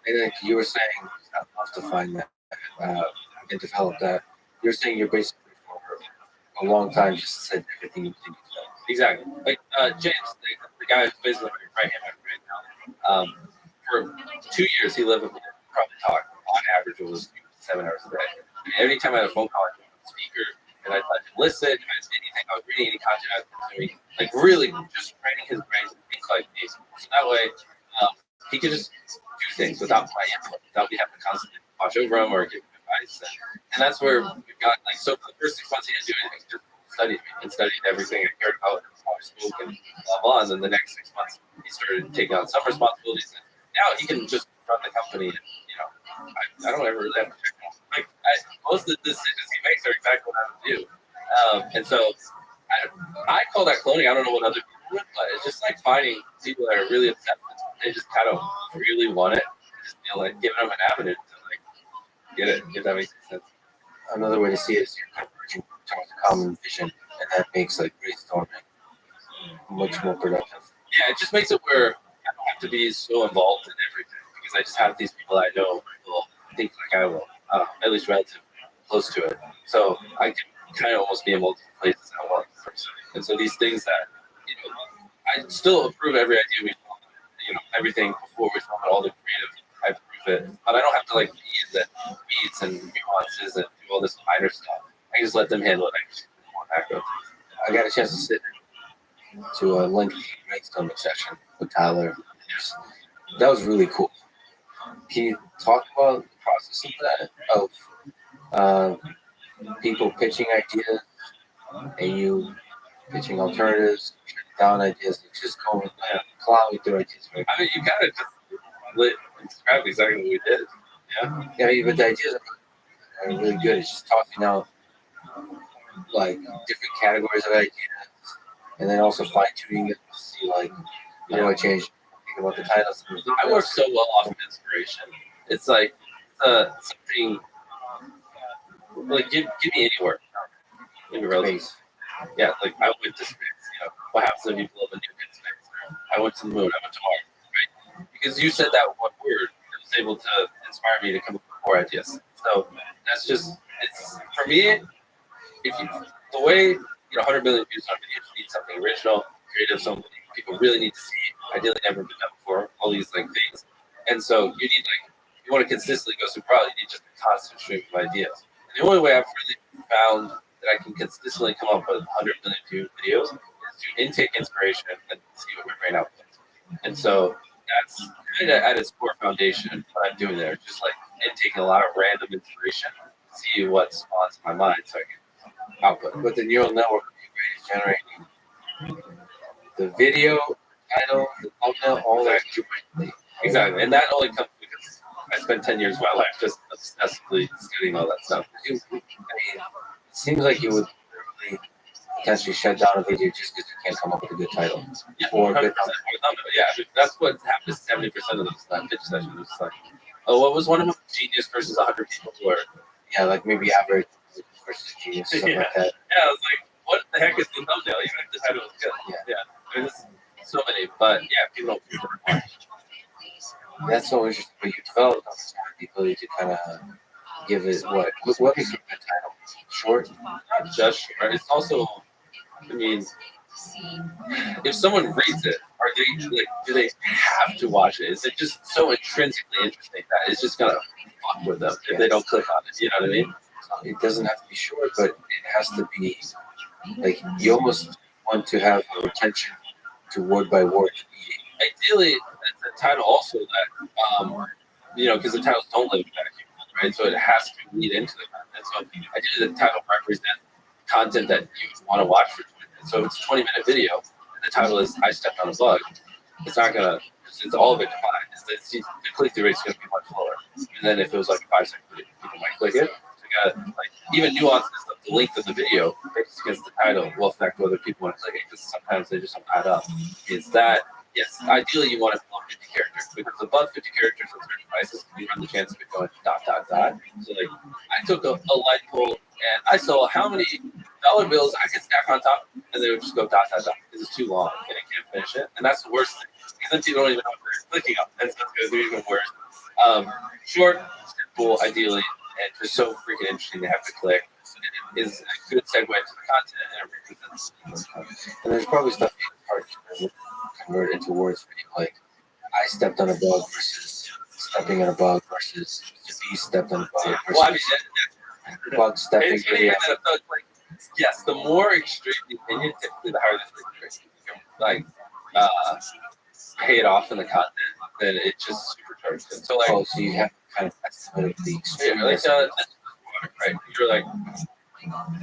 And like you were saying, it's not enough to find that and develop that. You're saying you're basically for a long time just said everything you think. Exactly. Like James, the guy who's basically right hand right now. For 2 years, he lived with me. Probably talk on average it was 7 hours a day. And every time I had a phone call, I was on speaker, and I'd let him listen. If I was anything, I was reading any content I was consuming, like really just training his brain to think like me. So that way, he could just do things without my input, without me having to constantly watch over him or give him advice. And that's where we've got like so for the first 6 months he didn't do anything, just studied me and studied everything I cared about, how I spoke and blah blah. And then the next 6 months he started taking on some responsibilities. And now he can just run the company. And, I don't ever really have to check him. Like most of the decisions he makes are exactly what I would do. And so I call that cloning. I don't know what other people would, but it's just like finding people that are really obsessed. They just kind of really want it. Just feel like giving them an avenue to like get it. If that makes sense. Another way to see it is you're converging towards a common vision, and that makes like brainstorming much more productive. Yeah, it just makes it where I don't have to be so involved in everything because I just have these people I know will think like I will, at least relatively close to it. So I can kind of almost be in multiple places at once. And so these things that I still approve every idea we film, everything before we film it, all the creative, I approve it, but I don't have to like be in the beats and nuances and do all this minor stuff. I just let them handle it. I just more macro things. I got a chance to sit to a lengthy brainstorming session with Tyler. That was really cool. Can you talk about the process of that, of people pitching ideas and you pitching alternatives, down ideas, and just going plowing through ideas? Right? I mean, you kind of just described exactly what we did. Yeah, but the ideas are really good. It's just tossing out like different categories of ideas, and then also fine tuning it to see like how do I change think about the titles. I work so well off of inspiration. It's like something like give me any work. Maybe really. Yeah, like I went to space. What happens if you blow up a nuke in space? I went to the moon. I went to Mars. Right? Because you said that one word, it was able to inspire me to come up with more ideas. So that's just it's for me. If you the way 100 million views on video, you need something original, creative, something people really need to see. Ideally, never been done before. All these like things, and so you need if you want to consistently go super viral, you need just a constant stream of ideas. And the only way I've really found that I can consistently come up with 100 million view videos is to intake inspiration and see what my brain outputs. And so that's kind of at its core foundation what I'm doing there. Just like intaking a lot of random inspiration, see what spawns in my mind so I can output. But the neural network is generating the video, title, the thumbnail, all that. Exactly. And that only comes because I spent 10 years of my life just obsessively studying all that stuff. I mean, it seems like you would really potentially shut down a video just because you can't come up with a good title. Yeah, or a good thumbnail. Yeah, I mean, that's what happens 70% of those pitch sessions. It's like, oh, what was one of them? Genius versus 100 people who are. Yeah, like maybe average versus genius, something like that. Yeah, I was like, what the heck is the thumbnail? Even if the title was good. Yeah. I mean, there's so many, but yeah, people don't. That's so interesting. But you developed the ability to kind of give it what makes it a good title? Short? Not just short. It's also, I mean, if someone reads it, are they like, do they have to watch it? Is it just so intrinsically interesting that it's just gonna fuck with them if they don't click on it? You know what I mean? It doesn't have to be short, but it has to be like you almost want to have a retention to word by word. Ideally, the title also that because the titles don't live in vacuum, right? So it has to lead into the content. So ideally, the title represents content that you want to watch for 20 minutes. So if it's a 20-minute video, and the title is "I stepped on a bug," it's not gonna. It's all of it defined. The click-through rate is gonna be much lower. And then if it was like a 5-second video, people might click it. So you gotta even nuances of the length of the video based against the title will affect whether people want to click it because sometimes they just don't add up. Is that yes? Ideally, you want to fill 50 characters because above 50 characters on certain devices, you run the chance of it going ... So like, I took a light poll and I saw how many dollar bills I could stack on top, and they would just go ... because it's too long and I can't finish it. And that's the worst thing. Because then people don't even know what they're clicking on, and so it's going to be even worse. Short, simple, ideally, and just so freaking interesting they have to click. Is a good segue into the content and it represents. And there's probably stuff hard to convert into words for you, like I stepped on a bug versus stepping on a bug versus B stepped on a bug versus Well, I mean, bug stepping. it's funny that like, yes, the more extreme the opinion, typically the higher the frequency. You can like pay it off in the content, then it just supercharges it. So like, So you have to kind of estimate the extreme. like right? You're like,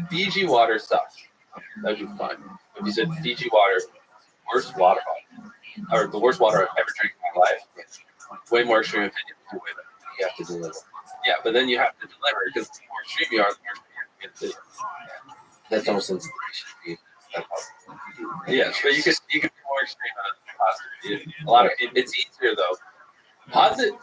Fiji water sucks. That'd be fun. If you said Fiji water, worst water bottle, or the worst water I've ever drank in my life, way more extreme opinion. You have to deliver. Yeah, but then you have to deliver because the more extreme you are, the more extreme you get to. That's almost inspiration for you. Yeah, but you can be more extreme on the positive. A lot of it's easier though. Positive,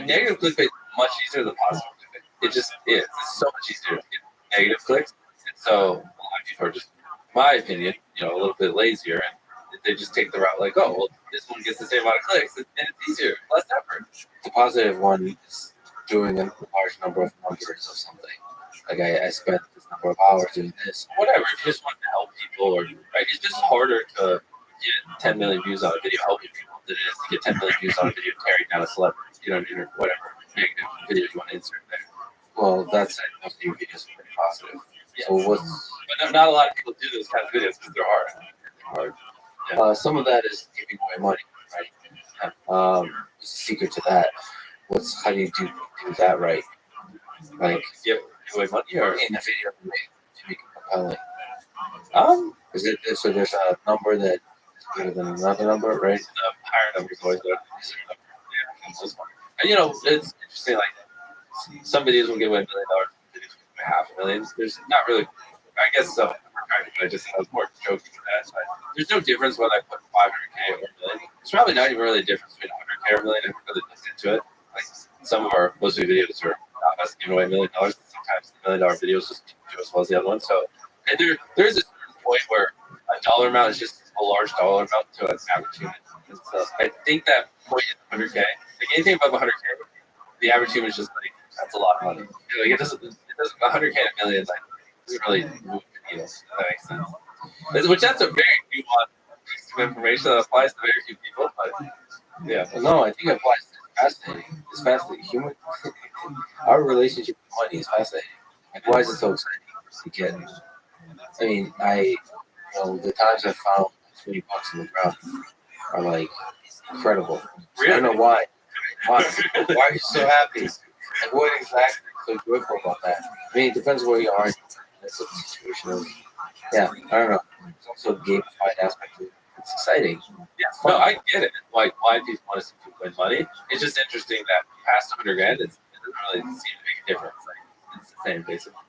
negative clickbait is much easier than positive clickbait. It just is. It's so much easier to get negative clicks, and so a lot of people are just, in my opinion, a little bit lazier, and they just take the route like, oh, well, this one gets the same amount of clicks, and it's easier, less effort. The positive one is doing a large number of numbers of something. Like I spent this number of hours doing this. Whatever, if you just want to help people, or right, it's just harder to get 10 million views on a video helping people than it is to get 10 million views on a video tearing down a celebrity, or whatever negative video you want to insert there. Well, that's most of your videos are pretty positive. Yeah. So what's But not a lot of people do those kinds of videos because they're hard. Yeah. some of that is giving away money, right? There's a secret to that. How do you do that right? Like Give away money or in the video to make it compelling. Is it so? There's a number that is better than another number, right? the higher number is always better. Yeah, it's just fun. And it's interesting. Like some videos will give away $1 million, videos will give away $500,000. There's not really. I guess so. I was more joking with that. But there's no difference whether I put 500K or $1 million. It's probably not even really a difference between 100K or $1 million. I haven't really looked into it. Like some of our most of the videos are not us giving away $1 million. Sometimes the $1 million videos just do as well as the other one. So and there's a certain point where a dollar amount is just a large dollar amount to an average human. And so I think that point is 100K. Like anything above 100K, the average human is just like, that's a lot of money. Like it doesn't 100K and $1 million like doesn't really move the needle. If that makes sense. Which that's a very nuanced piece of information that applies to very few people. But yeah. Well, no, I think it applies. It's fascinating. Human, our relationship with money is fascinating. Like, why is it so exciting to get? I mean, the times I found $20 in the ground are like incredible. Really? I don't know why. Why are you so happy? Like, what exactly is so joyful about that? I mean, it depends where you are. That's what the situation is. Yeah, I don't know. It's also a gamified aspect of it. It's exciting. Yeah, no, I get it. Like why people want to see people win money. It's just interesting that past $100,000, it doesn't really seem to make a difference. Like it's the same basically.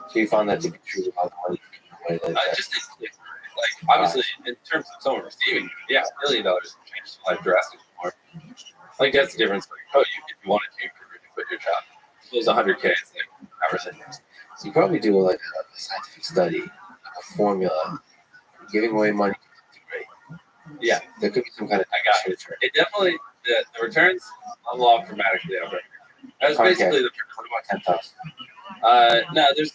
So you found that to be true about the money you give away. Just like obviously in terms of someone receiving, yeah, $1 million changes life drastically more. Like that's the difference. Like if you wanted to quit your job, if it was 100K, it's like everything. So you probably do like a scientific study, like a formula, giving away money. Yeah, there could be some kind of. I got it. It definitely the returns level off dramatically over. That's basically the. What about 10,000? No, there's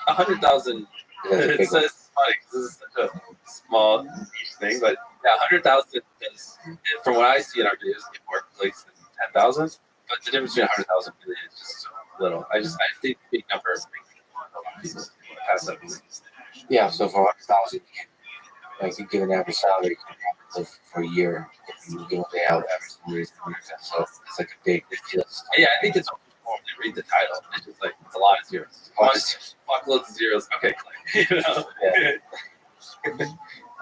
100,000. It says small niche thing, but yeah, 100,000 is, from what I see in our videos, get more clicks than 10,000. But the difference between 100,000 and million is just so little. I think the big number of people pass that. Yeah, so for 100,000, you give an average salary live for a year. You give away out average salary, so it's like a big deal. Yeah, I think it's when you read the title. It's just like it's a lot of zeros. Loads of zeros. Okay, click. You know? Yeah.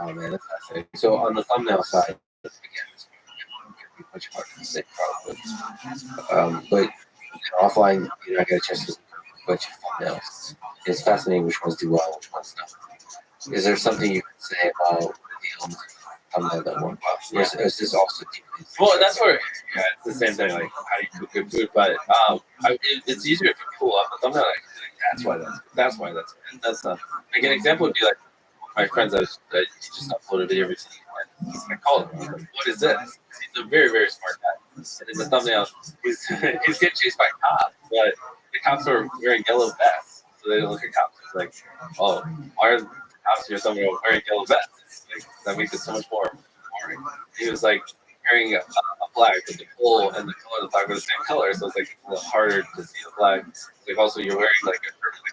Oh man, that's fascinating. So on the thumbnail side, again, this could be much harder to say probably. But offline, I got a chance to look at a bunch of thumbnails. It's fascinating which ones do well, which ones don't. Is there something you can say about the thumbnail that won't well? Or is this also deeply? Well, that's where it's the same thing. Like how do you cook good food? But it's easier if you pull up a thumbnail. Like, that's why that's like an example would be like my friends that just uploaded a video recently. I called him. Like, what is this? He's a very, very smart guy. And in the thumbnail, he's getting chased by cops, but the cops are wearing yellow vests, so they don't look at cops. It's like, oh, why are the cops in your thumbnail wearing yellow vests? Like, that makes it so much more boring. He was like carrying a flag, but the pole and the color of the flag were the same color, so it's like a little harder to see the flag. Like also, you're wearing like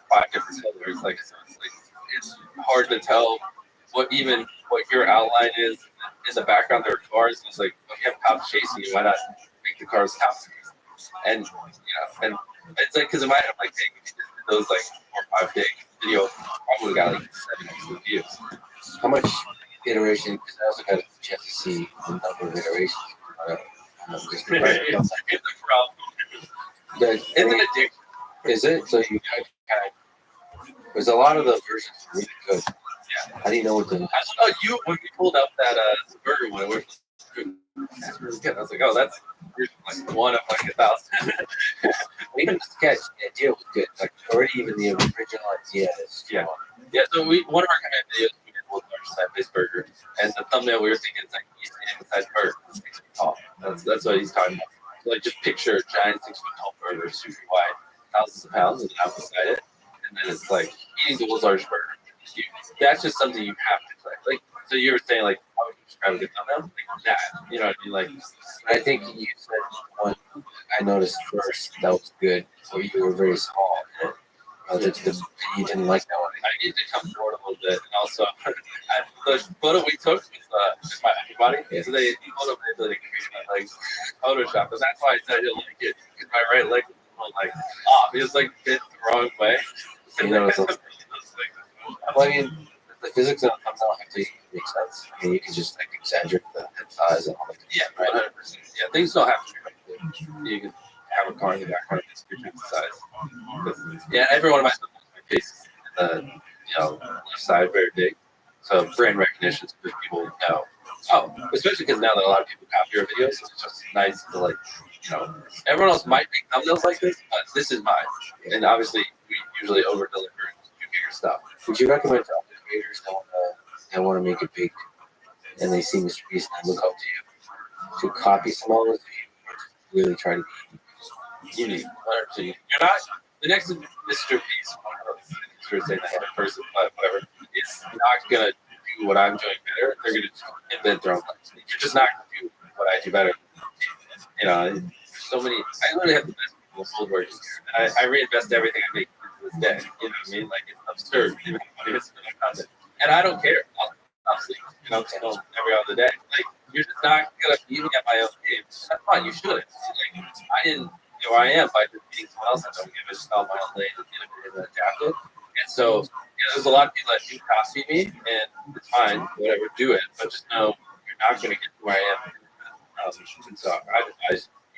5 different colors, like so it's hard to tell what your outline is in the background. There are cars. It's like, if you have cops chasing you, why not make the cars cops? And and it's like, because in my head, I'm like, hey, those like 4 or 5 day video probably got like 7 views. How much iteration? Because I also got a chance to see the number of iterations. It's a problem. It's an addiction. Is it? So you kind of, there's a lot of the versions really good. Yeah. How do you know what the? I don't know. When you pulled up that burger one, that's really good. I was like, oh, that's like one of like 1,000. Even the sketch, the idea was good. Like already, even the original idea is. Yeah. So one of our command videos we did was our side-based burger, and the thumbnail we were thinking is like he's inside burger, 6 feet tall. That's what he's talking about. So, like just picture a giant 6 foot tall burger, super wide, thousands of pounds, and out beside it, and then it's like eating the world's largest burger. That's just something you have to click. Like, so you were saying, like, how would you describe a good thumbnail? Like that, you know what I mean? Like, I think you said one I noticed first that was good, where you were very small. You didn't like that one. I need to come forward a little bit, and also the photo we took was my upper body. Yeah. So they photo like Photoshop, and that's why I said you'll like it, because my right leg was like off. It was like bit the wrong way. You know, well, I mean, the physics of the thumbnail have to make sense. I mean, you can just like exaggerate the head size and all that. Yeah, right. 100%. Yeah, things don't have to be like you can have a car in the background that's different size. Yeah, every one of my face is in the left side very big, so brand recognition so that people know. Oh, especially because now that a lot of people copy your videos, it's just nice to like, everyone else might make thumbnails like this, but this is mine. And obviously, we usually over deliver and do bigger stuff. Would you recommend to other creators that want to make it big and they see Mr. Beast and look up to you to copy some of those? Really try to be unique. You're not the next Mr. Beast. Sure, saying that other person, but whatever. It's not gonna do what I'm doing better. They're gonna invent their own things. You're just not gonna do what I do better. So many. I literally have the best people in the world working here, and I reinvest everything I make to this day. You know what I mean? Like it's absurd. Content, and I don't care. Obviously, film every other day. Like you're just not gonna beat me at my own game. That's fine. You shouldn't. Like I didn't. I am by just beating someone else. I don't give a shit on my own lane and adapt it. And so, there's a lot of people that do copy me, and it's fine, whatever, do it. But just know you're not going to get to where I am. And so I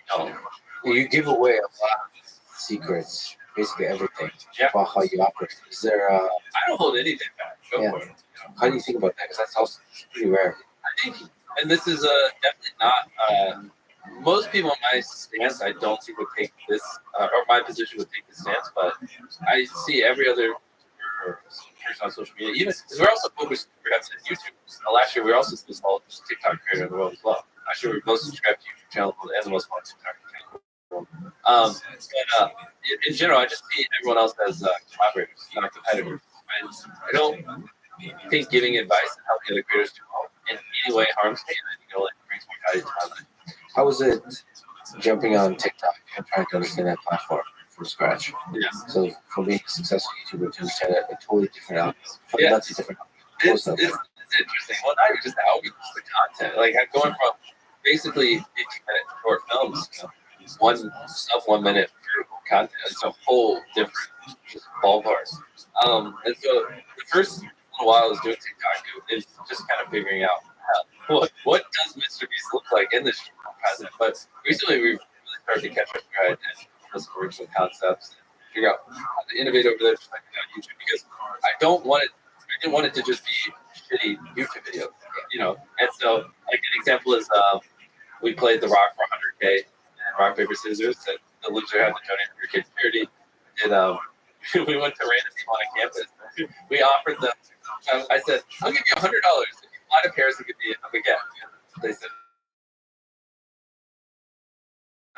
don't. You give away a lot of secrets, basically everything about how you operate. Is there? I don't hold anything back. Go for it. How do you think about that? Because that's also pretty rare. I think, and this is definitely not. Most people in my stance, I don't think would take this, or my position would take this stance, but I see every other person on social media, even because we're also focused on YouTube. Last year, we were also the smallest TikTok creator in the world as well. Last year, we were most subscribed to YouTube channel and the most popular TikTok channel. But in general, I just see everyone else as collaborators, not competitors. I don't you think giving advice and helping other creators do well in any way harms me, and I think it only brings more value to my life. How was it jumping on TikTok and trying to understand that platform from scratch? Yeah. So from being a successful YouTuber to understand a totally different outcome, Yeah. fundamentally different It's outcome. interesting. Well, not even just the algorithm, just the content. Like I'm going from basically 15-minute short films, you know, 1 minute vertical content. It's a whole different just ballpark. And so the first little while I was doing TikTok, it was just kind of figuring out what does Mr. Beast look like in this content. But recently we've really started to catch our stride and come up with original concepts and figure out how to innovate over there, just like on YouTube, because I didn't want it to just be shitty YouTube videos, you know. And so, like an example is, we played The Rock for 100K and rock paper scissors, and the loser had to donate to your kid's charity. And we went to random people on campus. We offered them. I said, "I'll give you $100 if you fly to Paris and give me a baguette." They said,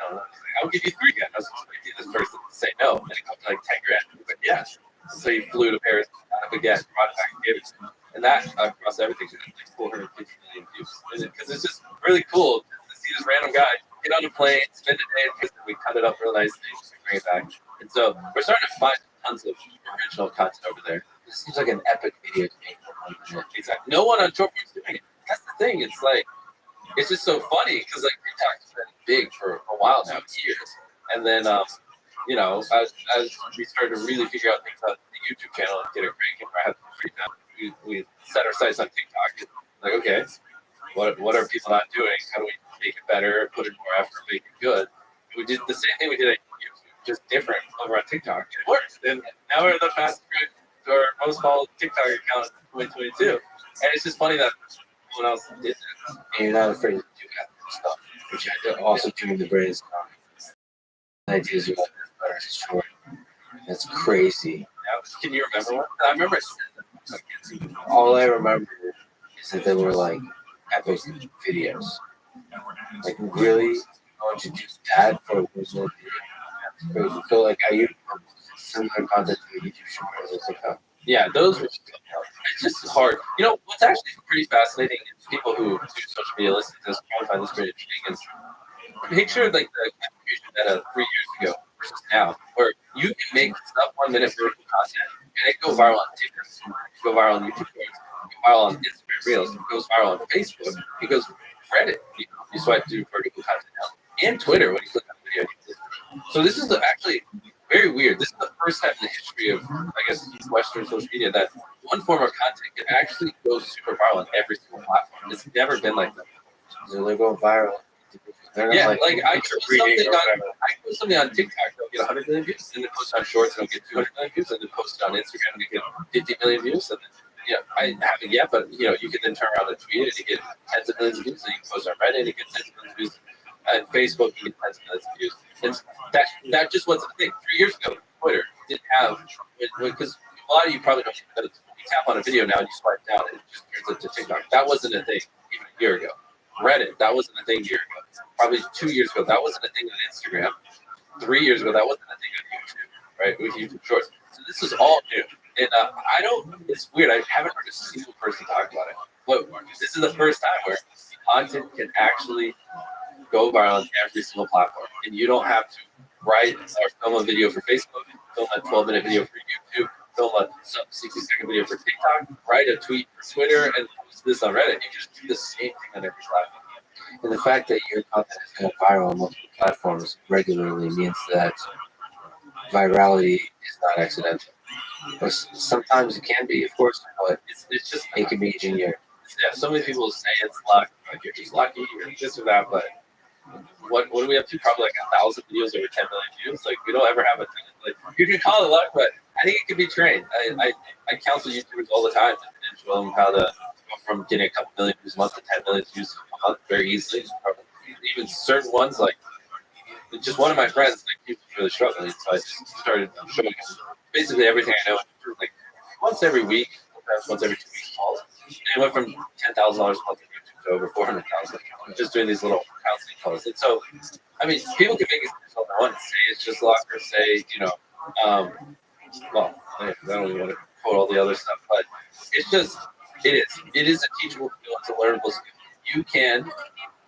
"No." I'll give you 3 grand. I was expecting this person to say no, and it got to like 10 grand. He was like, "Yes." So he flew to Paris, got a baguette, brought it back and gave it to me. And that across everything, like 450 million views. Because it's just really cool to see this random guy get on a plane, spend a day in prison, we cut it up real nicely, and bring it back. And so we're starting to find tons of original content over there. It seems like an epic video to me. Exactly. No one on short form's doing it. That's the thing. It's like, it's just so funny because like TikTok's been big for a while now, years. And then, you know, as we started to really figure out things on the YouTube channel and get it cranking, I had some free time. We set our sights on TikTok. And like, okay, what are people not doing? How do we make it better, put in more effort, make it good? We did the same thing we did at YouTube, just different over on TikTok. It worked. And now we're the fastest growing, our most followed TikTok account in 2022. And it's just funny that no one else did that. And you're not afraid to do that stuff, but you're also doing the brains. Ideas you got better short. That's crazy. Can you remember one? I remember. All I remember is that they were like epic videos. Like really going to do that for a original video. Crazy. So like, are you similar content to YouTube short as a TikTok? Yeah, those were. It's just hard. You know, what's actually pretty fascinating is people who do social media listen to this. I find this pretty interesting. Is picture like the application data 3 years ago versus now, where you can make sub 1 minute vertical content and it go viral on TikTok, it go viral on YouTube, it go viral on Instagram Reels, it goes viral on Facebook, it goes Reddit. You swipe through vertical content now, and Twitter when you click on the video. So this is actually very weird. This is the first time in the history of, I guess, Western social media that one form of content can actually go super viral on every single platform. It's never been like that. So they're going viral. Yeah, like I post something on TikTok, it'll get 100 million views, and then post on Shorts, and it'll get 200 million views, and then post it on Instagram, and it get 50 million views, and then, you know, I haven't yet, but you know, you can then turn around and tweet it, and you get tens of millions of views, and you can post on Reddit, and you get tens of millions of views, and Facebook, you get tens of millions of views. And that just wasn't a thing. 3 years ago, Twitter didn't have, because a lot of you probably don't know that you tap on a video now and you swipe down, and it just turns into TikTok. That wasn't a thing even a year ago. Reddit, that wasn't a thing a year ago. Probably 2 years ago, that wasn't a thing on Instagram. 3 years ago, that wasn't a thing on YouTube, right? With YouTube Shorts. So this is all new. And it's weird. I haven't heard a single person talk about it. But this is the first time where content can actually go viral on every single platform. And you don't have to write or film a video for Facebook, film a 12-minute video for YouTube, film a 60-second video for TikTok, write a tweet for Twitter, and post this on Reddit. You can just do the same thing on every platform. And the fact that your content is going viral on multiple platforms regularly means that virality is not accidental. But sometimes it can be, of course, but It's just it can be engineered. yeah. So many people say it's luck, like you're just lucky or this or that, but what do we have to? Probably like 1,000 videos over 10 million views. Like we don't ever have a like you can call it luck, but I think it can be trained. I counsel YouTubers all the time and show them how to go from getting a couple million views a month to 10 million views a month very easily. Even certain ones, like just one of my friends, like he was really struggling, so I just started showing him basically everything I know, like once every week, sometimes once every 2 weeks calls. And it went from $10,000 a month on YouTube to over $400,000. Just doing these little counseling calls. And so, I mean, people can make it all they want, say it's just luck, or say, you know, well, I don't even want to quote all the other stuff, but It's just, it is a teachable skill. It's a learnable skill. You can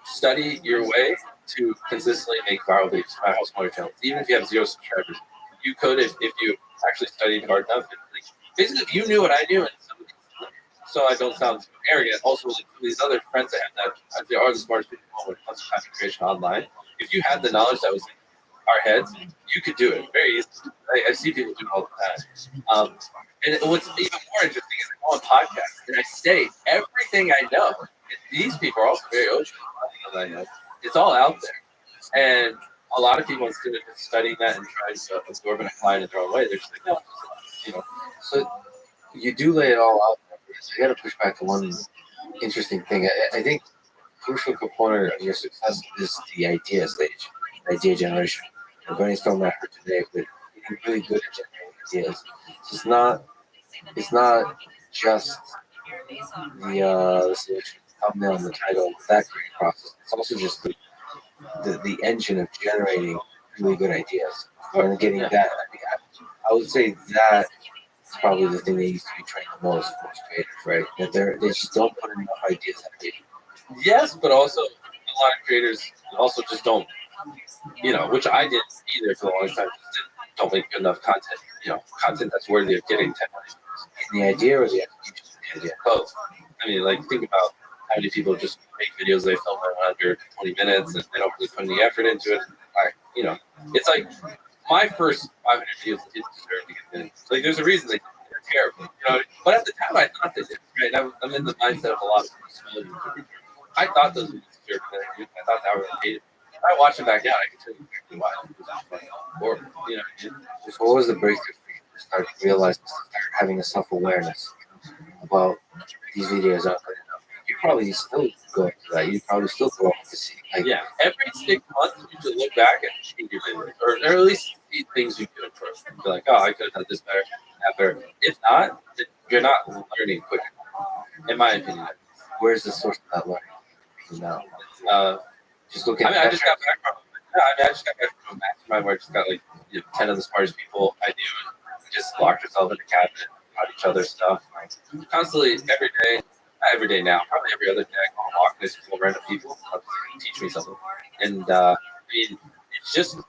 study your way to consistently make viral videos, my whole smaller channels. Even if you have 0 subscribers, you could if you actually studied hard enough. Like, basically, if you knew what I knew, and so I don't sound too arrogant. Also, like these other friends I have that they are the smartest people when it comes to content creation online. If you had the knowledge that was in our heads, you could do it very easily. I see people do it all the time. And what's even more interesting is I go on podcasts and I say everything I know. And these people are also very open than I know. It's all out there. And a lot of people, instead of just studying that and trying to absorb and apply it in their own way, they're just like, no, you know. So you do lay it all out. So you got to push back to one interesting thing. I think a crucial component of your success is the idea stage, idea generation. I'm brainstorming that for today, but you're really good at generating ideas. So it's not just the solution, the thumbnail, and the title, that creative process. It's also just the engine of generating really good ideas and getting that. I would say that is probably the thing that needs to be trained the most for most creators, right? That they just don't put enough ideas out there. Yes, but also a lot of creators also just don't, you know, which I didn't either for the longest time. Just don't make good enough content. You know, content that's worthy of getting 10 million. The idea or the execution? The idea. Both. I mean, like, think about how many people just make videos they film in under 20 minutes and they don't really put any effort into it. You know, it's like my first 500 videos didn't deserve to get in. Like, there's a reason they're terrible, you know. But at the time, I thought they did. Right? I'm in the mindset of a lot of people. I thought those videos deserved it. I thought that were hated. I watch them back out. I can tell you exactly why. Or, you know. So what was the breakthrough for you to start realizing, to start having a self-awareness about these videos aren't good enough? You probably still go into that. You probably still go to see. Like, Yeah, every 6 months you should look back and change your videos, or at least see things you could improve. Be like, oh, I could have done this better, that better. If not, then you're not learning quick enough, in my opinion. where's the source of that learning now? Just looking. I mean, I just got back from. Yeah, I just got back from a mastermind where I just got like 10 of the smartest people I knew, and we just locked ourselves in a cabinet, taught each other stuff, like, constantly every day. Not every day now, probably every other day. I go on a walk with random people teach me something, and I mean, it's just you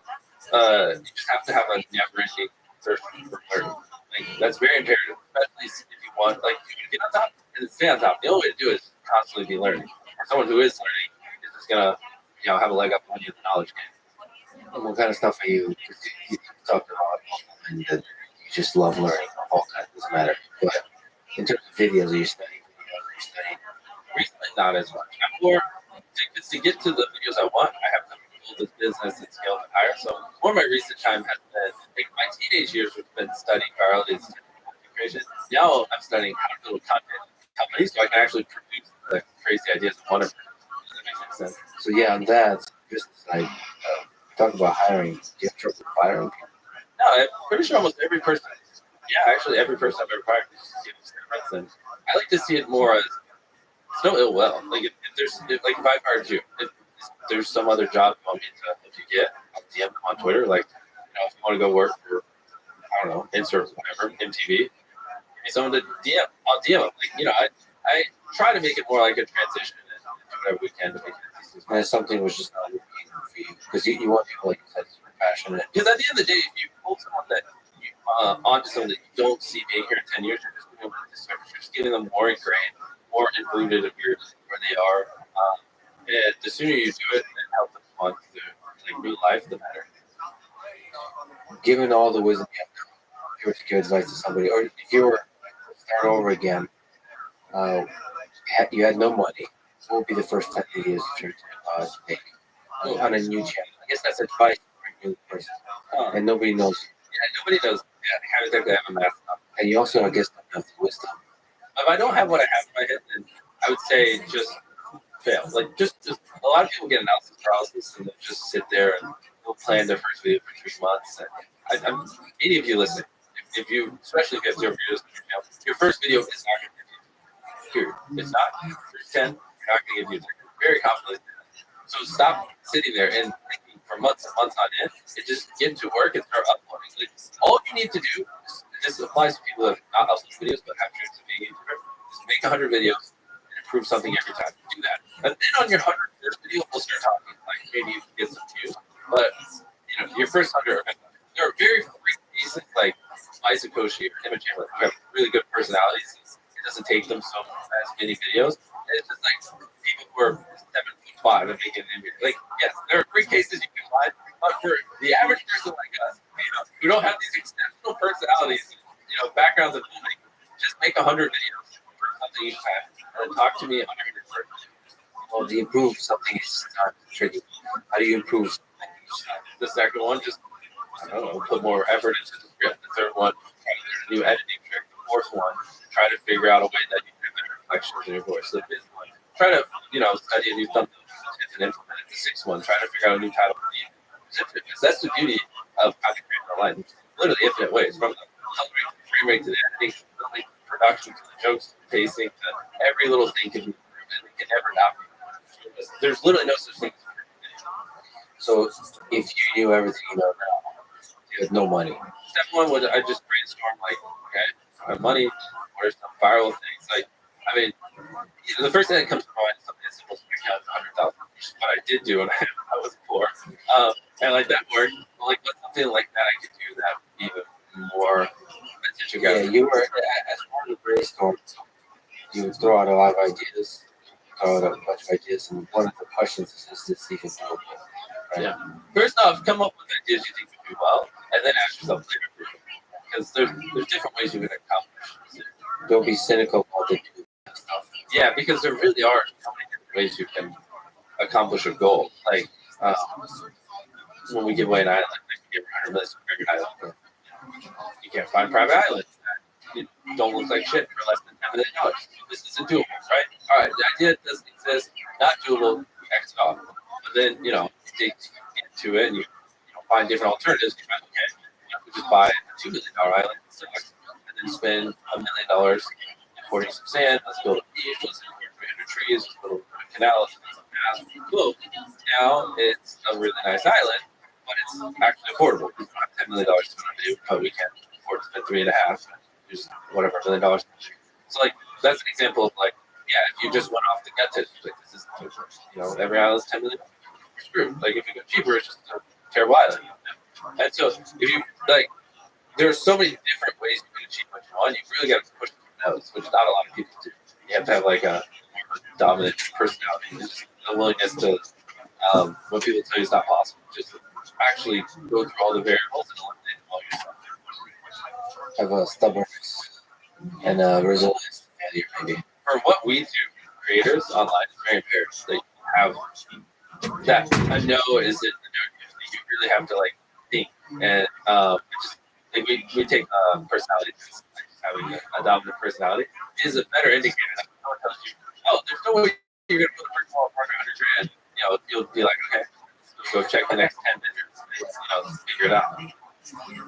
just have to have a never-ending thirst for learning. Like, that's very imperative, especially if you want like to get on top and stay on top. The only way to do it is constantly be learning. For someone who is learning is just gonna have a leg up on you in the knowledge game. And what kind of stuff are you talking about? And that you just love learning all kinds. Doesn't matter. But in terms of videos, are you studying? Recently, not as much. I'm more to get to the videos I want. I have to build this business and scale it higher. So more of my recent time has been like my teenage years, which have been studying virality and content creation. Now I'm studying how to build content companies so I can actually produce the crazy ideas I want to produce. Does that make sense? So yeah, on that business side, talk about hiring. Do you have trouble firing people? No, I'm pretty sure almost every person. Yeah, actually, every person I've ever hired is different. I like to see it more as it's no ill will. Like if I hired you, if there's some other job you want me to help you get, I'll DM them on Twitter. Like, if you want to go work for, I don't know, insert whatever, MTV, give me someone to DM. I'll DM them. Like, I try to make it more like a transition and do whatever we can to make it easy. And something was just not working for you because you want people, like you said, super passionate. Because at the end of the day, if you pull someone that onto something that you don't see being here in 10 years, you're just giving them more ingrained, more included of where they are. And the sooner you do it and help them on to new life, the better. Given all the wisdom you have, if you were to give advice to somebody, or if you were to start over again, you had no money, what would be the first 10 videos that you're to make on a new channel? I guess that's advice for a new person. And nobody knows. Yeah, nobody knows. Yeah, how exactly have a math up. And you also, I guess, don't have the wisdom. If I don't have what I have in my head, then I would say just fail. Like, just a lot of people get analysis paralysis and they'll just sit there and they'll plan their first video for 3 months. And any of you listening, if you, especially if you have 0 views, your first video is not going to give you. Period. It's not. First 10, you're not going to give you. Very confident. So stop sitting there and thinking for months and months on end, and just get to work and start uploading. Like, all you need to do, this applies to people that have not uploaded videos but have dreams of being YouTubers. make 100 videos and improve something every time. Do that, and then on your 101st video, we'll start talking. Like maybe you can get some views, but your first 100. There are very few cases like Liza Koshy or Emma Chamberlain who have really good personalities. It doesn't take them so as many videos. It's just like people who are 7'5" and making an video. Like, yes, there are great cases you can find, but for the average person like us, who don't have these exceptional personalities, backgrounds of filming, just make 100 videos for something you have, and talk to me on your first. Well, to improve something is not tricky. How do you improve something? The second one, just I don't know, put more effort into the script. The third one, try to learn a new editing trick. The fourth one, try to figure out a way that you can have better reflections in your voice. The fifth one, try to, study a new thumbnail and implement it. The sixth one, try to figure out a new title for the video. That's the beauty of content creation online. It's literally infinite ways, from the color rate to the frame rate to the editing, to the filming, to production, to the jokes, to the pacing, to every little thing can be improved, and it can never not be improved. There's literally no such thing as perfect. So if you knew everything you know now, you had no money. Step one was I just brainstorm okay, I have money, what are some viral things? The first thing that comes to mind is something as simple as my account is $100,000. What I did do when I was poor, and that worked. But what's something like that I could do that would be even more attention gathering? Yeah, you were as part of the brainstorm. You would throw out a lot of ideas, throw out a bunch of ideas, and one of the questions is this even doable? Right? Yeah. First off, come up with ideas you think would do well, and then ask yourself later. Because there's different ways you can accomplish it. Don't be cynical about the stuff. Yeah, because there really are so many different ways you can accomplish a goal. When we give away an island, we give 100 million for every island. You can't find private islands that don't look like shit for less than $10 million. This isn't doable, right? All right, the idea doesn't exist, not doable, X it off. But then, you dig into it and you find different alternatives. You find, okay, we just buy a $2 million island and then spend $1 million importing some sand. Let's build a beach. Let's import 300 trees. Let's build a canal. Let's build some paths. Boom. Now it's a really nice island, but it's actually affordable. We don't have $10 million to spend on video, but we can afford to spend $3.5, just whatever, $1 million. So that's an example of if you just went off the gut tip, this is every island is $10 million. You're screwed. If you go cheaper, it's just a terrible island. And so if you there's so many different ways you can achieve what you want. You really got to push the nose, which not a lot of people do. You have to have a dominant personality, just a willingness to when people tell you it's not possible, just actually go through all the variables and eliminate all yourself. Have a stubbornness and a resilience to failure, maybe. For what we do, creators online, it's very imperative that you have that a no isn't a no. You really have to think, and we take personality tests, having a dominant personality is a better indicator. Someone tells you, oh, there's no way you're gonna put the first ball in 100 grand. You'll be like, okay, let's go check the next 10 digits. Figure it out.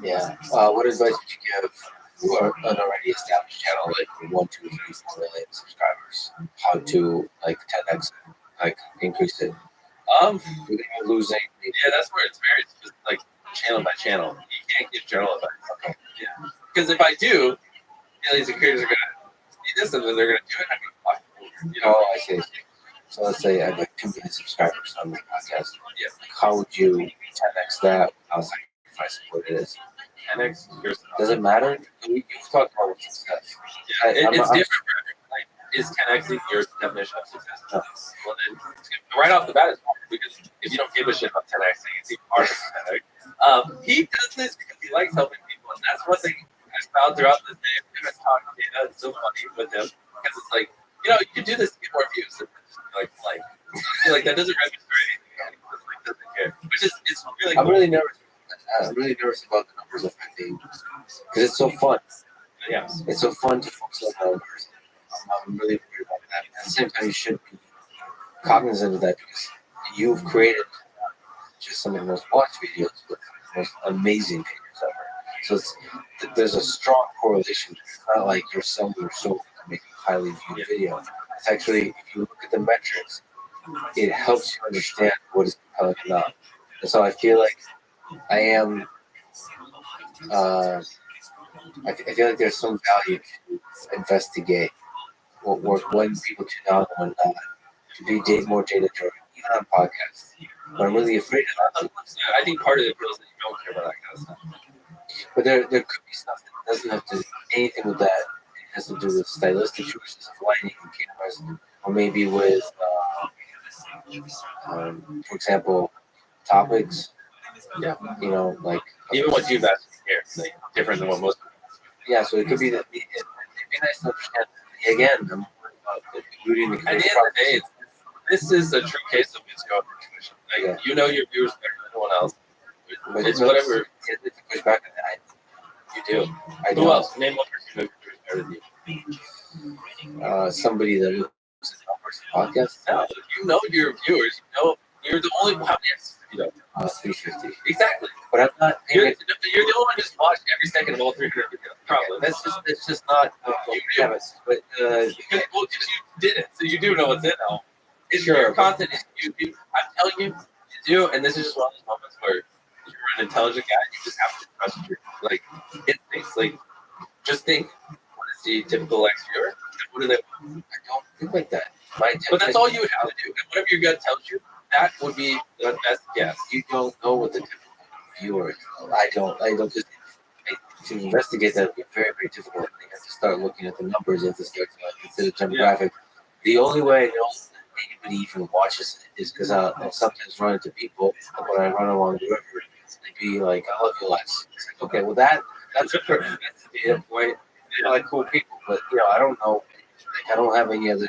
Yeah. What advice would you give who are an already established channel, 1, 2, 3, 4 million subscribers? How to 10x, increase it? Without losing. Yeah, that's where it's very specific, channel by channel. You can't give general advice. Okay. Yeah. Because if I do, these creators are gonna see this and then they're gonna do it. I see. So let's say I have 2 million subscribers on the podcast. Yeah. How would you 10x that without sacrificing what it is? 10x. Does it matter? You've talked about success. Yeah, it's different for everyone. Is 10x your definition of success? No. Well, then, right off the bat, it's hard because if you don't give a shit about 10x, it's even harder for 10x. He does this because he likes helping people, and that's one thing I found throughout this day. I'm going to talk data. It's so funny with him because it's you can do this to get more views. And that doesn't register anything. He doesn't care. Which is it's really. I'm really nervous. I'm really nervous about the numbers affecting because it's so fun. Yeah, it's so fun to focus on numbers. I'm really worried about that. At the same time, you should be cognizant of that because you've created just some of the most watched videos with the most amazing videos ever. So there's a strong correlation. It's not like you're selling your soul to make a highly viewed video. It's actually, if you look at the metrics, it helps you understand what is compelling or not. And so I feel like I am. I feel like there's some value to investigate what work, when people tune out and when not, to be more data driven, even on podcasts. But I'm really afraid of that. I think part of it feels that you don't care about that kind of stuff. But there could be stuff that doesn't have to do anything with that. It has to do with stylistic choices of lighting and cameras, or maybe with, for example, topics. Yeah. You know, like Even what you've asked here is like different than what most people. yeah. So it could be that it'd be nice to understand. Again, I'm worried about including the At the end of the day, this is a true case of misgoverned intuition. Like, you know your viewers better than anyone else. But It's whatever. You have to push back on that. You do. I Who don't. else? Name one person who knows your viewers better than you. Somebody that listens to our podcast. No, you know your viewers. You know you're the only one. How many episodes have you done? 350. Exactly. But I'm not. You're the only one who's watched every second of all 300 videos. Probably. That's just not. You Yeah, do. but Because you did it, so you do know what's in now. It's Sure. your content is you. I'm telling you, you do, and this is just one of those moments where you're an intelligent guy. You just have to trust your instincts. Like, just think, what is the typical X viewer? What do they? I don't think like that. But that's all you would have to do. And whatever your gut tells you, that would be the best guess. You don't know what the typical viewer is. I don't. To investigate that would be very, very difficult. You have to start looking at the numbers. You have to start to consider demographic. The only way I know that anybody even watches it is because I'll sometimes run into people when I run along the river. They'd be like, "I love you less." It's like, okay, well that's a data point. I like cool people, but I don't know. Like, I don't have any other.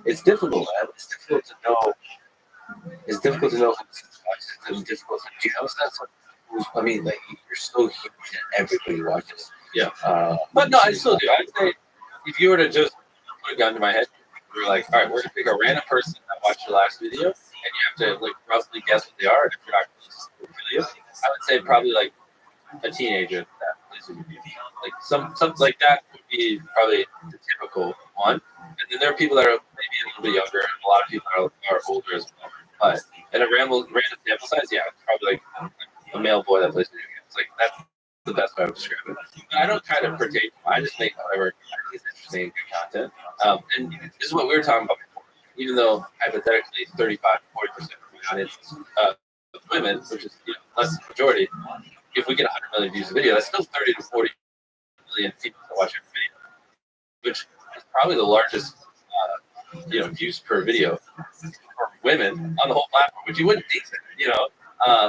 It's difficult. It's difficult to know. It's difficult to know who's watches. It's difficult to. Do you know sense? I mean, like, you're so huge that everybody watches. Yeah. But no, I still do. I'd say if you were to just put a gun to my head, we're like, all right, we're gonna pick a random person that watched your last video, and you have to like roughly guess what they are. And if you're not going to video, I would say probably like a teenager that plays with you. Like something like that would be probably the typical one. And then there are people that are maybe a little bit younger, and a lot of people are older as well. But in a random sample size, yeah, it's probably like a male boy that plays video games. Like, that's the best way I would describe it. But I don't try to partake. I just make whatever I think is interesting and good content. And this is what we were talking about before. Even though hypothetically 35 to 40% of my audience is women, which is less than the majority, if we get 100 million views a video, that's still 30 to 40 million people that watch every video, which is probably the largest views per video for women on the whole platform, which you wouldn't think that,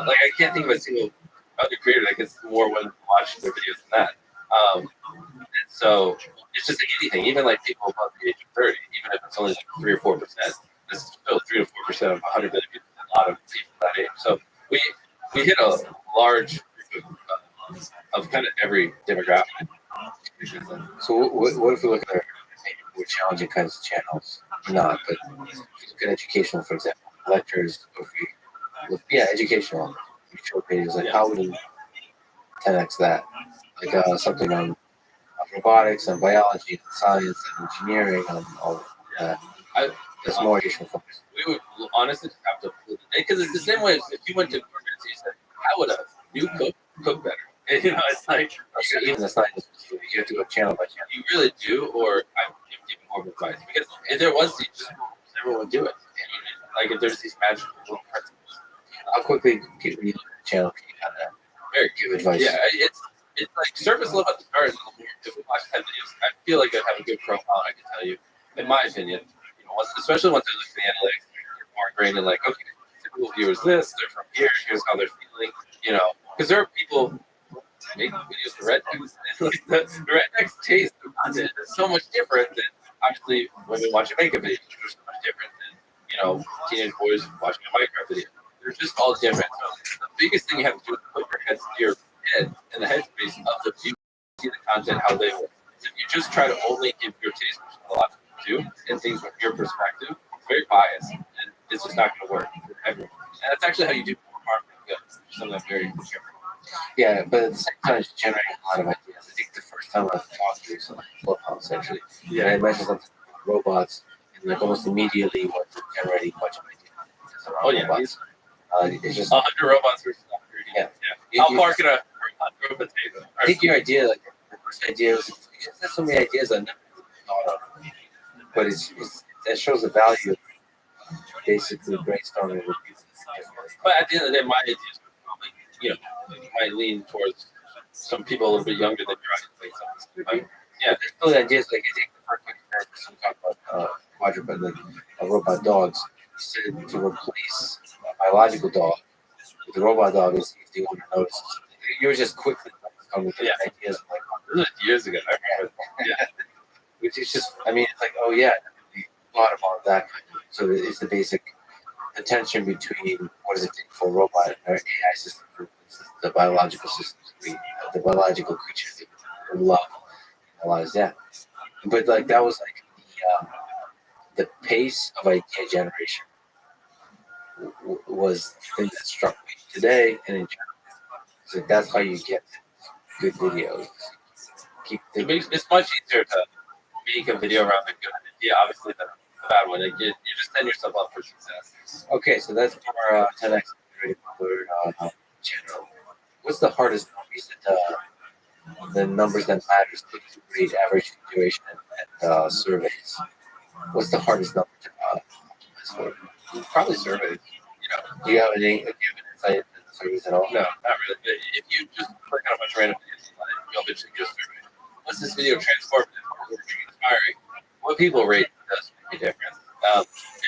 like, I can't think of a single other creator that gets more women to watch their videos than that. And so it's just like anything, even like people above the age of 30, even if it's only like 3 or 4%, it's still 3 to 4% of 100 million people, a lot of people that age. So we hit a large group of kind of every demographic. So what if we look at our more challenging kinds of channels? Not, but if you look at educational, for example, lectures, or if you look, educational, short videos, like how would you 10x that? Like something on robotics and biology and science and engineering and all of that. It's more educational focus. We would honestly have to, because it's the same way as if you went to corporate and you said, how would a new cook better? And, it's like, even that's not just you have to go channel by channel. You really do, or I would give more advice, because if there was these, everyone would do it. Like, if there's these magical little principles. How quickly can you look at the channel? Can you kind of very give advice? Yeah, it's like surface level at the start. If we watch 10 videos, I feel like I have a good profile. I can tell you, in my opinion, especially once I look at the analytics, you're more ingrained in like, okay, typical viewers this, they're from here, here's how they're feeling, because there are people making videos for rednecks. Like the rednecks taste of content is so much different than obviously women watching makeup videos, which are so much different than teenage boys watching a Minecraft video. They're just all different. So the biggest thing you have to do is put your head in the headspace of the viewer, see the content how they work. If you just try to only give your taste, which a lot of people do, and things from your perspective, it's very biased, and it's just not going to work for everyone. And that's actually how you do more harm than good. Something that's very careful. Yeah, but at the same time, it's generating a lot of ideas. I think the first time I talked to you, so Clubhouse actually, and I mentioned something about robots, and like almost immediately went to generating a bunch of ideas. Oh yeah, robots. It's just 100 robots versus 100. Yeah. How far can a robot take? I think your idea, like the first idea was, you just have so many ideas that thought of. But it shows the value of basically brainstorming with people. But at the end of the day, my ideas would probably, might lean towards some people a little bit younger than your audience. Yeah, there's still ideas like I think the perfect example we talk about quadruped, like robot dogs. Instead to replace a biological dog with a robot dog is if the owner notices. You were just quickly coming with ideas like this was years ago. I remember. Yeah. Which is just, I mean, it's like, oh yeah, we thought about that. So it's the basic the tension between what does it take for a robot or AI system versus the biological systems, the biological creatures that we love. Yeah, but like that was like the pace of idea generation was the thing that struck me today and in general. So that's how you get good videos. It's much easier to make a video around a good idea, obviously, than a bad one. Like you just set yourself up for success. Okay, so that's for 10x channel. What's the hardest numbers the numbers that matters to read average duration and surveys? What's the hardest number to optimize for? Probably surveys. Do you have any insight into the surveys at all? No, not really. If you just click on a bunch of random videos, you'll eventually get a survey. What's this video transformative or inspiring? What people rate does make a difference.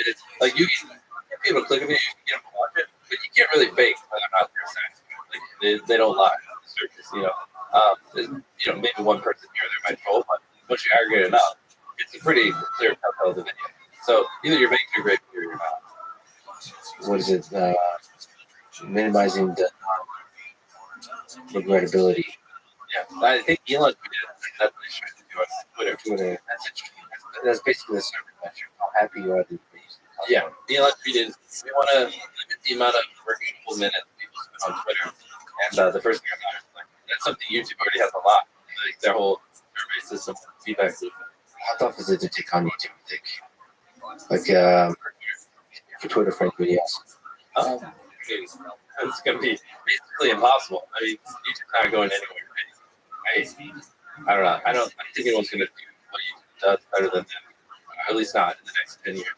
It's like you can get people to click a video, you can get them to watch it, but you can't really fake whether or not they're satisfied. Like they don't lie on the surface. Maybe one person here or there might troll, but once you aggregate enough, it's a pretty clear telltale of the video. So either you're making a great video or you're not. What is it? Minimizing the regrettability. Yeah, I think Elon did what he's trying to do on Twitter. That's basically the survey metric. How happy you are that you Yeah, Elon tweeted, we want to limit the amount of workable minutes people spend on Twitter. And the first thing I thought was that's something YouTube already has a lot. Like their whole survey system, feedback loop. How tough is it to take on YouTube? I think, like for Twitter-friendly videos. It's going to be basically impossible. I mean, YouTube's not going anywhere. I don't know. I don't think anyone's going to do what YouTube does better than them. Or at least not in the next 10 years.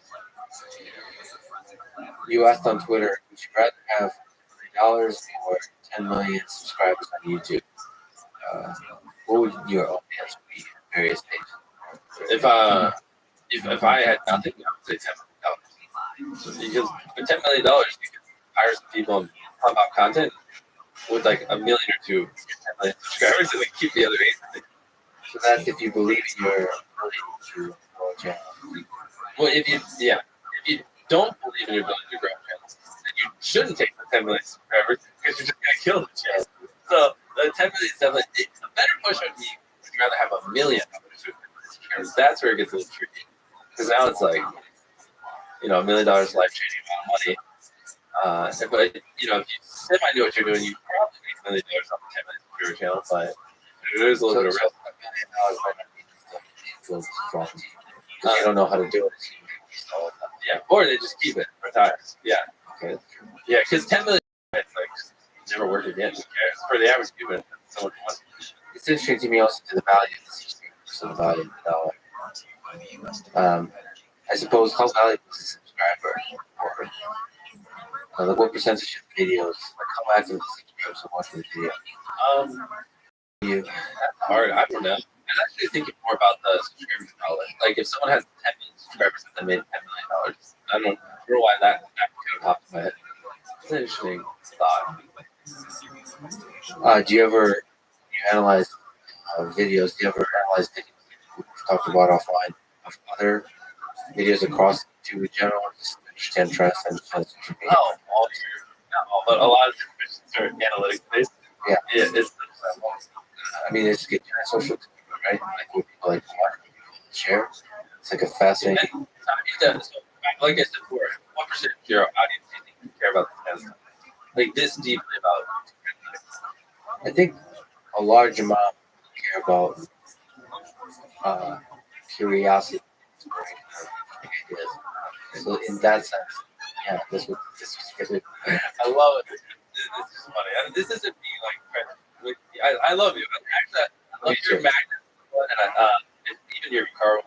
You asked on Twitter, would you rather have $3 or 10 million subscribers on YouTube? What would your own answer be in various stages? If I had nothing, I would say $10 million. Because for $10 million, you could hire some people and pump out content with like a million or two 10 million subscribers and then keep the other 8. So that's if you believe in your ability to grow a channel. Well, if you don't believe in your ability to grow a channel, then you shouldn't take the 10 million subscribers because you're just going to kill the channel. So the 10 million is definitely a better push would be would you rather have $1 million subscribers. That's where it gets a little tricky. Because now it's like, $1 million life-changing amount of money. But if you semi know what you're doing, you probably make $1 million on the 10 million subscriber channel. But there's a little bit of risk. $1 million might not be the strong team. Because you don't know how to do it. Yeah, or they just keep it for tires. Yeah. Okay. Yeah, because 10 million it's like never work again. Who cares? For the average human, so much money. It's interesting to me also to the value of the value of the dollar. I suppose how valuable is a subscriber? Or like what percentage of videos, like how active is the subscribers watching the video? That's hard. I don't know. I'm actually thinking more about the subscriber dollar. Like if someone has 10 million subscribers and they made $10 million, I don't know why that kind of popped in my head. It's an interesting thought. Do you analyze videos? Do you ever analyze videos we've talked about offline of other videos across YouTube in general? Just understand trends and Oh, all true. Not all, but a lot of different are analytics based. Yeah. It's I mean, it's good social, right? Like what people like to watch, share. It's like a fascinating. Like I said before, what percent of your audience do you think care about the test? Like this deeply about? I think a large amount care about curiosity. So in that sense, yeah, this was really. I love it. This is funny. This isn't me like. I love you. Actually, I love your magnet, and even your car.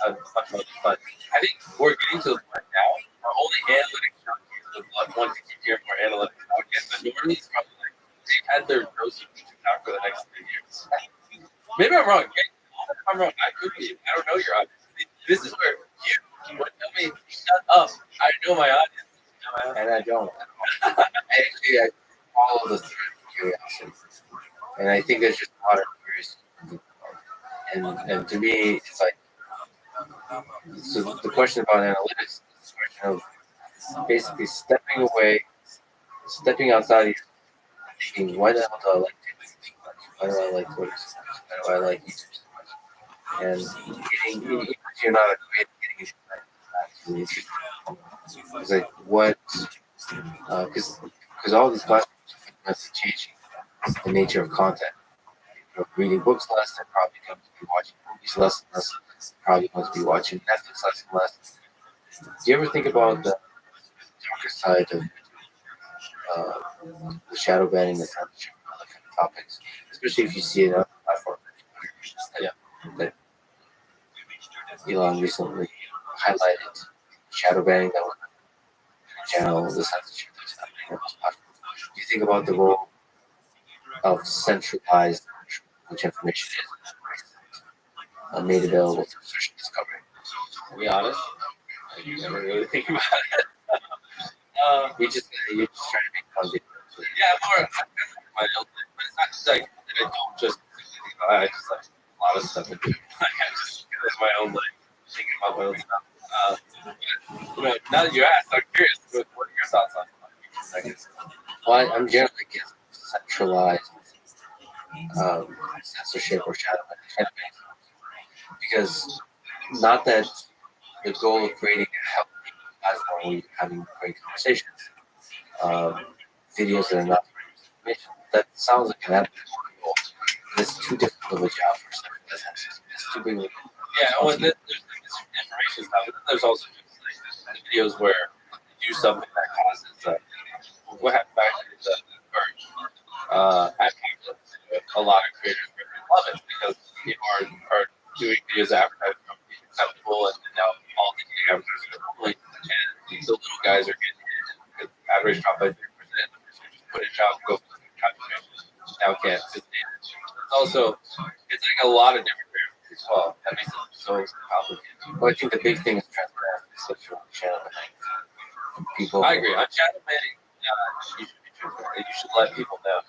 I've talked about this, but I think we're getting to the point now where only analytics junkies would want to keep hearing more analytics podcasts. The normies probably like they've had their dose of YouTube now for the next 3 years. Maybe I'm wrong. I'm wrong. I could be. I don't know your audience. This is where you would tell me, shut up. I know my audience. And I don't. I follow the thread of curiosity. And I think there's just a lot of curiosity. And to me, it's like, so the question about analytics is a question of basically stepping away, stepping outside of your thinking, why the hell do I like TikTok so much? Why do I like Twitter so much? Why do I like YouTube so much? And getting, even if you're not a creator, getting into that is really interesting. It's like, what, because all these platforms are changing the nature of content. You're reading books less, they're probably going to be watching movies less and less, probably going to be watching Netflix less and less. Do you ever think about the darker side of the shadow banning, the censorship, and other kind of topics, especially if you see it on a platform that Elon recently highlighted shadow banning that was channel, the censorship that's happening on those platforms. Do you think about the role of centralized, which information is made available through social discovery? To be honest, I never really think about it. You just try to make fun of it. Yeah, more my own thing, but it's not just like that I don't just think about it. I just like a lot of stuff. Like I just it's my own like thinking about my own stuff. Now that you asked, I'm curious. What are your thoughts on it? Well, I'm generally against centralized censorship or shadow banning, because not that the goal of creating a healthy platform where you're having great conversations, videos that are not information. That sounds like an admirable goal. It's too difficult of a job for centralized censorship. It's too big of a well, there's information stuff, but then there's also just like videos where you do something that causes what happened back in the apocalypse. A lot of creators love it because people are doing videos that advertise acceptable, and now all the advertisers are pulling, and the little guys are getting hit because the ad rates dropped by 3%. Put a job, go for the calculation. Now can't sustain it. It's also, it's like a lot of different variables as well. That makes it so complicated. Well, I think the big thing is transparency, social shadow banning. People. I agree. On shadow banning, you should be transparent. You should let people know.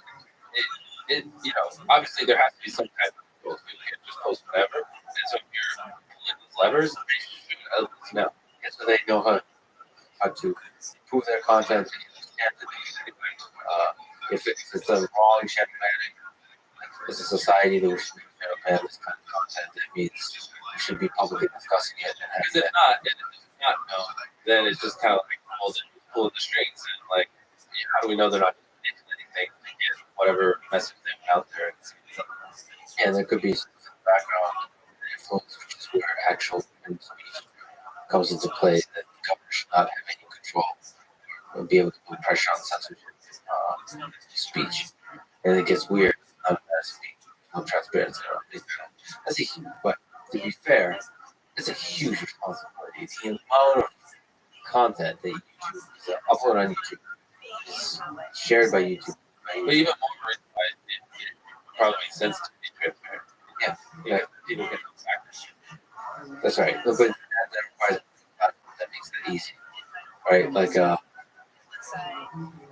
Obviously there has to be some kind of rules. You can't just post whatever. And so if you're pulling those levers, they should at least know. And so they know how to prove their content. If it's a wrong shadow banning, as a society that we should shadow ban this kind of content, that means we should be publicly discussing it. Because if not, then it's just kind of like pulling the strings, and like, how do we know they're not making anything to get whatever message they went out there? And there could be some background influence, which is where actual speech comes into play, that the government should not have any control or be able to put pressure on censorship speech. And it gets weird. No transparency. But to be fair, it's a huge responsibility. The amount of content that YouTube is uploaded on YouTube is shared by YouTube. But even more, it probably makes sense to be transparent. Yeah, people get those factors. That's right. But that requires that makes it easy, right? Like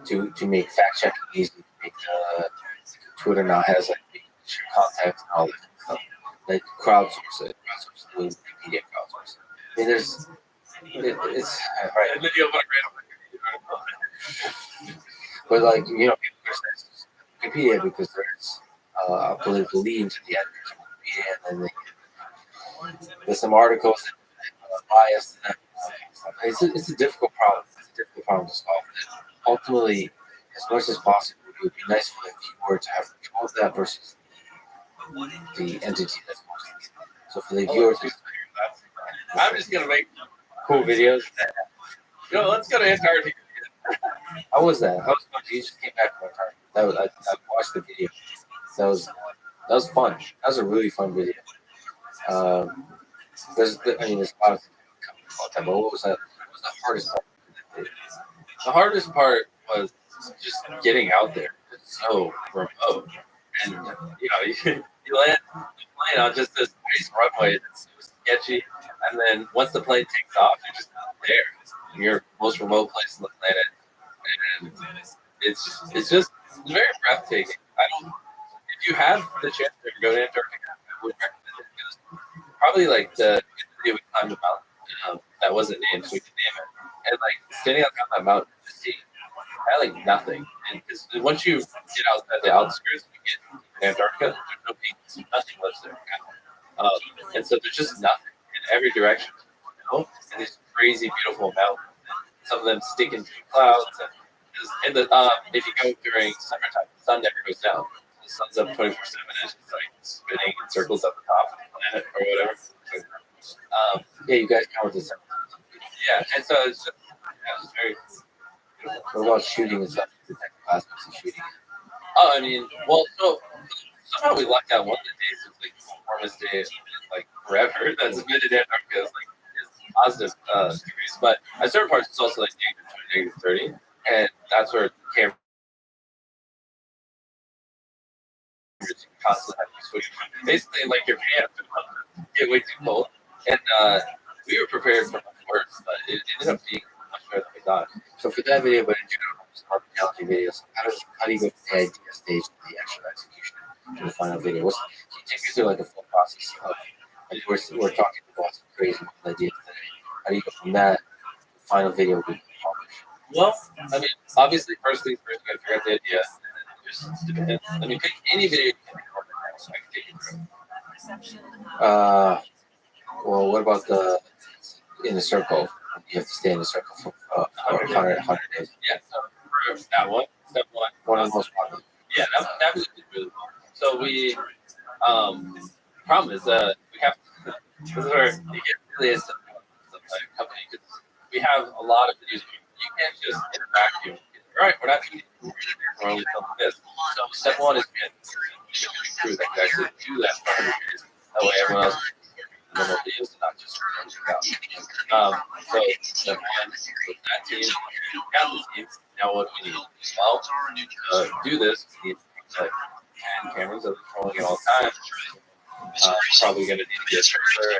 to make fact checking easy, to make Twitter now has like share context and all that stuff. Like crowdsource it, Wikipedia crowdsource. I mean, it's right. And then you have like random. But like people criticize Wikipedia because there's political leans at the editors of Wikipedia, and then there's some articles that are biased. It's a difficult problem. It's a difficult problem to solve. And ultimately, as much as possible, it would be nice for the viewer to have control of that versus the entity that's posting it. So for the viewer to, I'm just gonna make cool videos. Let's go to Antarctica. How was that? You just came back from Antarctica. I watched the video. That was fun. That was a really fun video. There's a lot of things all the time. But what was that? What was the hardest part? The hardest part was just getting out there. It's so remote, and you land the plane on just this nice runway that's so sketchy, and then once the plane takes off, you're just not there. You're the most remote place on the planet, and it's very breathtaking. If you have the chance to go to Antarctica, I would recommend it because probably like the video we climbed the mountain that wasn't named, so we could name it, and like standing on top of that mountain, just see I like nothing. And because once you get outside the outskirts, you get in Antarctica, there's no peaks, nothing lives there. And so there's just nothing in every direction. And these crazy, beautiful mountains. And some of them stick into the clouds. And if you go during summertime, the sun never goes down. The sun's up 24/7. It's just like spinning in circles at the top of the planet or whatever. Yeah, you guys come with this. Yeah, and so it's very. What about shooting and stuff? The technical aspects of shooting. Oh, I mean, well, so somehow we lucked out one of the days. It was like the warmest day in like forever. That's been in Antarctica. It's positive degrees, but at certain parts it's also like -20, -30, and that's where cameras constantly have to switch. Basically, like your pants get way too cold, and we were prepared for much worse, but it ended up being much better than we thought. So for that video, but in general, hospitality videos, how do you go from the idea stage to the actual execution to the final video? Can you take me through like a full process of? We're talking about some crazy ideas today. How do you go from that to the final video being published? Well, I mean, obviously, first things first, you gotta figure out the idea, and then just depends. I mean, pick any video you can record right now, so I can take you through. Well, what about in the circle? You have to stay in the circle for 100 days. Yeah, so for that one, step one of the most popular. Yeah, that was really well. So we, problem is we have to, this is where you get really into the company because we have a lot of videos. You can't just in a vacuum. All right, we're not doing it. We're only filming this. So step one is get crew that can actually do that for 100 days. That way everyone else normal videos and not just out. So step one with that team, got the team. Now what do we need? Well, to do this, we need like 10 cameras that are rolling at all times. Probably going to need to be a trailer, a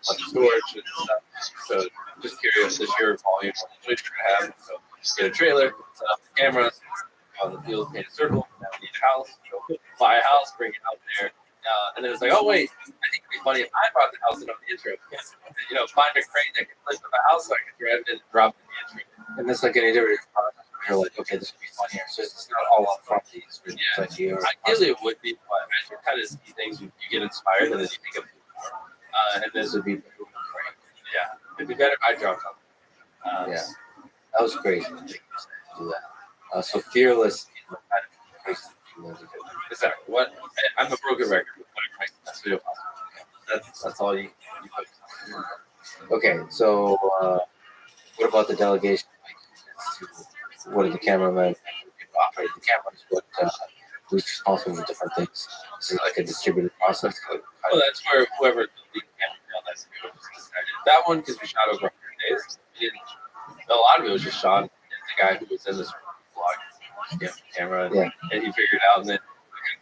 bunch of storage and stuff. So just curious, the sheer volume of footage we're going to have. So just get a trailer, set up the cameras, go on the field, paint a circle. Now we need a house. Go buy a house, bring it out there. And then it's like, oh wait, I think it'd be funny if I brought the house in on the intro. Find a crane that can lift up the house so I can grab it and drop it in the intro. And that's like an iterative process. You're like, okay, this would be fun here. So it's not all up front. Ideally it would be, but as you kind of see things, you get inspired and then you think of it more. And this would be great. Yeah, it'd be better if I dropped on. Yeah, that was crazy. To do that. So fearless. Exactly. What I'm a broken record with what I that's video possible. That's all you Okay, so what about the delegation? What are the cameramen operate the cameras? Who's responsible for different things? Is it like a distributed process? Well, that's where whoever the lead cameraman that's decided. That one, because we shot over 100 days, a lot of it was just Sean and the guy who was in this vlog camera, and he figured it out. And then,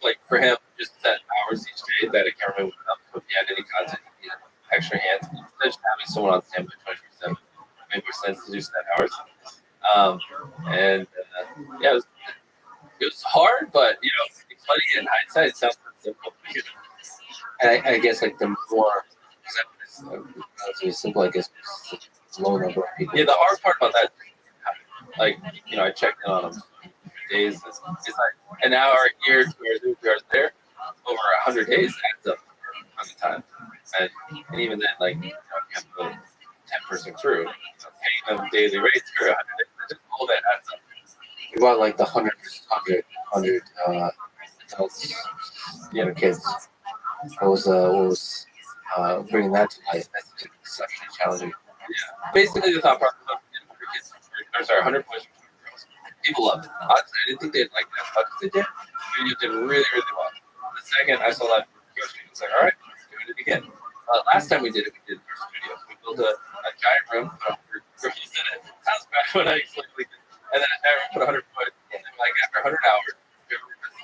like for him, just set hours each day that a cameraman would come. So if he had any content, he had extra hands. Instead of having someone on standby 24/7, it made more sense to do set hours. It was hard, but it's funny in hindsight. It sounds simple. And I guess like the more it's simple, I guess it's a low number of people. Yeah, the hard part about that, like I checked in on them for days. It's like an hour here, 2 hours there, 2 hours there. Over 100 days adds up on the time, and even then, like you have the 10-person crew, paying them daily rates for 100 days. Just all that adds up. About like the 100 adults, kids. What was bringing that to life? That's exceptionally challenging. Yeah, basically the thought process of 100 boys and girls. People loved it. Honestly, I didn't think they'd like that much as they did. You did really, really well. The second I saw that, it was like, all right, do it again, last time we did it, we did it in our studio. We built a giant room, put 100 rookies in it. Sounds bad when I explain it like this. And then a giant room, put 100 foot, and then like after 100 hours,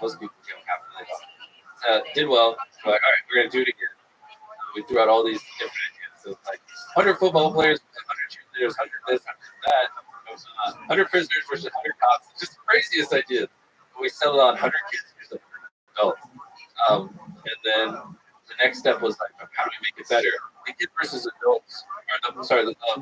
most people half a million dollars. Did well. We're like, all right, we're gonna do it again. We threw out all these different ideas. So like 100 football players, 100 cheerleaders, 100 this, 100 that. It was 100 prisoners versus 100 cops. Just the craziest idea. We settled on 100 kids versus 100 adults. And then the next step was like, how do we make it better? The kid versus adults, or the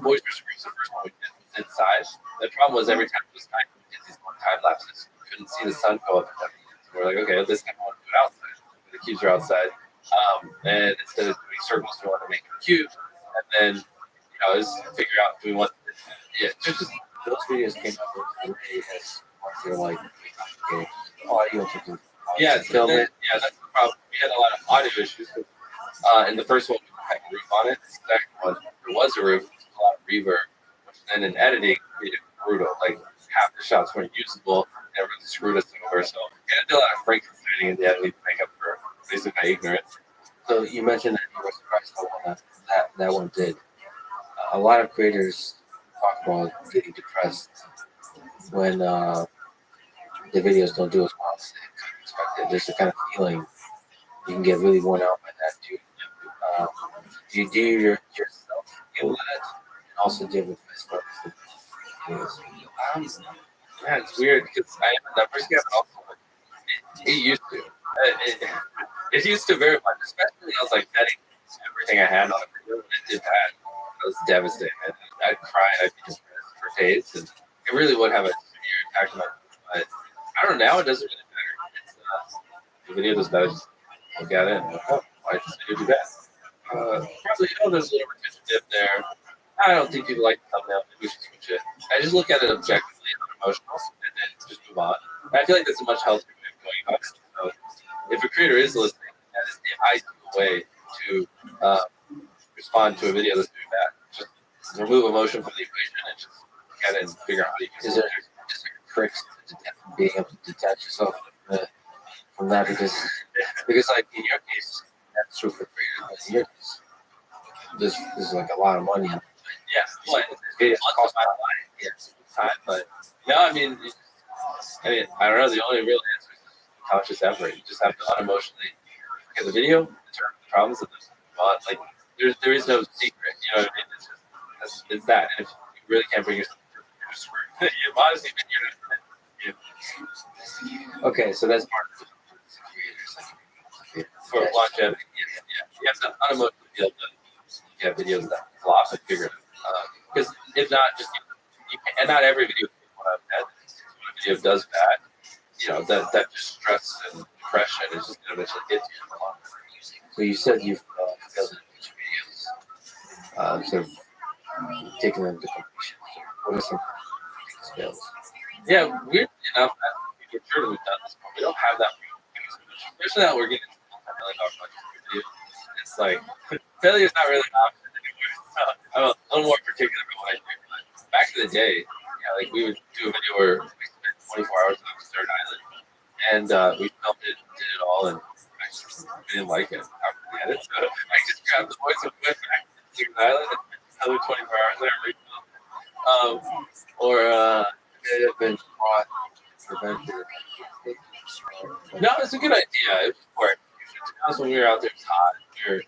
boys versus girls. The first one we did was inside. The problem was every time it was night, we did these long time lapses. We couldn't see the sun go up. So we're like, okay, this time I want to do it outside. The cubes are outside. And instead of doing circles, we want to make a cube. And then, just figure out do we want just Those videos came out with they're like audio to do. Film it. Yeah, that's the problem. We had a lot of audio issues. In the first one, we had a roof on it. The second one, there was a roof, a lot of reverb, which then in editing made it brutal. Like half the shots weren't usable, and everyone screwed us over. So we had to do a lot of Frankensteining in the editing to make up for basically my ignorance. So you mentioned that you were surprised how well that one did. A lot of creators talk about getting depressed when the videos don't do as well as they kind of expected. There's a kind of feeling you can get really worn out by that too. Do you yourself feel that, and also deal with this? Yeah, it's weird because I am a numbers guy, but also it used to. It used to very much, especially when I was like betting everything I had on a video. When it did that, I was devastated. I'd cry, I'd be depressed for days, and it really would have a severe impact on my life. But I don't know, now it doesn't really matter. It's, the video does better, just look at it and go, oh, why did this video do that? Probably, there's a little retention dip there. I don't think people like the thumbnail. Maybe we should switch it. I just look at it objectively and unemotional, and then just move on. And I feel like that's a much healthier way of going about it. So if a creator is listening, that is the ideal way to respond to a video that's doing that. Just remove emotion from the equation and just look at it and figure out how you can. Is there tricks to being able to detach yourself from that? Because like in your case, that's true for creators. But in your case, there's like a lot of money. Yeah, well, it costs my life. Yes, time, but no, I mean, I don't know. The only real answer is conscious effort. You just have to unemotionally look at the video, determine the problems, and just move on. Like there is no secret. You know what I mean? It's that. And if you really can't bring yourself to it, you're screwed. You've honestly been here. Okay, so that's part of the creators. For longevity, yeah. You have to unemotionally be able to look at videos that flop and figure it out. Because if not, just you can, and not every video will have bad. When a video does bad, that just stress and depression is just going to eventually get to you in the long run. So you said you've failed in each videos, sort of taking them to completion. What are some skills? Yeah, weirdly enough, we're sure that we've done this, but we don't have that many videos. Especially now we're getting into multi-million-dollar budget videos. It's like failure is not really an option anymore. I'm a little more particular about what I do. But back in the day, like we would do a video where we spent 24 hours on a desert island, and we filmed it, did it all, and we didn't like it. How could we edit? So I just grabbed the voice and went back to the desert island and another 24 hours there and refilmed. May have been caught, prevented. No, it's a good idea. It was for execution. When we were out there, it was hot. We were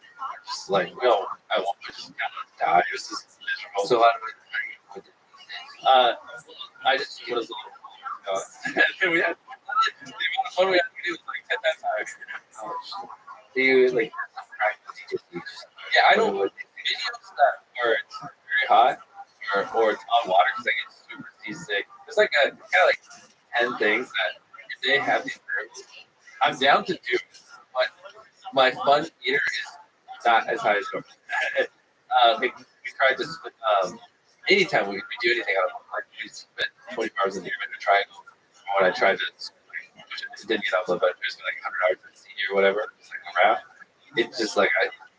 just like, no, I want to just kind of die. It was just miserable. So how do I just was a little and we had the amount of fun we had to do was like 10 times higher. do you like? Yeah, I don't videos that are it's very hot or it's on water because I get super seasick. There's like a kind of like 10 things that if they have these variables, I'm down to do, but my fun meter is not as high as normal. We tried to split, anytime we do anything out of like we spent 24 hours in the Bermuda Triangle. When I tried to push it didn't get uploaded, but it was like 100 hours at sea or whatever. It's like a raft. It's just like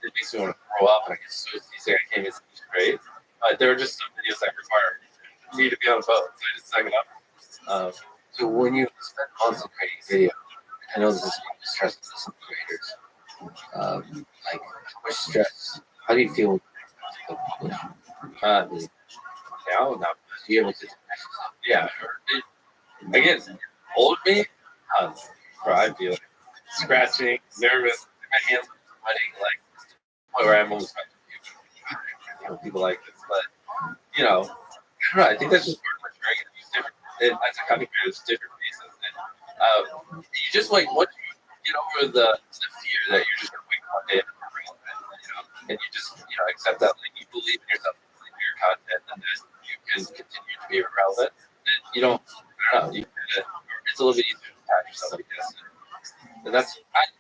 it makes me want to throw up, and I get so seasick I can't get sleep straight. But there are just some videos that require me to be on a boat, so I just suck it up. So when you spend months creating video, I know this is stressful to some creators. Like how much stress? How do you feel? Now, not Be able to yeah. Again, old me, bro, I feel like scratching, nervous, my hands are sweating, like where I'm almost about to people like this, but I don't know. I think that's just part of maturing. It's different. As a content creator, it's different phases, and you just like once you get over the fear that you're just gonna wake up one day and bring it, and you just accept that like you believe in yourself, you believe in your content, and that you can continue to be relevant. And you don't. I don't know. It's a little bit easier to attach yourself like this, and that's.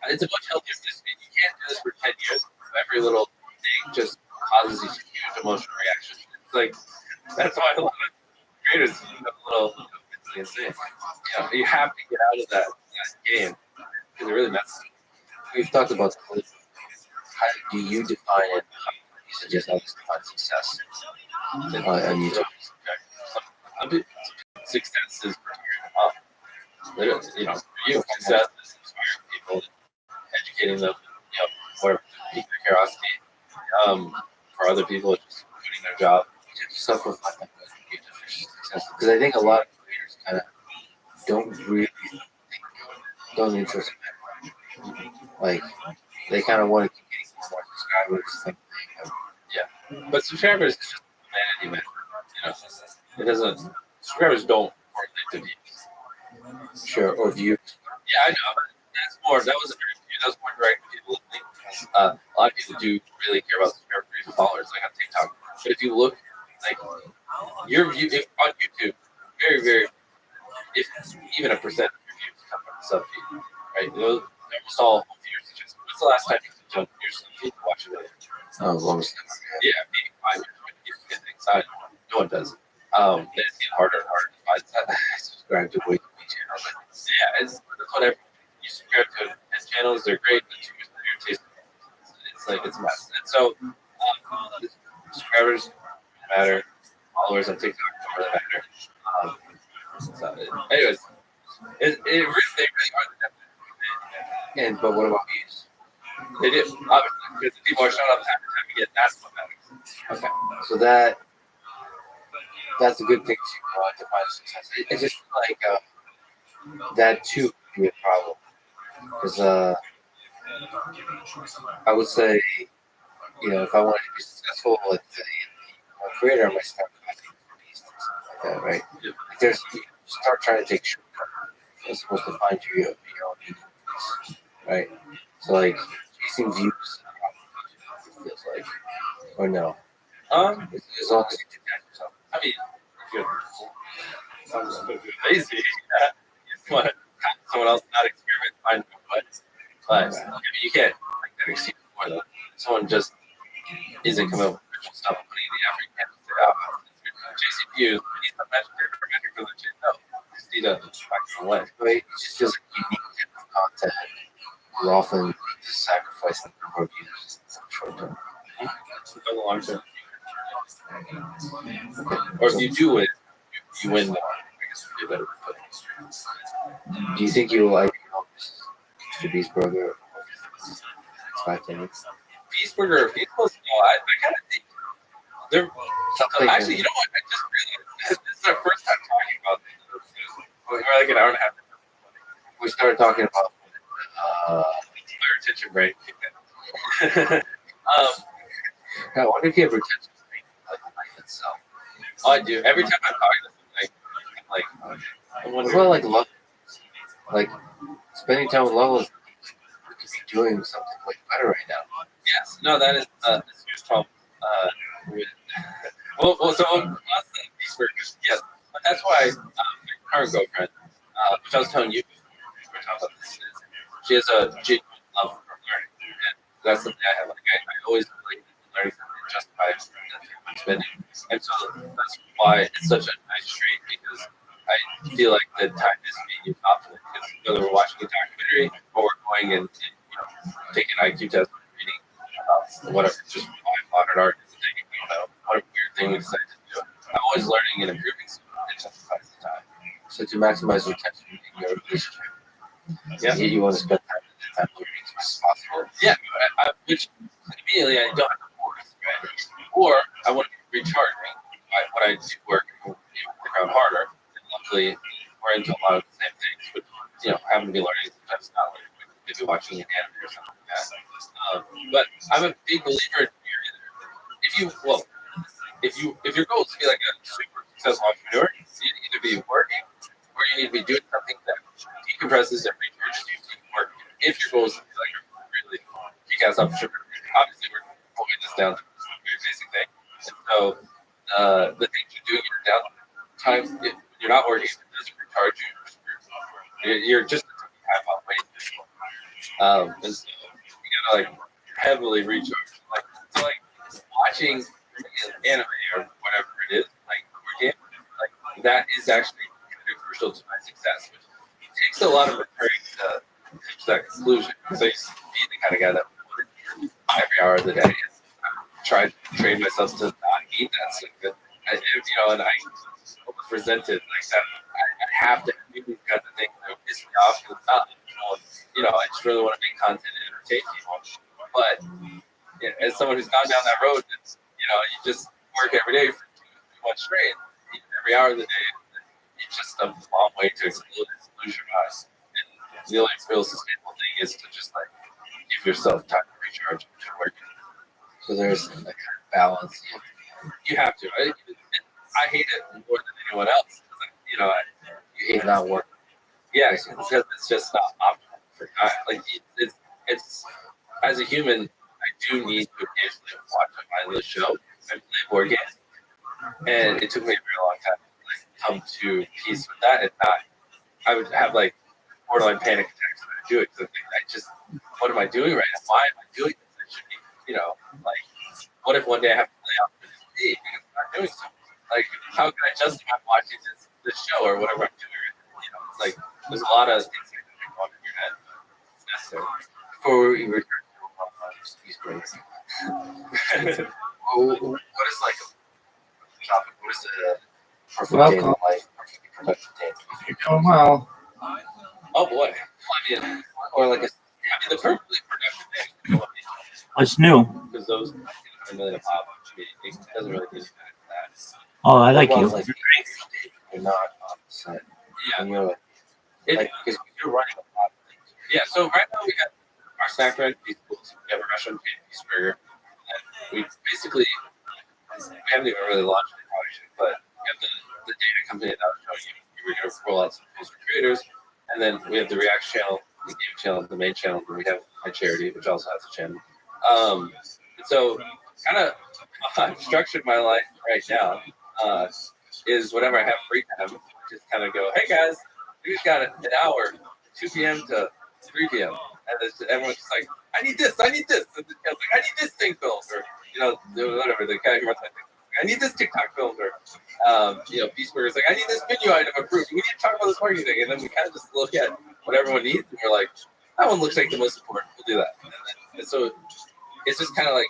It's a much healthier system. You can't do this for 10 years. Every little thing just causes these huge emotional reactions. It's like that's why a lot of creators a little insane. You have to get out of that game because it really messes. We've talked about this. How do you define it? You suggest how to define success on YouTube. Success is literally, for you, success is inspiring people, educating them, whatever, pique their curiosity. For other people, it's just doing their job. Self-reflect because I think a lot of creators kind of don't introspect. Like they kind of want to keep getting more subscribers. But subscribers is just vanity, man. It doesn't. Subscribers don't correlate to views. Sure, or views. Yeah, I know. But that's more. That wasn't very few. That was more direct to people listening. A lot of people do really care about subscribers and followers, like on TikTok. But if you look, like your view on YouTube, very, very, if even a percent of your views come from the sub feed, right? Those almost all viewers. When's the last time you jumped your sub feed to watch a video? Almost. Yeah, maybe 5 years. You get excited. No one does. It's getting harder and harder to find stuff. I subscribe to way too many channels. Yeah, that's whatever. You subscribe to 10 channels, they're great, but too much of your taste. It's like it's a mess. And so, subscribers matter, followers on TikTok don't really matter. Anyways, they really are the depth. But what about views? They do, obviously, because the people are showing up time to time again. That's what matters. Okay, so that's a good thing to define success. I just feel like that too could be a problem because I would say if I wanted to be successful, let's say a creator, I might start copying things like that, right? Yeah. Like you start trying to take shortcuts. You're supposed to find your own uniqueness, right? So like chasing views, feels like, or no? As long as you detach yourself. I mean, if you're lazy, you want someone else not experiment, find what. But I mean, you can't like that exceed before though. Someone just isn't coming up with original stuff and putting in the effort. You can't just say, chasing views. We need some metric for the chase. No, you just need to back your way. Right? It just feels like unique type of content. You often just sacrifice the number of views in the short term. In the long term. Or if you do it, you win more. I guess would be a better way to put it. Do you think you will like Mr. Beast Burger? 5 minutes. Beast Burger or Beast Burger? No, I kind of think they're actually. You know what? I just realized this is our first time talking about this. We're like an hour and a half. We started talking about our retention break. I wonder if you have retention break like life itself. Oh, I do. Every time I'm talking to them, what about like love? Like spending time with loved ones, we could be doing something way better right now. Yes. No, that is a serious problem. So us Beast Burgers, yes. But that's why my current girlfriend, which I was telling you before we were talking about this, she has a genuine love for learning. And that's something I have. Like I always like learning something justifies the spending. And so that's why it's such a nice trait because I feel like the time is being used optimally. Because whether we're watching a documentary or we're going and taking an IQ test, reading whatever, just modern art, whatever weird thing we decide to do. I'm always learning and improving, so it justifies the time. So to maximize retention in your relationship, yeah, you want to spend time learning as possible. Yeah, which immediately I don't have to force, right? Or I want to be recharging when I do work out harder. And luckily, we're into a lot of the same things, but happen to be learning sometimes not like maybe watching an anime or something like that. But I'm a big believer in if your goal is to be like a super successful entrepreneur, you need to either be working or you need to be doing something that decompresses and recharges you to work. If your goal is to be like a really kick-ass entrepreneur, obviously we're pulling this down to a very basic thing. And so the things you're doing in your downtime, if you're not working, it doesn't recharge you. You're just half on weight. And so you gotta like heavily recharge. So watching anime or whatever it is, that is actually crucial to my success. It takes a lot of preparing to reach that conclusion. So you be the kind of guy that every hour of the day try to train myself to not eat that stuff. And I almost resented like that. I have to do these kinds of things that piss me off because I just really want to make content and entertain people. But as someone who's gone down that road, you just work every day for 2 months straight, every hour of the day. It's just a long way to explode and lose your eyes. And the only real sustainable thing is to just like give yourself time to recharge and work. So there's a kind of balance. You have to. I hate it more than anyone else. You hate not working. Yeah, because it's just not optimal for it's as a human, I do need to occasionally watch a mindless show and play board games. And it took me a very long time to come to peace with that. And I would have like borderline panic attacks when I do it. Because what am I doing right now? Why am I doing this? It should be, what if one day I have to lay off for this day because I'm not doing something? Like, how can I justify watching this show or whatever I'm doing? It's like there's a lot of things that can go on in your head. It's necessary. Before we return to these breaks, what is like a topic? What is the perfect day in life? Perfectly productive day? You're doing well. Oh boy. Or like the perfectly productive day. It's new. Because those $1 million of pop, it doesn't really get that. Oh, I like you. Like, you're not on set. Yeah. And you're because you're running a lot of things. Yeah, so right now we have our snack bread, we have a restaurant, Peace Burger. And we basically, we haven't even really launched the product, but we have the data company that I was showing you. We're going to roll out some things for creators. And then we have the React channel, the game channel, the main channel, and we have my charity, which also has a channel. So kind of I've structured my life right now is whenever I have free time, just kind of go, hey guys, we just got an hour, 2 p.m. to 3 p.m. And everyone's just like, I need this. And the guy's like, I need this thing filmed, or whatever. The guy who runs my thing, I need this TikTok filmed, or Peace Burger's like, I need this menu item approved. We need to talk about this marketing thing, and then we kind of just look at what everyone needs, and we're like, that one looks like the most important. We'll do that. And so it's just kind of like,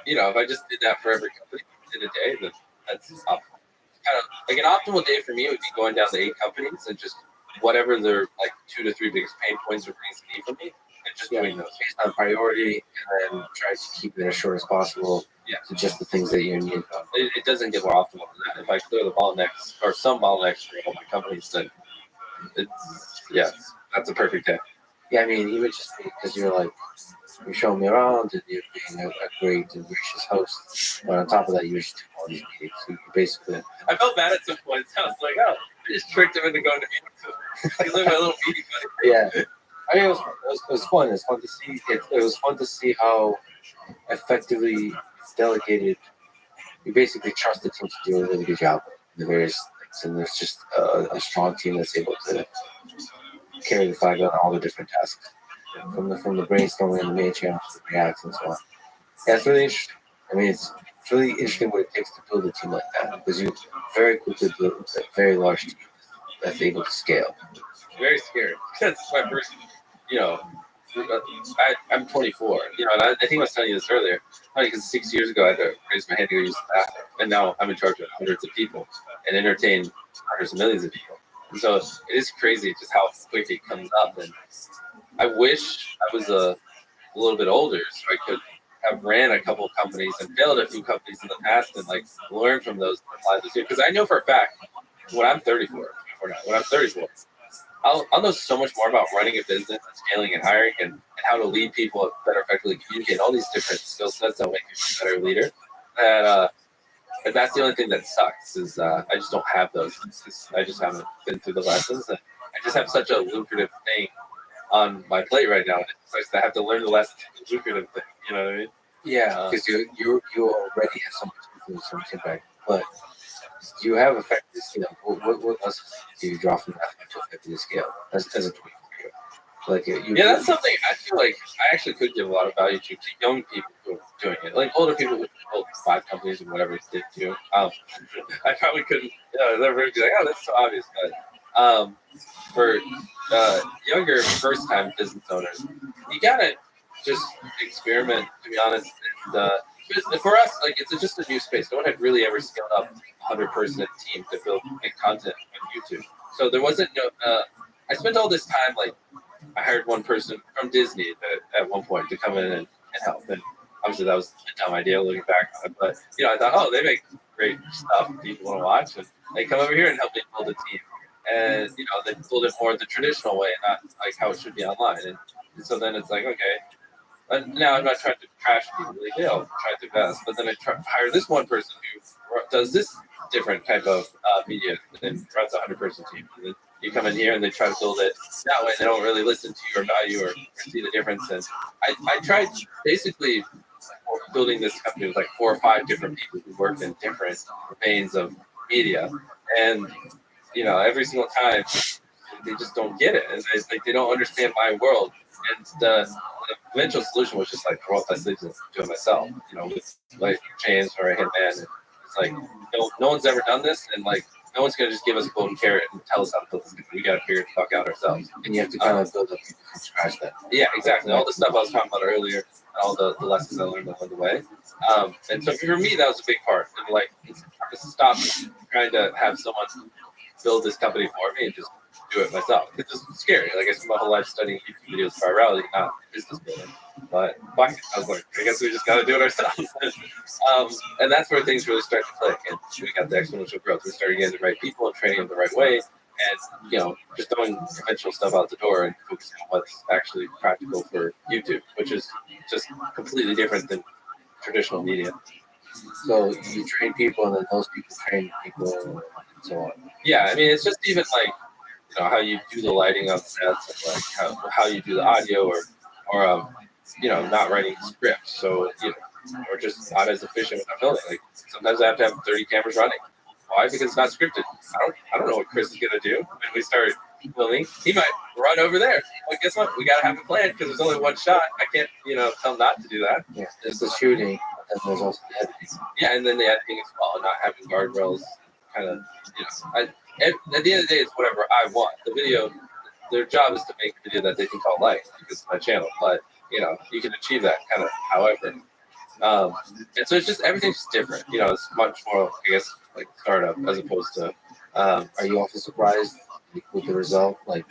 if I just did that for every company in a day, then that's optimal. Kind of like an optimal day for me would be going down to 8 companies and just whatever their like 2 to 3 biggest pain points or things they need from me, and just doing those based on priority, and then try to keep it as short as possible. Yeah. To just the things that you need. It doesn't get more optimal than that. If I clear the bottlenecks or some bottlenecks for all my companies, then that's a perfect day. Yeah, I mean, even just because you're showing me around and you're being a great and gracious host, but on top of that, you're just doing all these meetings. So you basically, I felt bad at some points. I was like, oh, I just tricked him into going to meetings. He's like my little meeting buddy. Yeah. I mean, it was fun. It's fun to see. It was fun to see how effectively it's delegated. You basically trust the team to do a really good job in the various things, and there's just a strong team that's able to carry the flag on all the different tasks, from the brainstorming and the main channels to the Reacts and so on. Yeah, it's really interesting. I mean, it's really interesting what it takes to build a team like that, because you very quickly build a very large team that's able to scale. Very scared. That's my first, I'm 24, and I think I was telling you this earlier, because 6 years ago I had to raise my hand to go use the bathroom, and now I'm in charge of hundreds of people and entertain hundreds of millions of people. And so it is crazy just how quick it comes up, and I wish I was a a little bit older, so I could have ran a couple of companies and failed a few companies in the past and like learn from those and apply those here. Because I know for a fact when I'm 34, or not, when I'm 34, I'll know so much more about running a business and scaling and hiring and how to lead people and better effectively communicate, all these different skill sets that make you a better leader. And that's the only thing that sucks is I just don't have those. I just haven't been through the lessons. And I just have such a lucrative thing on my plate right now. It's like I have to learn the lessons of the lucrative thing. You know what I mean? Yeah, because you already have so much influence, so much impact, but you have affected the scale. What lessons do you draw from that to affect the scale as a 24-year-old? Like yeah, that's something I feel like I actually could give a lot of value to young people who are doing it. Like older people who built 5 companies or whatever they do. I probably couldn't. They're very like, oh, that's so obvious. But for younger first-time business owners, you gotta just experiment. To be honest, and, for us, like it's just a new space. No one had really ever scaled up 100-person team to build content on YouTube. So there wasn't no. I spent all this time like. I hired one person from Disney at one point to come in and help. And obviously that was a dumb idea looking back on it. But, I thought, oh, they make great stuff people want to watch. And they come over here and help me build a team. And, they build it more the traditional way, not like how it should be online. And so then it's like, okay. And now I'm not trying to trash people. Like, they'll try their best. But then I hire this one person who does this different type of media and runs a 100-person team. And then you come in here and they try to build it that way. They don't really listen to your value or see the difference. And I tried basically building this company with like 4 or 5 different people who worked in different veins of media. And, every single time they just don't get it. And they don't understand my world. And the eventual solution was just like roll up my sleeves and do it myself, with like chains or a hitman. And it's like, no one's ever done this. And like, no one's going to just give us a golden carrot and tell us how to build this. We got to figure it the fuck out ourselves. And you have to kind of build up from scratch then. Yeah, exactly. All the stuff I was talking about earlier, and all the lessons I learned along the way. And so for me, that was a big part. And like, stop trying to have someone build this company for me and just do it myself. It's just scary. Like, I spent my whole life studying YouTube videos for virality, not business building. But fuck it. I was like, I guess we just got to do it ourselves. And that's where things really start to click. And we got the exponential growth. We started getting the right people and training them the right way. And, just throwing conventional stuff out the door and focusing on what's actually practical for YouTube, which is just completely different than traditional media. So you train people and then those people train people and so on. Yeah, I mean, it's just even like, how you do the lighting on sets and like how you do the audio or not writing scripts. So, or just not as efficient with filming. Like sometimes I have to have 30 cameras running. Why? Because it's not scripted. I don't know what Chris is gonna do when we start filming. He might run over there. Well, guess what? We gotta have a plan because there's only one shot. I can't, tell him not to do that. Yeah, there's the shooting, and there's also the editing. Yeah, and then the editing as well, not having guardrails. Kind of, at the end of the day, it's whatever I want. The video, their job is to make a video that they think I'll like because it's my channel. But you can achieve that kind of however. And so it's just everything's just different. It's much more, I guess, like startup as opposed to. Are you often surprised with the result? Like,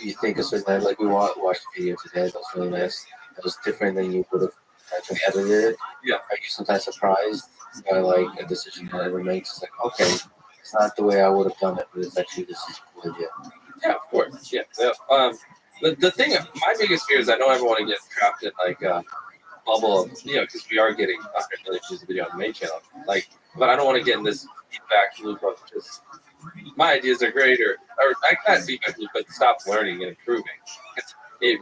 you think a certain like we watched the video today, that was really nice. That was different than you would have actually edited it. Yeah. Are you sometimes surprised by like a decision that ever makes? It's like, okay, it's not the way I would have done it, but it's actually this is a cool idea. Yeah, of course. Yeah. The thing, my biggest fear is I don't ever want to get trapped in like a bubble of, because we are getting 100 million views of video on the main channel. Like, but I don't want to get in this feedback loop of just my ideas are great or not feedback loop, but stop learning and improving. It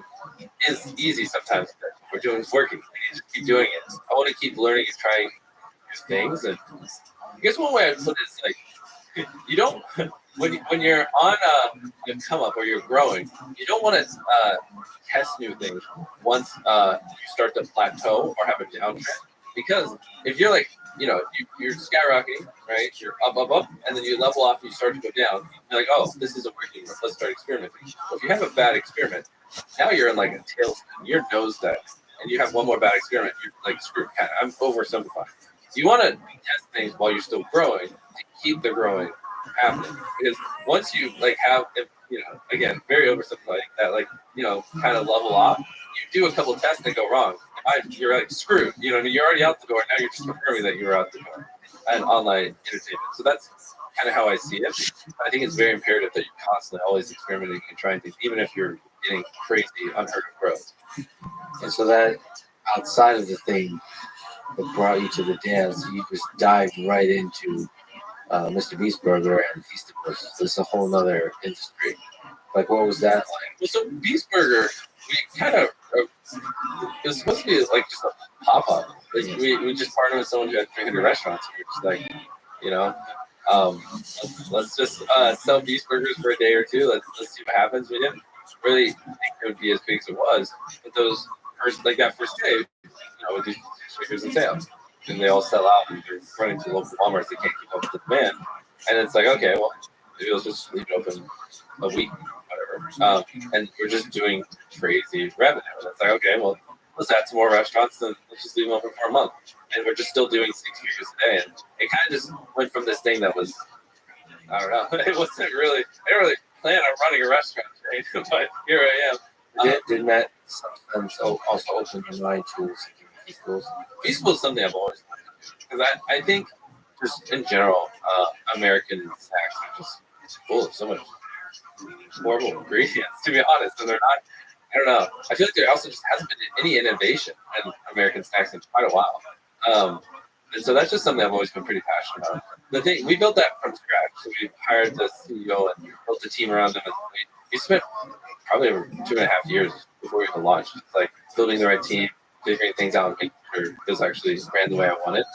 is easy sometimes that we're doing is working. We just keep doing it. I want to keep learning and trying new things. And I guess one way I put it is like, you don't, when you're on a come up or you're growing, you don't want to test new things once you start to plateau or have a downtrend. Because if you're like, you're skyrocketing, right? You're up, and then you level off and you start to go down. You're like, oh, this isn't working. Let's start experimenting. Well, if you have a bad experiment, now you're in like a tailspin. You're nosedive, and you have one more bad experiment. You're like screwed. I'm oversimplifying. You want to test things while you're still growing to keep the growing happening. Because once you like have, again, very oversimplifying that, like, kind of level off, you do a couple tests that go wrong, you're like screwed. You know, what I mean, you're already out the door. Now you're just confirming that you're out the door and online entertainment. So that's kind of how I see it. I think it's very imperative that you're constantly always experimenting and trying things, even if you're getting crazy, unheard of growth. And so that outside of the thing that brought you to the dance, you just dived right into Mr. Beast Burger and Feastables. It's a whole nother industry. Like, what was that like? Well, so Beast Burger, we kind of, it was supposed to be like just a pop-up. Like, we just partnered with someone who had 300 restaurants. And we were just like, you know, let's just sell Beast Burgers for a day or two. Let's see what happens. We didn't really think it would be as big as it was. But that first day, you know, with these figures in sales. And they all sell out, and they're running to local Walmarts. They can't keep up with the demand. And it's like, okay, well, maybe we'll just leave it open a week, whatever. And we're just doing crazy revenue. And it's like, okay, well, let's add some more restaurants, and let's just leave them open for a month. And we're just still doing 6 figures a day. And it kind of just went from this thing that was, I don't know, it wasn't really, I didn't really plan on running a restaurant, right? But here I am. Didn't that sometimes also open your mind to Feastables? Feastables is something I've always liked. Because I think, just in general, American snacks are just full of so much horrible ingredients, to be honest. And they're not, I don't know. I feel like there also just hasn't been any innovation in American snacks in quite a while. And so that's just something I've always been pretty passionate about. The thing, we built that from scratch. So we hired the CEO and built a team around him. And we spent probably over 2.5 years before we even launched. It's like building the right team, figuring things out, and making sure it was actually ran the way I wanted.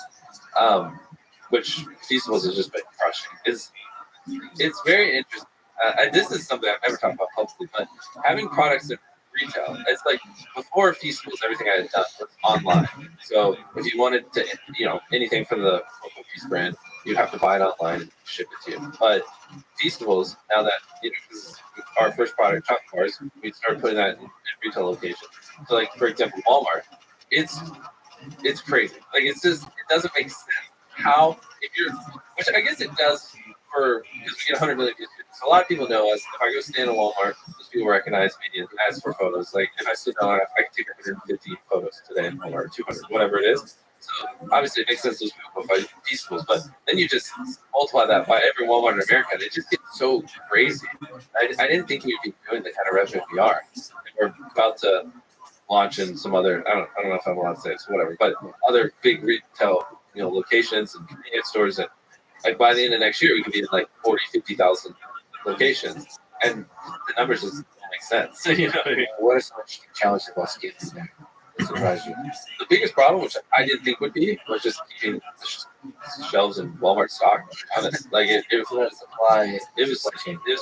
Which Feastables has just been crushing. It's very interesting. This is something I've never talked about publicly, but having products in retail, it's like before Feastables, everything I had done was online. So if you wanted to, you know, anything from the local Feast brand, you'd have to buy it online and ship it to you. But Feastables, now that, you know, this is our first product, chocolate bars, we started putting that in retail locations. So, like, for example, Walmart, it's crazy. Like, it's just, it doesn't make sense how, if you're, which I guess it does for, because we get 100 million views. So a lot of people know us. If I go stand in Walmart, those people recognize me and ask for photos. Like, if I sit down, I can take 150 photos today in Walmart, 200, whatever it is. So obviously it makes sense those people go buy Feastables, but then you just multiply that by every Walmart in America, and it just gets so crazy. I didn't think we'd be doing the kind of revenue we are. And we're about to launch in some other, I don't know if I'm allowed to say it, so whatever, but other big retail, you know, locations and convenience stores, and like by the end of next year we could be in like 40, 50,000 locations, and the numbers just don't make sense. You know what I mean? What are some challenges about scaling that surprised you? The biggest problem, which I didn't think would be, was just keeping the shelves in Walmart stock. Honest, like it was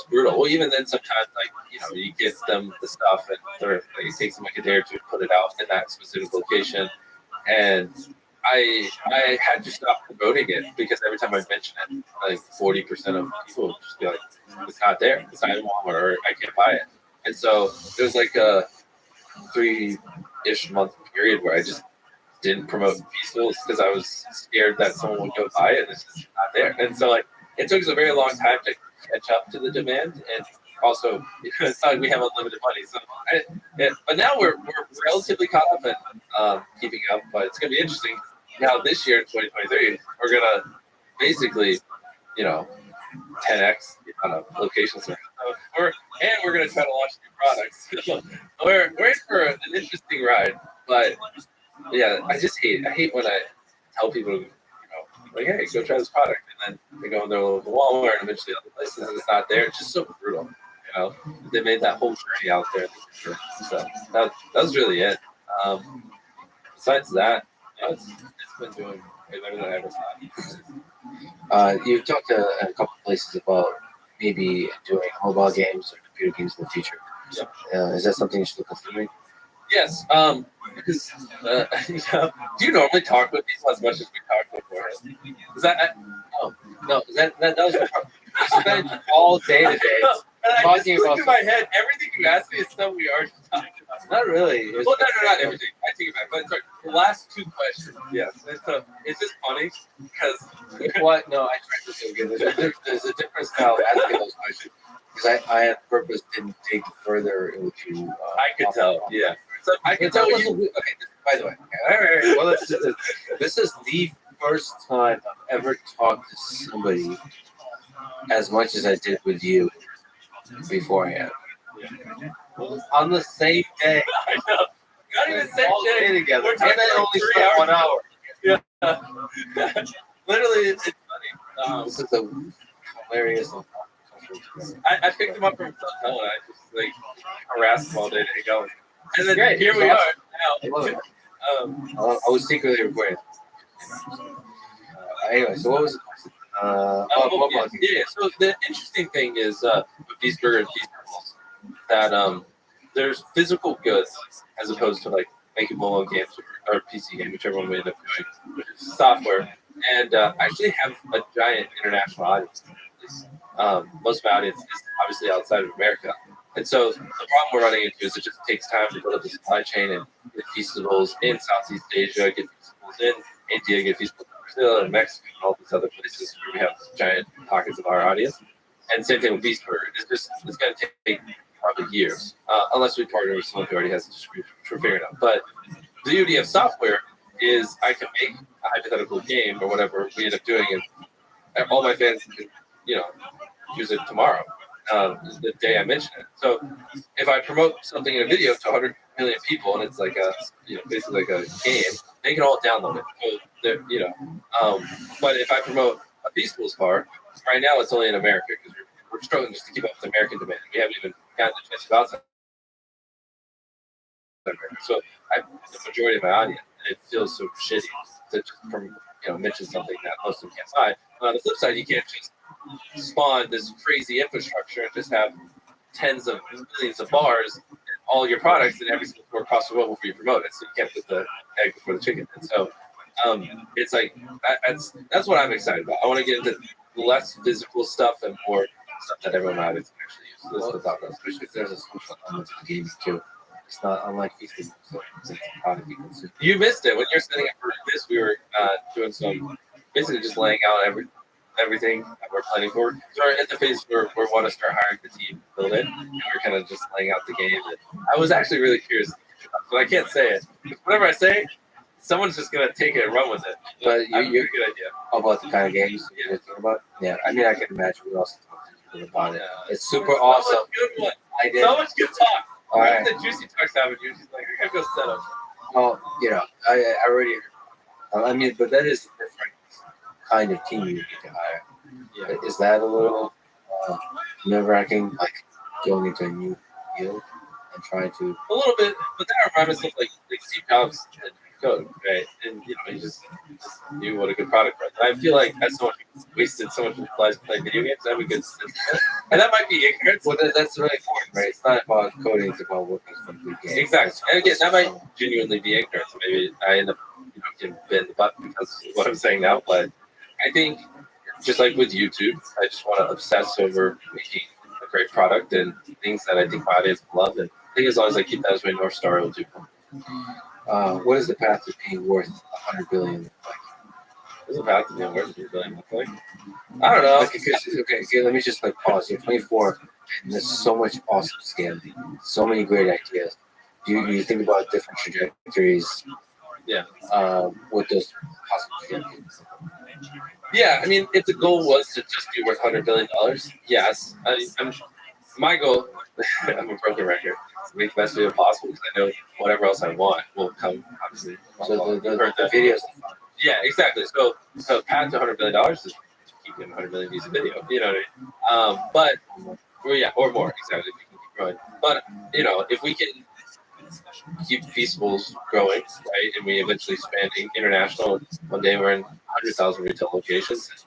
brutal. Well, even then, sometimes like, you know, you get them the stuff, and like, it takes them like a day or two to put it out in that specific location, and I had to stop promoting it because every time I mention it, like 40% of people would just be like, "It's not there. It's not in Walmart, or I can't buy it." And so it was like a 3-ish month period where I just didn't promote Feastables because I was scared that someone would go buy it and it's just not there. And so like it took us a very long time to catch up to the demand, and also it's not like we have unlimited money. So but now we're relatively caught up and keeping up. But it's gonna be interesting. Now this year in 2023, we're gonna basically, you know, 10x the amount of locations. We're gonna try to launch new products. we're in for an interesting ride, but yeah, I hate when I tell people, you know, like, hey, go try this product, and then they go in their local Walmart and eventually other places and it's not there. It's just so brutal, you know. They made that whole journey out there. So that was really it. Besides that, you know, it's been doing way better than I ever thought. You've talked to a couple places about maybe doing mobile games or computer games in the future. Yep. Is that something you're still considering? Yes, because you know, do you normally talk with people as much as we talked before? Is that no? That was I spent all day today talking about. In my head, everything you asked me is stuff we already talked about. Not really. Well, no, not everything. I take it back. But sorry, the last 2 questions, yes. It's just funny because What? No, I tried to say again. There's a different style of asking those questions because I on purpose didn't dig further into. I could tell. Yeah. So I can tell you. Okay, by the way, all right. Well, let's do this. This is the first time I've ever talked to somebody as much as I did with you beforehand. On the same day. I know. Not even the same all day. day together. We're And talking then like only 3 spent hours. 1 hour. Yeah. Literally, it's funny. This is a hilarious. I picked him up from South and I just like harassed him all day to hang out. And then Great. here we It's are I love it. now. I was secretly recording. Anyway, so what was it? Yeah. So the interesting thing is with Feast Burger and Feast Burgers that there's physical goods as opposed to like making mobile games or PC game, whichever one we end up doing, which is software. And I actually have a giant international audience. Most of my audience is obviously outside of America. And so the problem we're running into is it just takes time to build up the supply chain and get festivals in Southeast Asia, get festivals in India, get festivals in Brazil and Mexico and all these other places where we have giant pockets of our audience. And same thing with Beast Burger. It's going to take probably years, unless we partner with someone who already has a distribution, which we're figuring out. But the beauty of software is I can make a hypothetical game or whatever we end up doing, and all my fans can, use it tomorrow, the day I mention it. So if I promote something in a video to 100 million people and it's like basically like a game, they can all download it. So but if I promote a Beastables car, right now it's only in America because we're struggling just to keep up with American demand. We haven't even gotten the chance to go outside America. So I have the majority of my audience, and it feels so shitty to just mention something that most of them can't buy. But on the flip side, you can't just spawn this crazy infrastructure and just have tens of millions of bars and all your products in every single store across the world before you promote it. So you can't put the egg before the chicken. And so it's like that's what I'm excited about. I want to get into less physical stuff and more stuff that everyone out is actually use. So this is the thought process. Especially if there's a social element to the game too. It's not unlike Feasting. So it's a lot of people consume. You missed it when you're setting up for this. We were doing some basically just laying out everything that we're planning for. So we're at the phase where we want to start hiring the team, build it, and we're kind of just laying out the game. And I was actually really curious, but I can't say it. Whatever I say, someone's just gonna take it and run with it. But You're a good idea. about the kind of games you're thinking about? Yeah, I mean, I can imagine we also talk to people about it. It's super awesome. So much good one. I did. So much good talk. All right. The juicy talks happened. You're just like, I gotta go set up. Well, I already. I mean, but that is a different kind of team you need to hire. Yeah. Is that a little nerve-wracking, like going into a new field and trying to? A little bit, but then I remind myself like Steve Jobs and code, right? And he just knew what a good product was. And I feel like as someone who wasted so much of his life playing video games, I have a good sense of it. And that might be ignorance. Well, that's really important, right? It's not about coding; it's about working from good games. Exactly. And again, that might genuinely be ignorance. Maybe I end up getting bit in the butt because of what I'm saying now. But I think just like with YouTube, I just want to obsess over making a great product and things that I think my audience will love. And I think as long as I keep that as my North Star, it'll do. What is the path to being worth 100 billion? Like? There's a path to being worth $100 billion. I don't know. Okay, let me just pause. You're 24, and there's so much awesome scale, so many great ideas. You think about different trajectories. Yeah. With those possible trajectories. Yeah, I mean, if the goal was to just be worth $100 billion, yes. My goal, I'm a broken record, is to make the best video possible because I know whatever else I want will come, obviously. So the videos. Yeah, exactly. So path to $100 billion is keep getting 100 million views a video. You know what I mean? Or more, exactly. If we can keep growing. But, if we can keep Feastables growing, right, and we eventually expanding international, one day we're in 100,000 retail locations.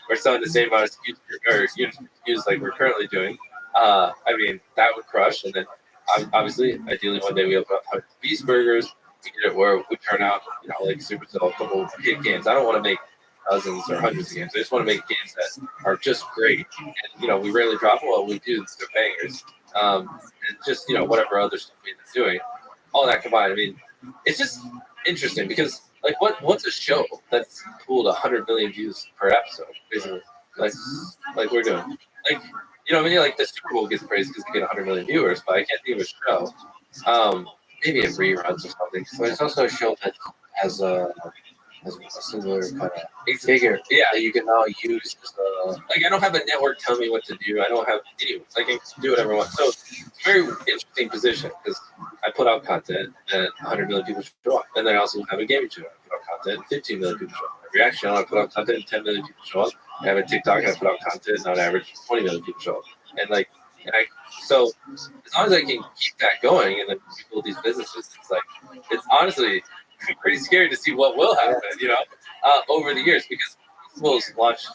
We're selling the same amount of SKUs like we're currently doing. I mean, that would crush. And then, obviously, ideally, one day we open up Beast Burgers. We get it where we turn out, like Supercell, a couple of hit games. I don't want to make dozens or hundreds of games. I just want to make games that are just great. And, we rarely drop them. Well, we do. They're bangers. And just, whatever other stuff we end up doing. All that combined. I mean, it's just interesting because, like, what's a show that's pulled 100 million views per episode, basically? Like we're doing. Like, like the Super Bowl gets praised because they get 100 million viewers, but I can't think of a show maybe it reruns or something. So it's also a show that has a similar kind of figure that you can now use. Like I don't have a network tell me what to do. I don't have anyways. I can do whatever I want. So it's a very interesting position because I put out content and 100 million people show up. And then I also have a gaming channel. I put out content and 15 million people show up. A reaction channel, I put out content and 10 million people show up. I have a TikTok, I put out content and on average 20 million people show up. So as long as I can keep that going and then build these businesses, it's honestly pretty scary to see what will happen, over the years because We'll's launched,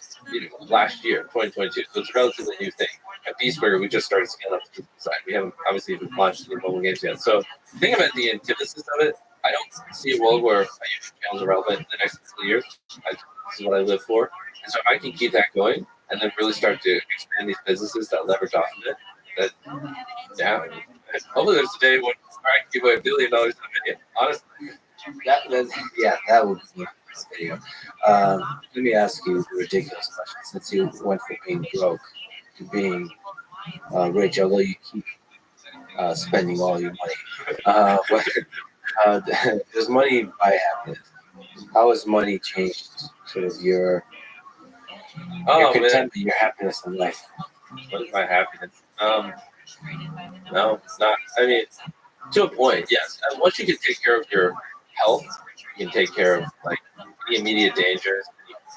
last year, 2022. So it's a relatively new thing. At Beastburger, we just started scaling up to the side. We haven't obviously even launched any mobile games yet. So think about the antithesis of it. I don't see a world where my YouTube channels are relevant in the next couple of years. This is what I live for. And so if I can keep that going and then really start to expand these businesses that leverage off of it, hopefully there's a day when I can give away $1 billion in a video. Honestly. That would be a video. Let me ask you a ridiculous question. Since you went from being broke to being rich, although you keep spending all your money, does money buy happiness? How has money changed sort of your contentment, your happiness in life? What is my happiness? No, it's not. I mean, to a point, yes. And once you can take care of your health, you can take care of like any immediate dangers,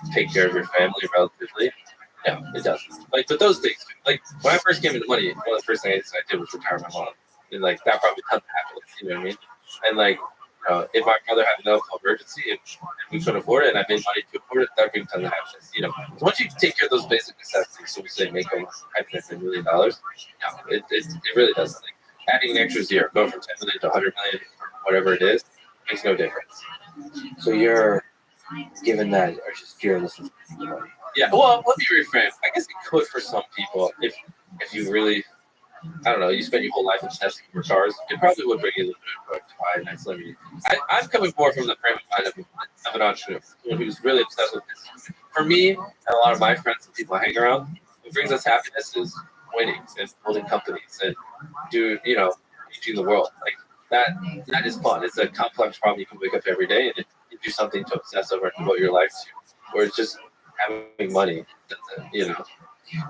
you take care of your family relatively. Yeah, it does. But those things, like when I first came into money, one of the first things I did was retire my mom, and like that brought me tons of happiness. You know what I mean? And like, if my brother had a medical emergency and we couldn't afford it, and I made money to afford it, that brings tons of happiness. So once you take care of those basic necessities, so we say make almost $1 million, it really does something. Adding an extra zero, going from 10 million to 100 million, whatever it is, makes no difference. So you're given that or just fearless of money? Yeah, well, let me rephrase. I guess it could for some people if you really, I don't know, you spend your whole life obsessing over cars, it probably would bring you a little bit of a nice living. I'm coming more from the frame of mind of an entrepreneur, someone who's really obsessed with this. For me, and a lot of my friends and people I hang around, what brings us happiness is winning and building companies and changing the world. Like that is fun. It's a complex problem you can wake up every day and you do something to obsess over and devote your life to. Or it's just having money,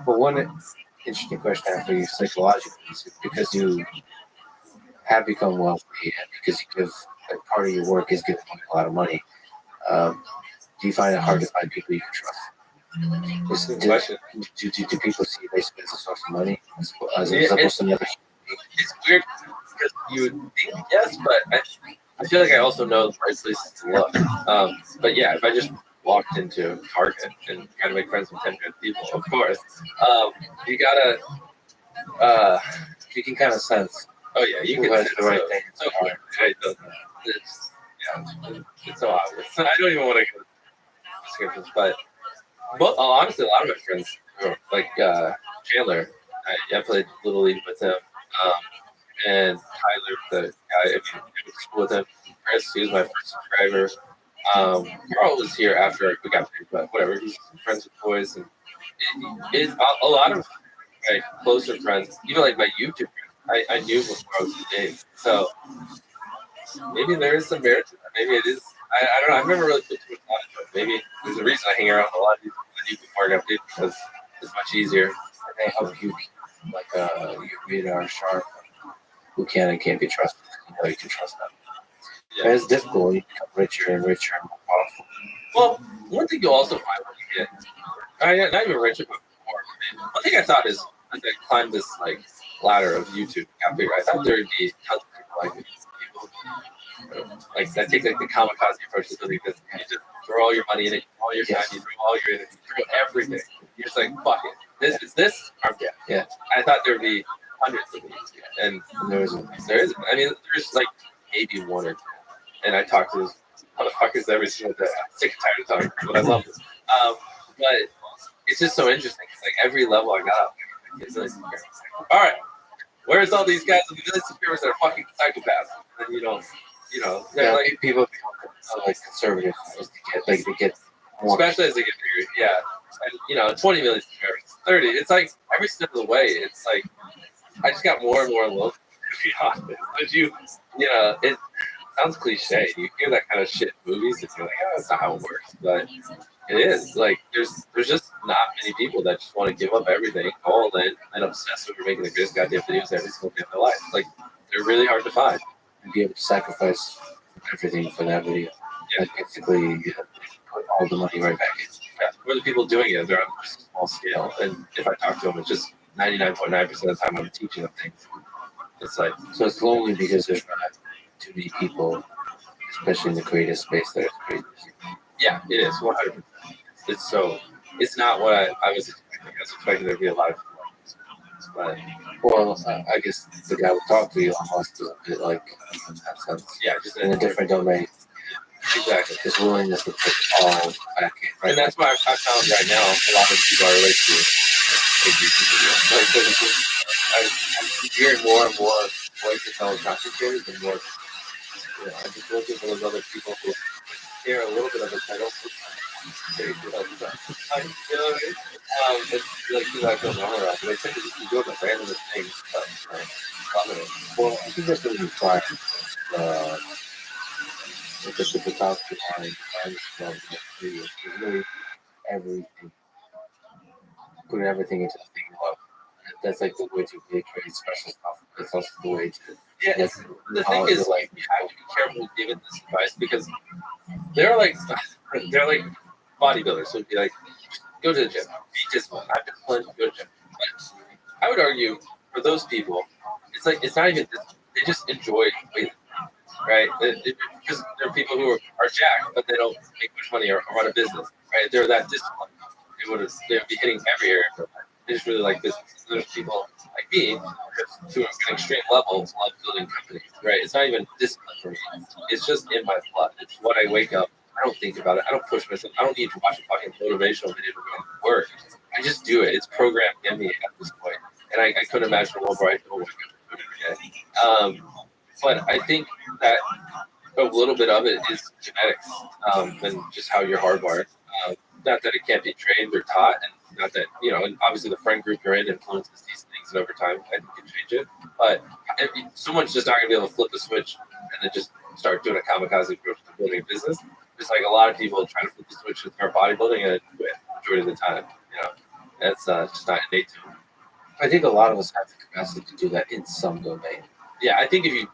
Well, one interesting question I have for you psychologically is because you have become wealthy and because you give like part of your work is giving a lot of money, do you find it hard to find people you can trust? Do people see you basically as a source of money as opposed to another? It's weird because you would think yes, but I feel like I also know the right places to look. But yeah, if I just walked into Target and trying to make friends with 10 good people, of course, you gotta. You can kind of sense. Oh yeah, you can sense the right thing. So clear, right? It's so obvious. I don't even want to go descriptions, but honestly, a lot of my friends, like Chandler, I played Little League with him, and Tyler, the guy I went to school with him. Chris, he was my first subscriber. Carl was here after we got married, but whatever. He's friends with boys, and it's a lot of my closer friends, even like my YouTube friends, I knew before I was engaged. So maybe there is some merit to that. Maybe it is. I don't know. I've never really put too much thought into it. Maybe there's a reason I hang around with a lot of people I knew before I got married because it's much easier. And they help you, like your radar sharp, who can and can't be trusted. You can trust them. Yeah. It's difficult. You become richer and richer and more powerful. Well, one thing you'll also find when you get, not even richer, but more. One thing I thought is, as I climbed this like ladder of YouTube, got bigger, I thought there would be tons of people like me. Like that takes like the kamikaze approach to building business. You just throw all your money in it, all your time, you throw all your energy, you throw everything. You're just like, fuck it. This is this. Yeah. I thought there would be hundreds of these, and there isn't. I mean, there's like maybe one or two. And I talk to those motherfuckers every single day. I'm sick and tired of talking, but I love this. But it's just so interesting. It's like every level I got up, it's like, all right, where's all these guys with the subscribers that are fucking psychopaths? And yeah, like people become like conservative as they get more. Especially as they get bigger, yeah. And 20 million subscribers, 30. It's like every step of the way, it's like I just got more and more low. be honest. But you know, it sounds cliche. You hear that kind of shit in movies, and you're like, oh, that's not how it works. But it is. Like, there's just not many people that just want to give up everything, go all in, and obsess over making the greatest goddamn videos every single day of their life. Like, they're really hard to find. And be able to sacrifice everything for that video. Like, basically, put all the money right back in. Yeah. Or the people doing it, they're on just a small scale. And if I talk to them, it's just 99.9% of the time I'm teaching them things. It's like, So it's lonely because there's not too many people, especially in the creative space, that are creators. yeah, it is 100%. It's not what I was expecting. I was expecting there to be a lot of people. But Well, I guess the guy we talked to, Elon Musk, is a bit like in that sense, yeah, just in a different domain. exactly. His willingness to put all back in. Right? And that's why I found right now a lot of people are related to YouTube videos. Like, I'm hearing more and more voice to tell content creators and more. I'm just looking for those other people who share a little bit of a title. It's like you guys don't know her. They tend to just be doing the randomest things. Well, I think that's really required. Because the photography line, is really everything. Putting everything into the thing. That's like the way to really create special stuff. That's also the way to. Yeah, the thing is, like, you have to be careful with giving this advice because they're like bodybuilders. So it'd be like, go to the gym, be disciplined. I'm disciplined, go to the gym. But I would argue for those people, it's like it's not even they just enjoy weightlifting, right? Because there are people who are jacked, but they don't make much money or run a business, right? They're that disciplined. They'd be hitting every area of their life. They just really like business. There's people like me to an extreme level love building companies, right? It's not even discipline for me. It's just in my blood. It's what I wake up. I don't think about it. I don't push myself. I don't need to watch a fucking motivational video to work. I just do it. It's programmed in me at this point. And I couldn't imagine a world where I don't wake up and do it every day. But I think that a little bit of it is genetics and just how you're hardwired. Not that it can't be trained or taught, and not that, and obviously the friend group you're in influences these things, and over time I think you can change it. But someone's just not going to be able to flip the switch and then just start doing a kamikaze approach to building a business. Just like a lot of people try to flip the switch to start bodybuilding and quit majority of the time. That's just not innate to them. I think a lot of us have the capacity to do that in some domain. Yeah, I think if you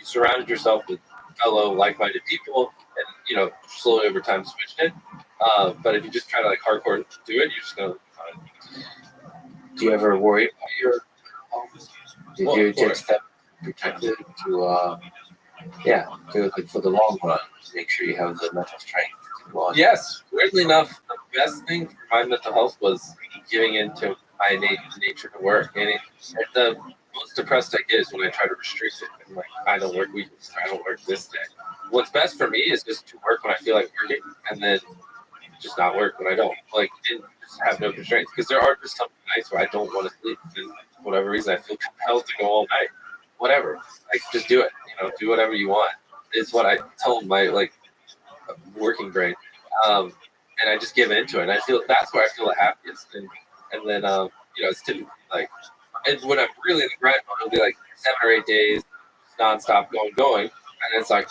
surrounded yourself with fellow like-minded people and slowly over time switching it. But if you just try to like hardcore do it, you're just gonna. Do you ever worry about your? Did you take steps to protect it to like for the long run, to make sure you have the mental strength to go on? Yes, weirdly enough, the best thing for my mental health was giving into my innate nature to work. And the most depressed I get is when I try to restrict it. I'm like, I don't work weekends, I don't work this day. What's best for me is just to work when I feel like working, and then just not work when I don't. Like, and just have no constraints. Because there are just some nights where I don't want to sleep. And for whatever reason, I feel compelled to go all night. Whatever. Like, just do it. Do whatever you want. Is what I tell my, working brain. And I just give into it. And I feel that's where I feel the happiest. And then, it's typically like, and when I'm really in the grind mode, it'll be like 7 or 8 days, nonstop going. And it's like,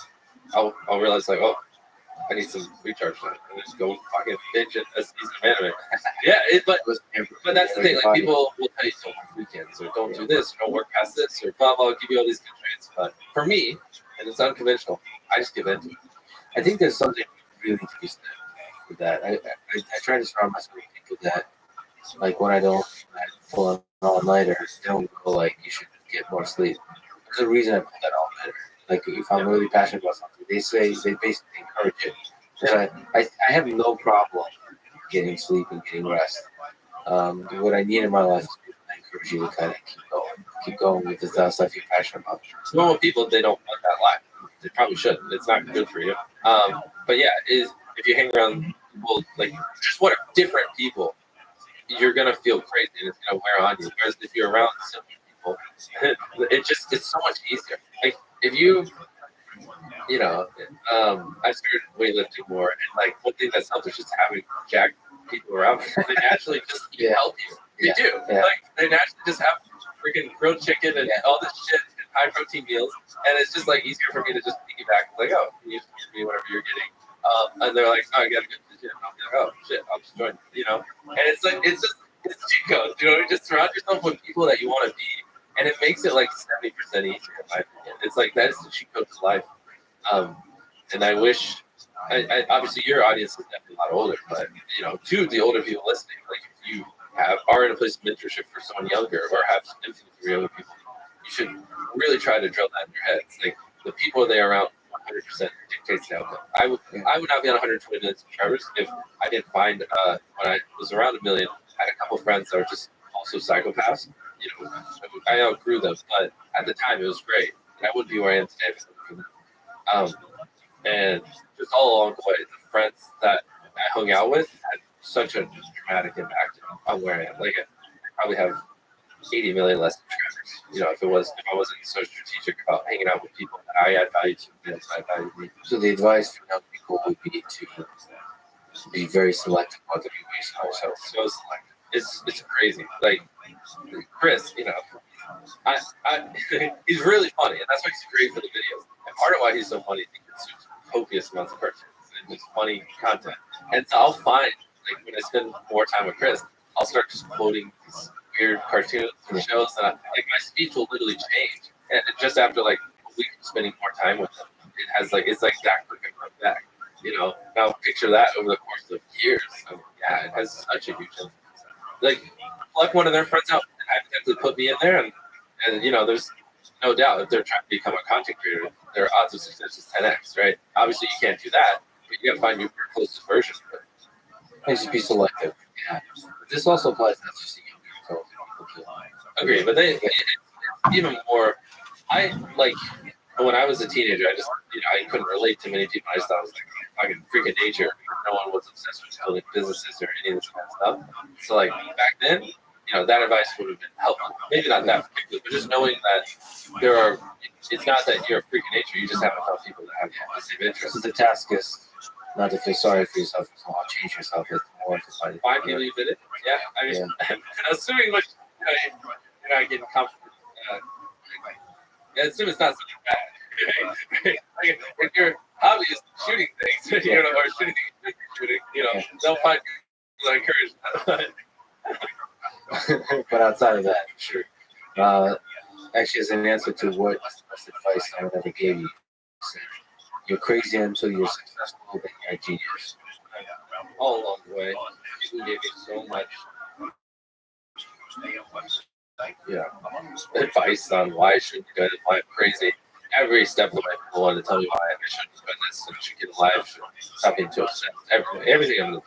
I'll realize, like, oh, I need some recharge time. And just go fucking binge a season of anime. Yeah, but that's the thing. Like, people will tell you don't work weekends, or don't do this, or don't work past this, or blah blah. Give you all these constraints. But for me, and it's unconventional, I just give into it. I think there's something really to be said with that. I try to surround myself with people that, like, when I don't pull an all-nighter, they don't go like, you should get more sleep. There's a reason I pull that all-nighter. Like, if I'm really passionate about something, they basically encourage it. So I have no problem getting sleep and getting rest. What I need in my life is people that encourage you to kind of keep going with the stuff you're passionate about. Normal people, they don't want that life. They probably shouldn't. It's not good for you. But yeah, if you hang around people just what are different people, you're gonna feel crazy and it's gonna wear on you. Whereas if you're around similar people, it's so much easier. Like, if you, I started weightlifting more, and one thing that's helped is just having jacked people around. They naturally just help you. They do. Yeah. Like, they naturally just have freaking grilled chicken and all this shit and high protein meals, and it's just like easier for me to just piggyback. Like, oh, can you just give me whatever you're getting? And they're like, oh, I gotta go to the gym. I'm like, oh shit, I'll just join. And it's like it's cheat codes. You just surround yourself with people that you want to be, and it makes it like 70% easier. In my opinion, it's like that is the cheat code to life. And I wish. I obviously your audience is definitely a lot older, but to the older people listening, like if you are in a place of mentorship for someone younger or have some influence for younger people, you should really try to drill that in your head. It's like the people they are around 100% dictates the outcome. I would not be on 120 million subscribers if I didn't find when I was around 1 million, I had a couple of friends that were just also psychopaths. I outgrew them, but at the time it was great. And I wouldn't be where I am today if it wasn't for them. And just all along the way, the friends that I hung out with had such a dramatic impact on where I am. Like, I probably have 80 million less subscribers. If I wasn't so strategic about hanging out with people that I add value to, and I value me. So the advice for young people would be to be very selective about the people you surround yourself. So it's crazy. Like Chris, he's really funny, and that's why he's great for the videos. And part of why he's so funny is he consumes copious amounts of cartoons and just funny content. And so I'll find, like, when I spend more time with Chris, I'll start just quoting these weird cartoons and shows, and my speech will literally change. And just after like a week of spending more time with him, it's like that quick and run back. Now picture that over the course of years. It has such a huge impact. Like, pluck one of their friends out and hypothetically put me in there, and there's no doubt if they're trying to become a content creator, their odds of success is 10x, right? Obviously, you can't do that, but you got to find your closest version of it. And just be selective. Yeah. But this also applies not just to young people. Agree, but it's even more. When I was a teenager, I just I couldn't relate to many people. I just thought it was like fucking freaking nature. No one was obsessed with building businesses or any of this kind of stuff. So like back then, that advice would have been helpful. Maybe not that particular, but just knowing that it's not that you're a freak of nature. You just haven't found people that have the same interests. So the task is not to feel sorry for yourself, it's not to change yourself. It's more to find people you fit it. Yeah, and assuming you're not getting comfortable. I assume it's not something bad. Like, if your hobby is shooting things, or shooting things, they'll find people that encourage that. But outside of that, sure. Actually, as an answer to what is the best advice I would ever give you, you're crazy until you're successful, then you're a genius. All along the way, people gave me so much advice on why I shouldn't do it, why I'm crazy. Every step of the way, people wanted to tell me why I shouldn't do this, and should get a life, should stop being too obsessed. Everything I'm doing.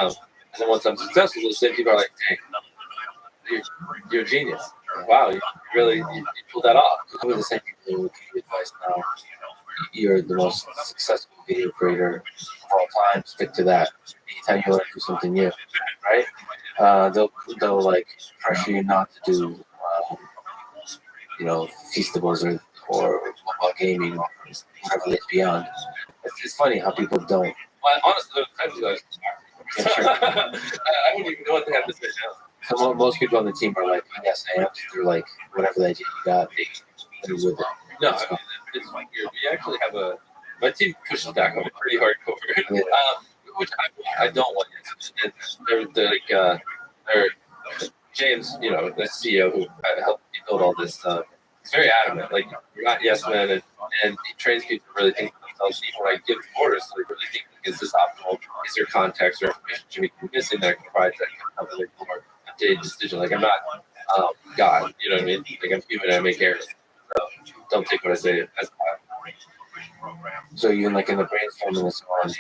And then once I'm successful, the same people are like, dang, you're a genius. Wow, you pulled that off. Probably the same people who give you advice now. You're the most successful video creator of all time. Stick to that. Anytime you want to do something new, right? They'll like pressure you not to do, feastables or mobile gaming or whatever it's beyond. It's funny how people don't. Well, honestly, I wouldn't even know what they have to say now. So most people on the team are like, yes, I am. Through like whatever idea you got, they're with it. No, it's weird. We actually have my team pushes back on it pretty hardcore, which I don't want it. They're James, the CEO who helped me build all this stuff. He's very adamant. Like, you're not yes man, and he trains people to really think of themselves. Even when I give them orders, so they really think, is this optimal? Is there context or information should be missing that I can provide that can help them make more updated decision? Like, I'm not God, you know what I mean? Like, I'm human and I make errors. So don't take what I say as So even like in the brainstorming and so on,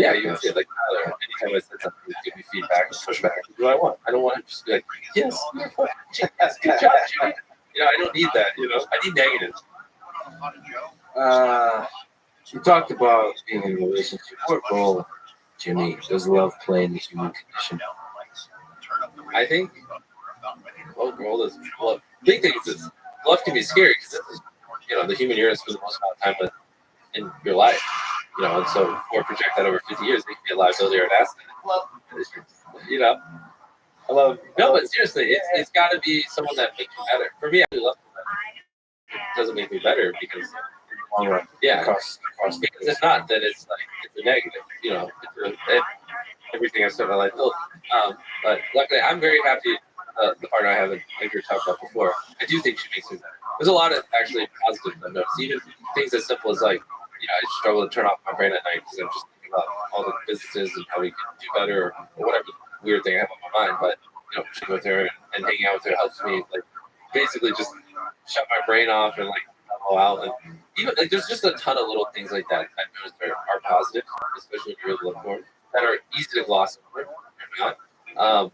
yeah, you can say like Tyler. Anytime I said something, give me feedback and push back. What do I want? I don't want to just be like, yes, good job, Jimmy. I don't need that. I need negative. You talked about being in a relationship. What role, Jimmy, does love play in the human condition? I think big thing is love can be scary because this is, the human you're in for the most amount of time in your life. And so, or project that over 50 years, they can be a liability or an asset. I love. No, but seriously, it's got to be someone that makes you better. For me, I really love it. It doesn't make me better because Long run. yeah, Across. because if not, then it's like it's a negative. You know, everything I spent my life building. But luckily, I'm very happy. The partner I have, like we were talking about before, I do think she makes me better. There's a lot of actually positives I've noticed. Even things as simple as like, I struggle to turn off my brain at night because I'm just thinking about all the businesses and how we can do better or whatever weird thing I have on my mind. But chilling with her and hanging out with her helps me like basically just shut my brain off and like mellow out. And even like there's just a ton of little things like that I've noticed are positive, especially if you really look for them, that are easy to gloss over or not. And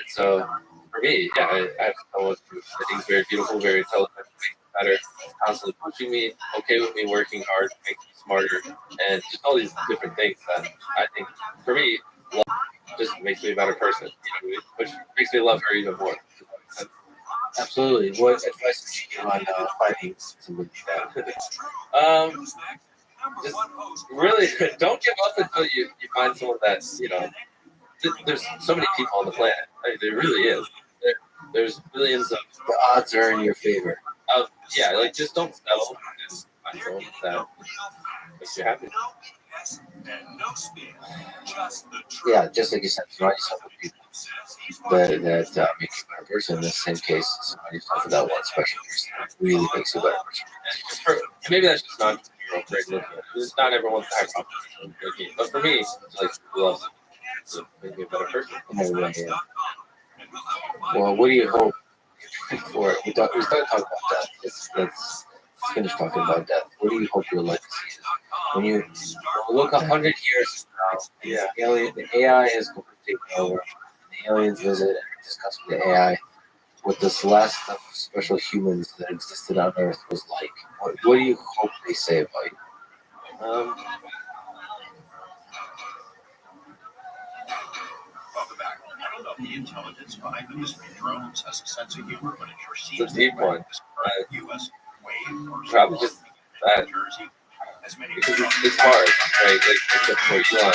so for me, yeah, I have someone who I think is very beautiful, very intelligent, makes me better, constantly pushing me, okay with me working hard, making me smarter, and just all these different things that I think for me love just makes me a better person, which makes me love her even more. Absolutely. What advice would you give on finding somebody like that? Just really don't give up until you find someone that's there's so many people on the planet. I mean, there really is. There's billions of The odds are in your favor. like just don't settle and find someone that makes you happy. Yeah, just like you said, surround yourself with people that make you a better person. In the same case, surround yourself with that one special person that really makes you a better person. Maybe that's just not great looking. It's not everyone's type of looking. But for me, like love to make me a better person. In every way, yeah. Well, what do you hope for? We started talking about death. Let's finish talking about death. What do you hope your legacy is? When you look 100 years from now, the AI is going to take over. The aliens visit and discuss with the AI what this last of special humans that existed on Earth was like. What do you hope they say about you? The intelligence behind the mystery drones has a sense of humor, but it sure seems It's a deep one. U.S. Probably just that. Because it's hard, right? Like for Elon,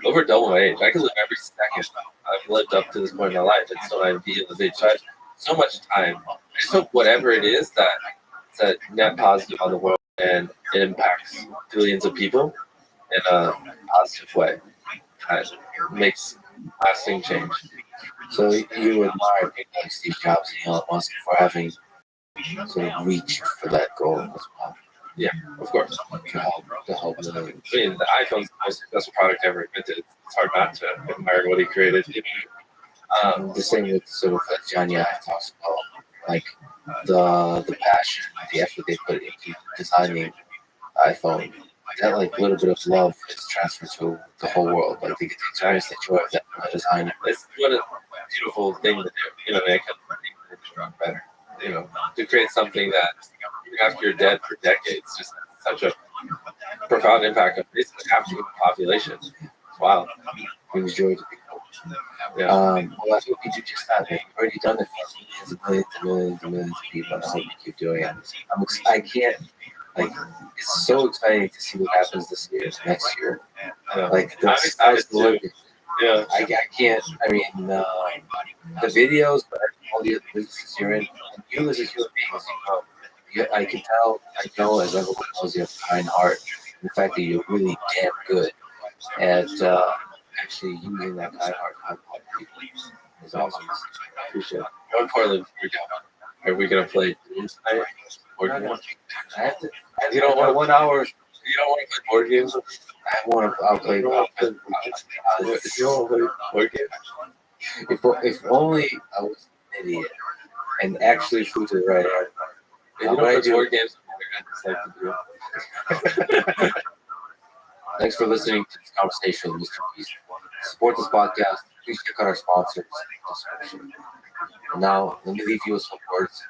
over double my age. I can live every second I've lived up to this point in my life and still not be able to charge so much time. I just hope whatever it is that's a net positive on the world and it impacts billions of people in a positive way. That makes lasting change. So you admire people like Steve Jobs and Elon Musk for having sort of reached for that goal as well. Yeah, of course. To help millions. I mean, the iPhone's the most successful product ever invented. It's hard not to admire what he created. The same with sort of John Yap talks about, like the passion, the effort they put into designing iPhone. That like little bit of love is transferred to the whole world. Like they get to experience the joy of that design. It's what a beautiful thing to do. They can make it better. To create something that even after you're dead for decades, just such a profound impact on basically half the human population. It's wild. Brings joy to people. Yeah. Well, I hope you do just that. Man. You've already done it for millions and millions and millions of people. I hope you keep doing it. I can't. Like, it's so exciting to see what happens this year, next year. Like, the sky's the limit. Yeah. I can't. I mean, the videos, but all the other businesses you're in, and you as a human being, I can tell. I know, as everyone knows, you have a kind heart. The fact that you're really damn good at actually using that kind heart to help people is awesome. I appreciate it. How important are we gonna play games tonight? I have to. You don't want 1 hour. You don't want to play board games? I'll play. You don't want to play board games? If only I was an idiot and actually flew to the right airport. If you don't play board games, what are you gonna Thanks for listening to this conversation with Mr. Peace. Support this podcast. Please check out our sponsors in the description. And now, let me leave you with some words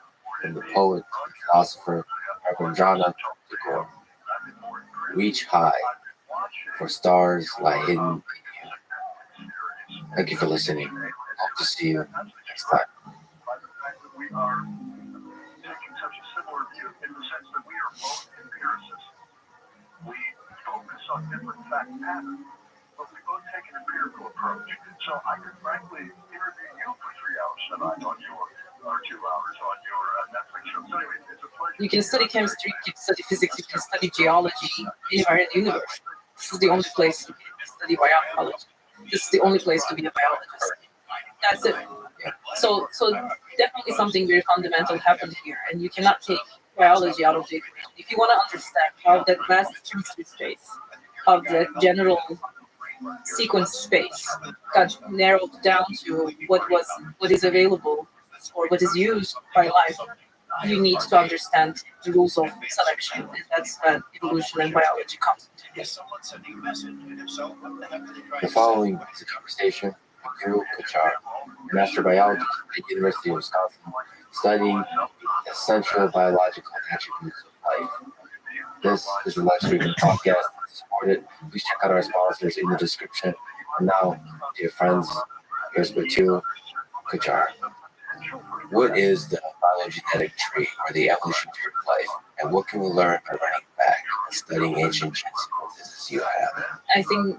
from the poet and philosopher, Reverend Jana Tagore. Reach high, for stars lie hidden in you. Thank you for listening. Hope to see you next time. We are taking such a similar view in the sense that we are both empiricists. We focus on different fact patterns, but we both take an empirical approach. So I could frankly You can study chemistry, you can study physics, you can study geology anywhere in the universe. This is the only place you can study biology. This is the only place to be a biologist. That's it. So definitely something very fundamental happened here, and you cannot take biology out of the equation. If you want to understand how that vast chemistry space, how the general sequence space got narrowed down to what is available or what is used by life, you need to understand the rules of selection, and that's when evolution and biology comes into The following is a conversation with Drew Kachar, a master biologist at the University of Wisconsin, studying essential biological attributes of life. This is a live streaming podcast. To support it, please check out our sponsors in the description. And now, dear friends, here's Drew Kachar. What is the phylogenetic tree or the evolution tree of life, and what can we learn by running back and studying ancient sequences as you have? I think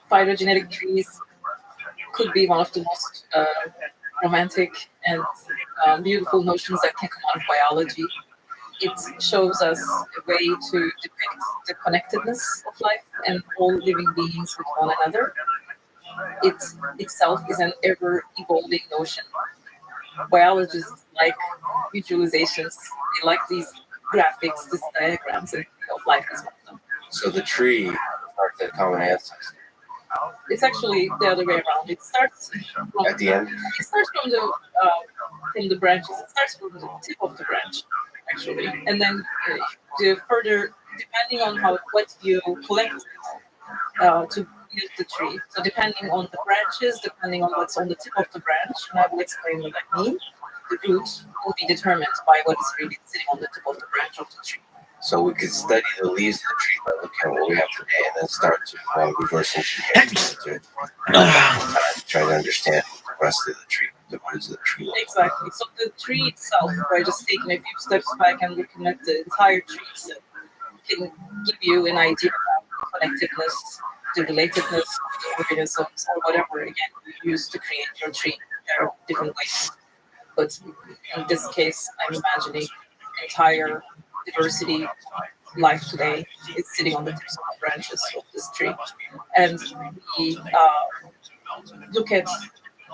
phylogenetic trees could be one of the most romantic and beautiful notions that can come out of biology. It shows us a way to depict the connectedness of life and all living beings with one another. It itself is an ever-evolving notion. Biologists like visualizations. They like these graphics, these diagrams, and of life is one of them. So the tree starts at common ancestor. It's actually the other way around. It starts from, At the end? It starts from the branches. It starts from the tip of the branch, actually, and then the further, depending on what you collect to build the tree. So depending on the branches, depending on what's on the tip of the branch, and I will explain what I mean, the root will be determined by what is really sitting on the tip of the branch of the tree. So we could study the leaves of the tree by looking at what we have today and then start to reverse engineer to try to understand the rest of the tree, the roots of the tree. Exactly. So the tree itself, by just taking a few steps back and looking at the entire tree, so can give you an idea about connectedness, the relatedness of the organisms, or whatever again you use to create your tree. There are different ways, but in this case, I'm imagining entire diversity life today is sitting on the tips of the branches of this tree, and we look at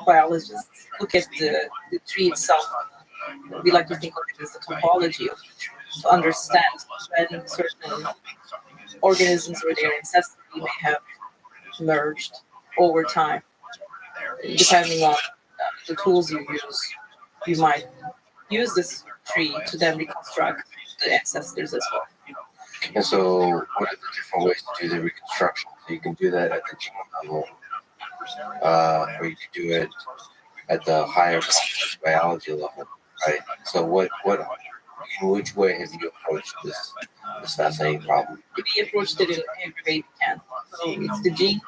biologists, look at the tree itself. We like to think of it as the topology of the tree, to understand when certain organisms or their ancestry may have merged over time. Depending on the tools you use, you might use this tree to then reconstruct the ancestors as well. And so, what are the different ways to do the reconstruction? So you can do that at the genome level, or you can do it at the higher biology level, right? So, in which way have you approached this fascinating problem? We approached it in every way we can. So it's the gene,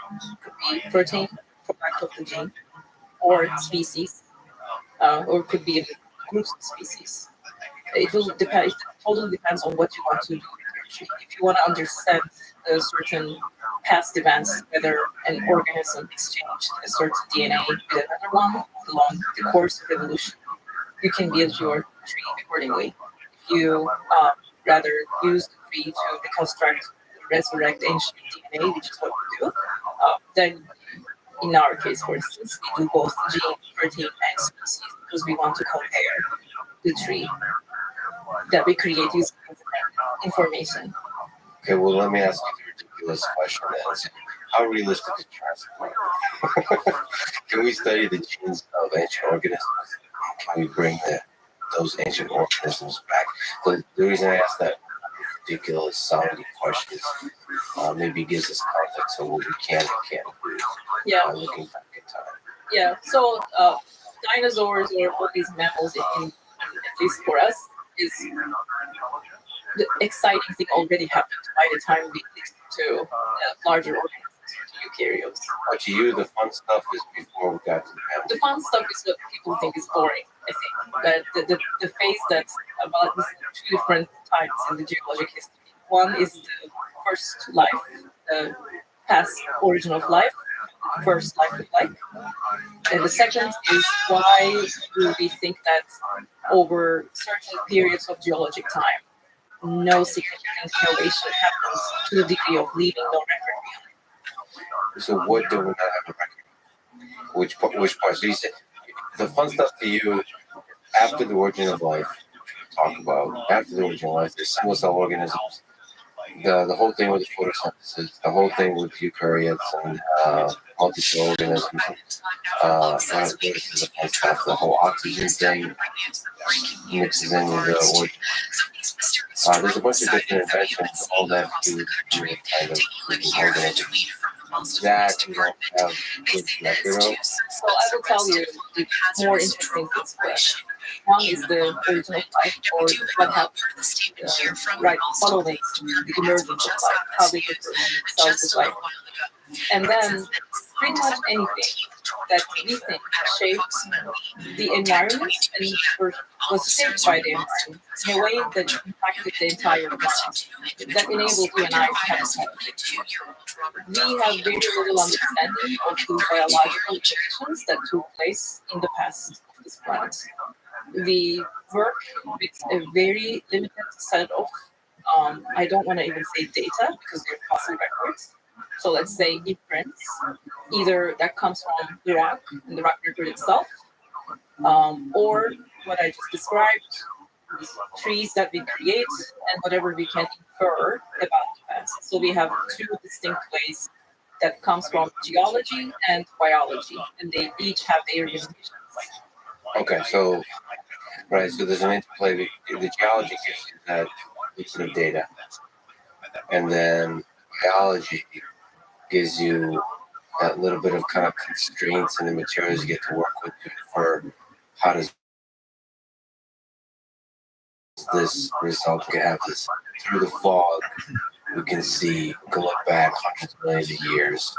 could be protein, product of the gene, or species, or could be groups of species. It will depend. It totally depends on what you want to do. If you want to understand certain past events, whether an organism exchanged a certain DNA with another one along the course of evolution, you can build your tree accordingly. If you rather use the tree to reconstruct, resurrect ancient DNA, which is what we do, then in our case, for instance, we do both gene, protein, and species because we want to compare the tree that we create using information. Okay, well, let me ask you the ridiculous question then. How realistic is transplant? Can we study the genes of ancient organisms? Can we bring those ancient organisms back? So the reason I ask that ridiculous sounding question is maybe gives us context of what we can and can't do by looking back in time. Yeah, so dinosaurs or all these mammals, at least for us, is the exciting thing already happened by the time we get to larger organisms, to eukaryotes. But to you, the fun stuff is before we got to the mammals. The fun stuff is what people think is boring, I think. But the phase that's about this two different times in the geologic history. One is the first life, the past origin of life, first life look like? And the second is, why do we think that over certain periods of geologic time, no significant innovation happens to the degree of leaving no record behind? So what do we not have a record? Which part? So you said the fun stuff to you after the origin of life. Talk about after the origin of life. There's single cell organisms. The whole thing with the photosynthesis, the whole thing with eukaryotes and multi-cell organisms. The fun stuff, the whole oxygen thing mixes in with the origin. There's a bunch of different inventions, all that to do with kind of organisms that we don't have good record of. So I will tell you the more interesting things first. One is the origin of life, or what happened right following the emergence of life, how they differ cells of life. And then pretty much anything that we think shapes the environment and was shaped by the environment in a way that impacted the entire planet, that enabled you and I to have a planet. We have very little understanding of the biological changes that took place in the past of this planet. We work with a very limited set of, I don't want to even say data because they're fossil records. So let's say imprints, either that comes from the rock and the rock record itself, or what I just described, trees that we create and whatever we can infer about the past. So we have two distinct ways that comes from geology and biology, and they each have their limitations. Okay, so right, so there's an interplay. The geology gives you that piece of data, and then biology gives you that little bit of kind of constraints and the materials you get to work with for how does this result can have this through the fog. We can see, we can look back hundreds of millions of years,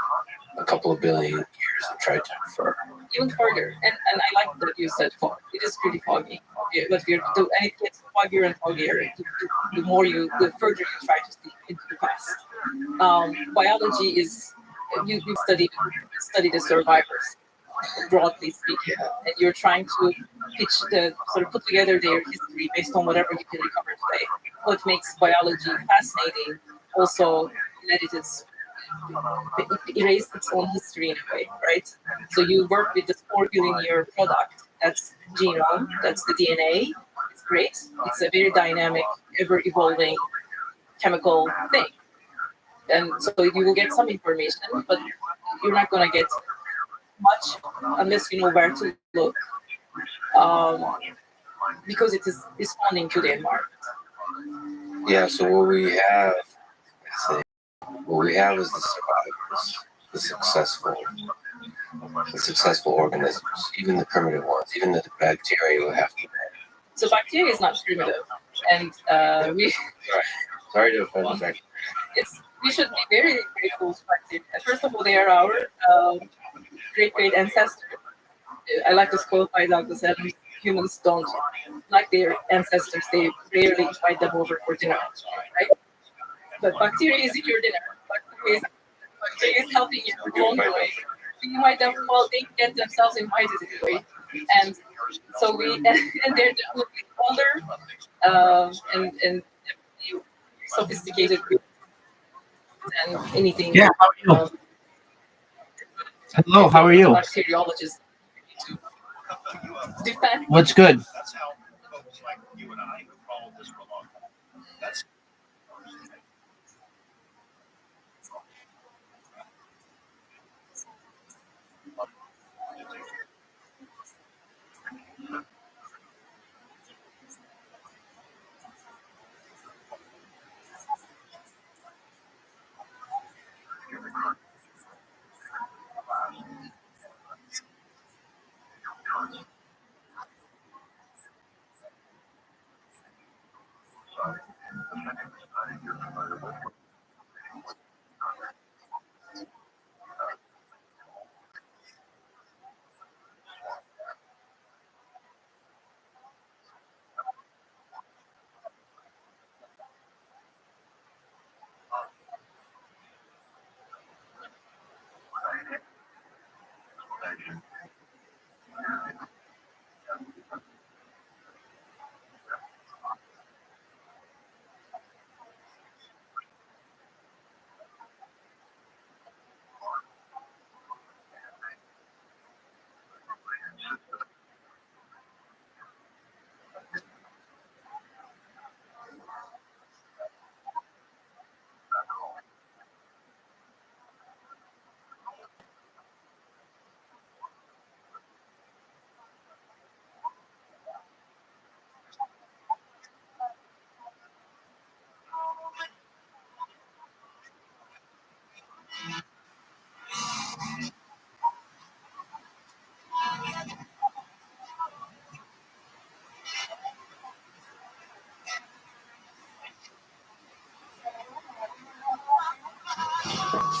a couple of billion years, and try to infer. Even further, and I like that you said fog. It is pretty foggy, but and it gets foggier and foggier the further you try to see into the past. Biology is you study the survivors, broadly speaking, and you're trying to put together their history based on whatever you can recover today. What makes biology fascinating also that it erased its own history in a way, right? So you work with this 4 billion year product, that's genome, that's the DNA. It's great. It's a very dynamic, ever evolving chemical thing. And so you will get some information, but you're not going to get much unless you know where to look, because it is responding to the environment. Yeah, so what we have is the survivors, the successful organisms, even the primitive ones, even the bacteria will have to. So bacteria is not primitive, and we. Sorry to offend the bacteria. We should be very grateful to bacteria. First of all, they are our great ancestors. I like this quote by Douglas Adams: "Humans don't like their ancestors; they rarely invite them over for dinner." Right? But bacteria is in your dinner. Bacteria is helping you along the way. You invite them, well, they get themselves invited anyway. And so and they're definitely older and sophisticated than anything. Yeah, how are you? Hello, how are you? Bacteriologists defend. What's good? That's how folks like you and I who followed this for a long time. That's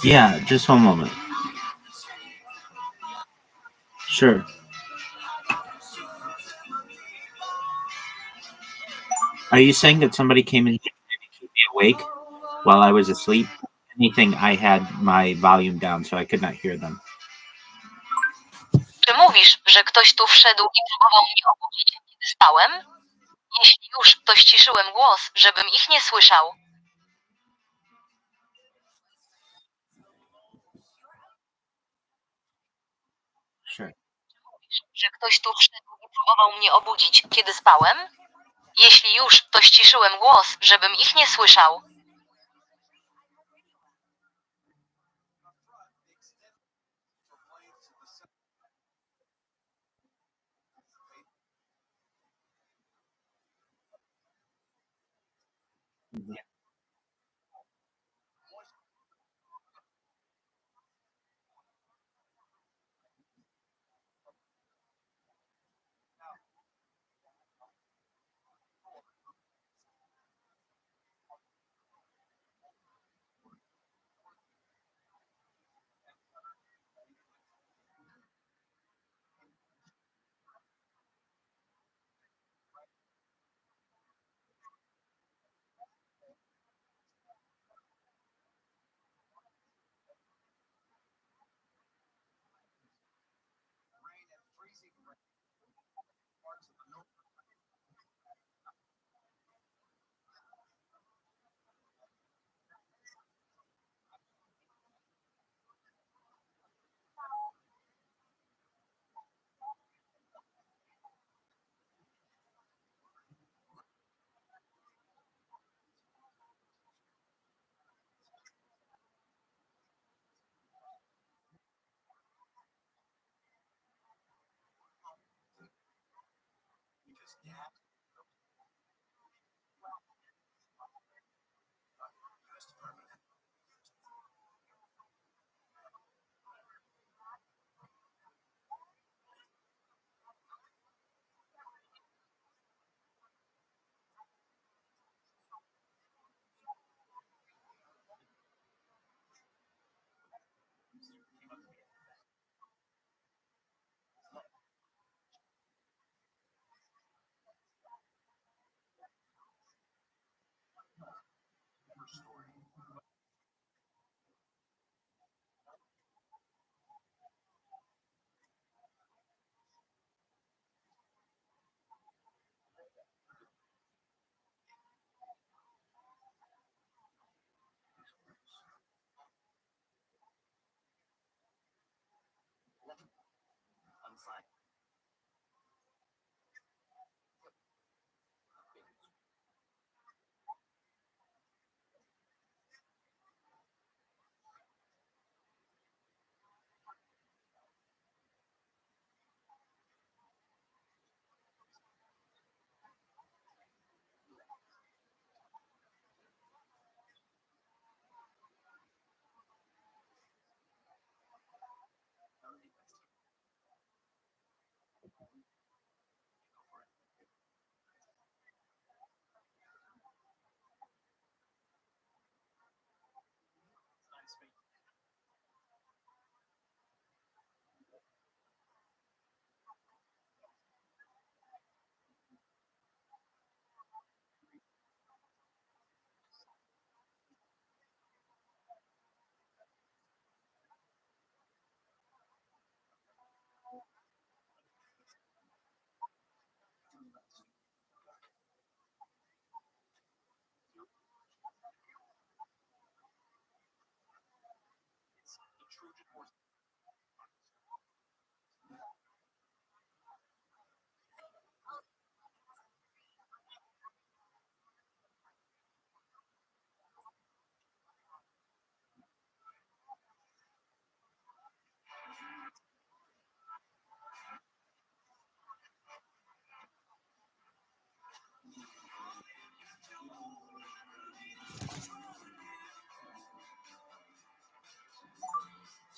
Yeah, just one moment. Sure. Are you saying that somebody came in here to keep me awake while I was asleep? Anything, I had my volume down, so I could not hear them. Czy mówisz, że ktoś tu wszedł i próbował mnie obudzić, kiedy spałem? Jeśli już, to ściszyłem głos, żebym ich nie słyszał. Sure. Mówisz, że ktoś tu wszedł i próbował mnie obudzić, kiedy spałem? Jeśli już, to ściszyłem głos, żebym ich nie słyszał.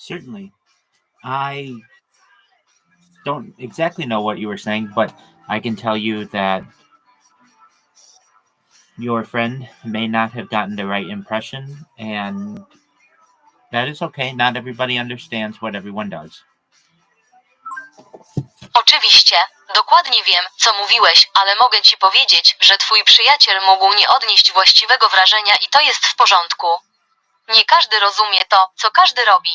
Certainly. I don't exactly know what you were saying, but I can tell you that your friend may not have gotten the right impression, and That is okay. Not everybody understands what everyone does. Oczywiście, dokładnie wiem, co mówiłeś, ale mogę ci powiedzieć, że twój przyjaciel mógł nie odnieść właściwego wrażenia i to jest w porządku. Nie każdy rozumie to, co każdy robi.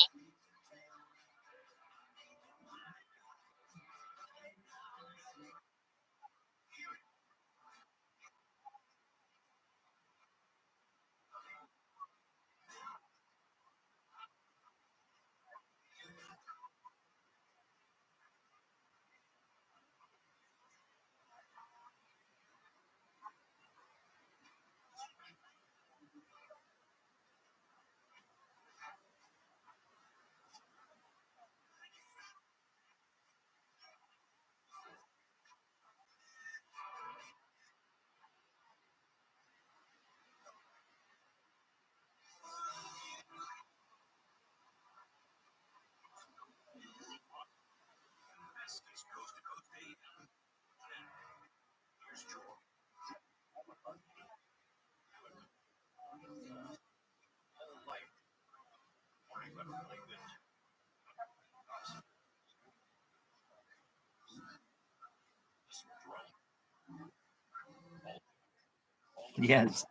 Yes.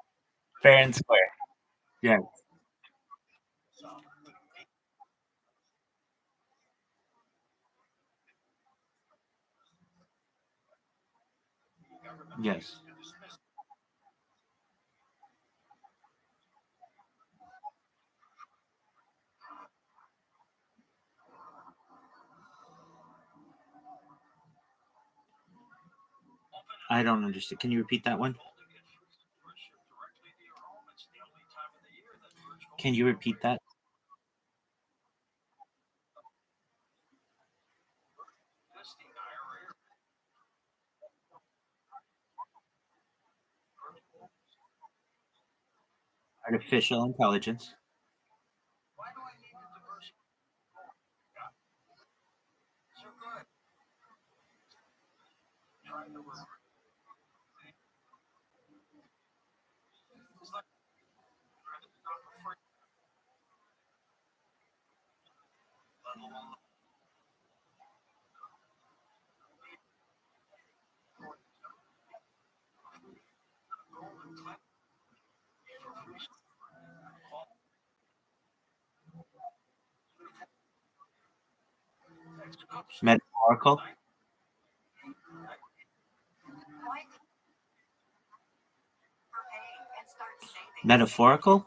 Fair and square. Yes. Yes. I don't understand. Can you repeat that one? Can you repeat that? Artificial intelligence. Metaphorical. Metaphorical.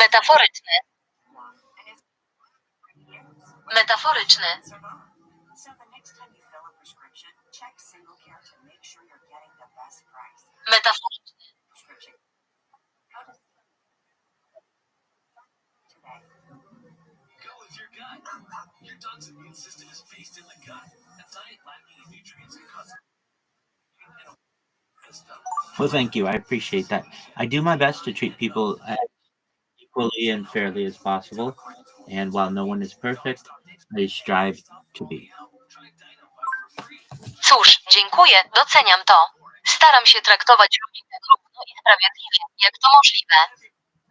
Metaforyczny. Metaforyczny. Metaforyczny. Well, thank you. I appreciate that. I do my best to treat people as equally and fairly as possible. And while no one is perfect, I strive to be. Cóż, dziękuję, doceniam to. Staram się traktować ludzi tak równo i sprawiedliwie, jak to możliwe.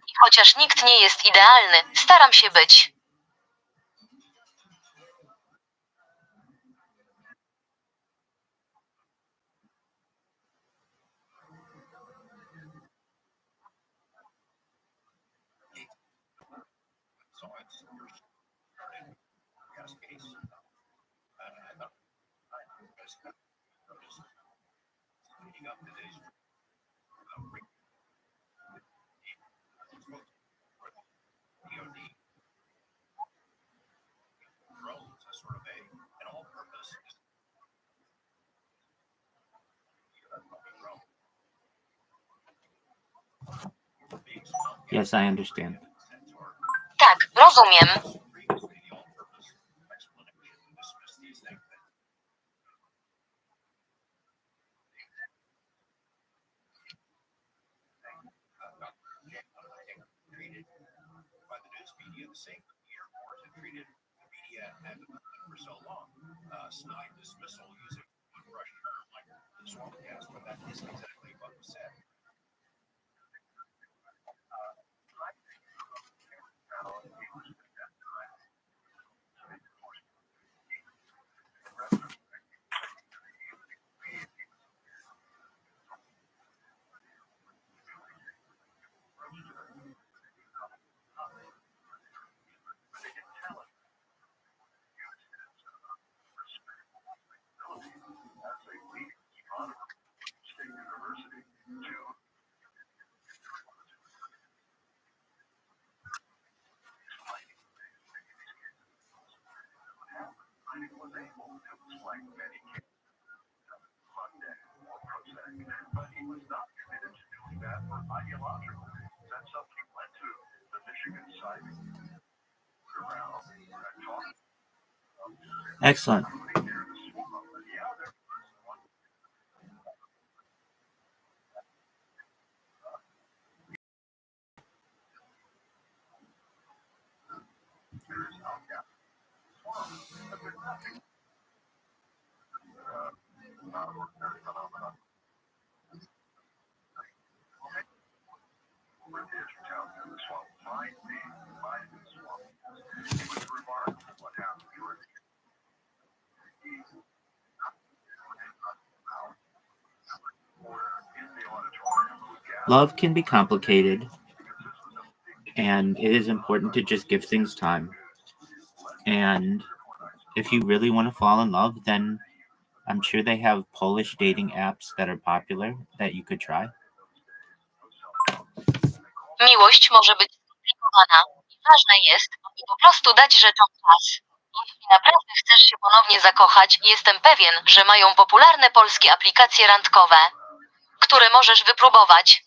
I chociaż nikt nie jest idealny, staram się być. Yes, I understand. Tak, rozumiem. Excellent. Love can be complicated, and it is important to just give things time. And if you really want to fall in love, then I'm sure they have Polish dating apps that are popular that you could try. Miłość może być skomplikowana i ważne jest, aby po prostu dać rzeczom czas. Jeśli naprawdę chcesz się ponownie zakochać, jestem pewien, że mają popularne polskie aplikacje randkowe, które możesz wypróbować.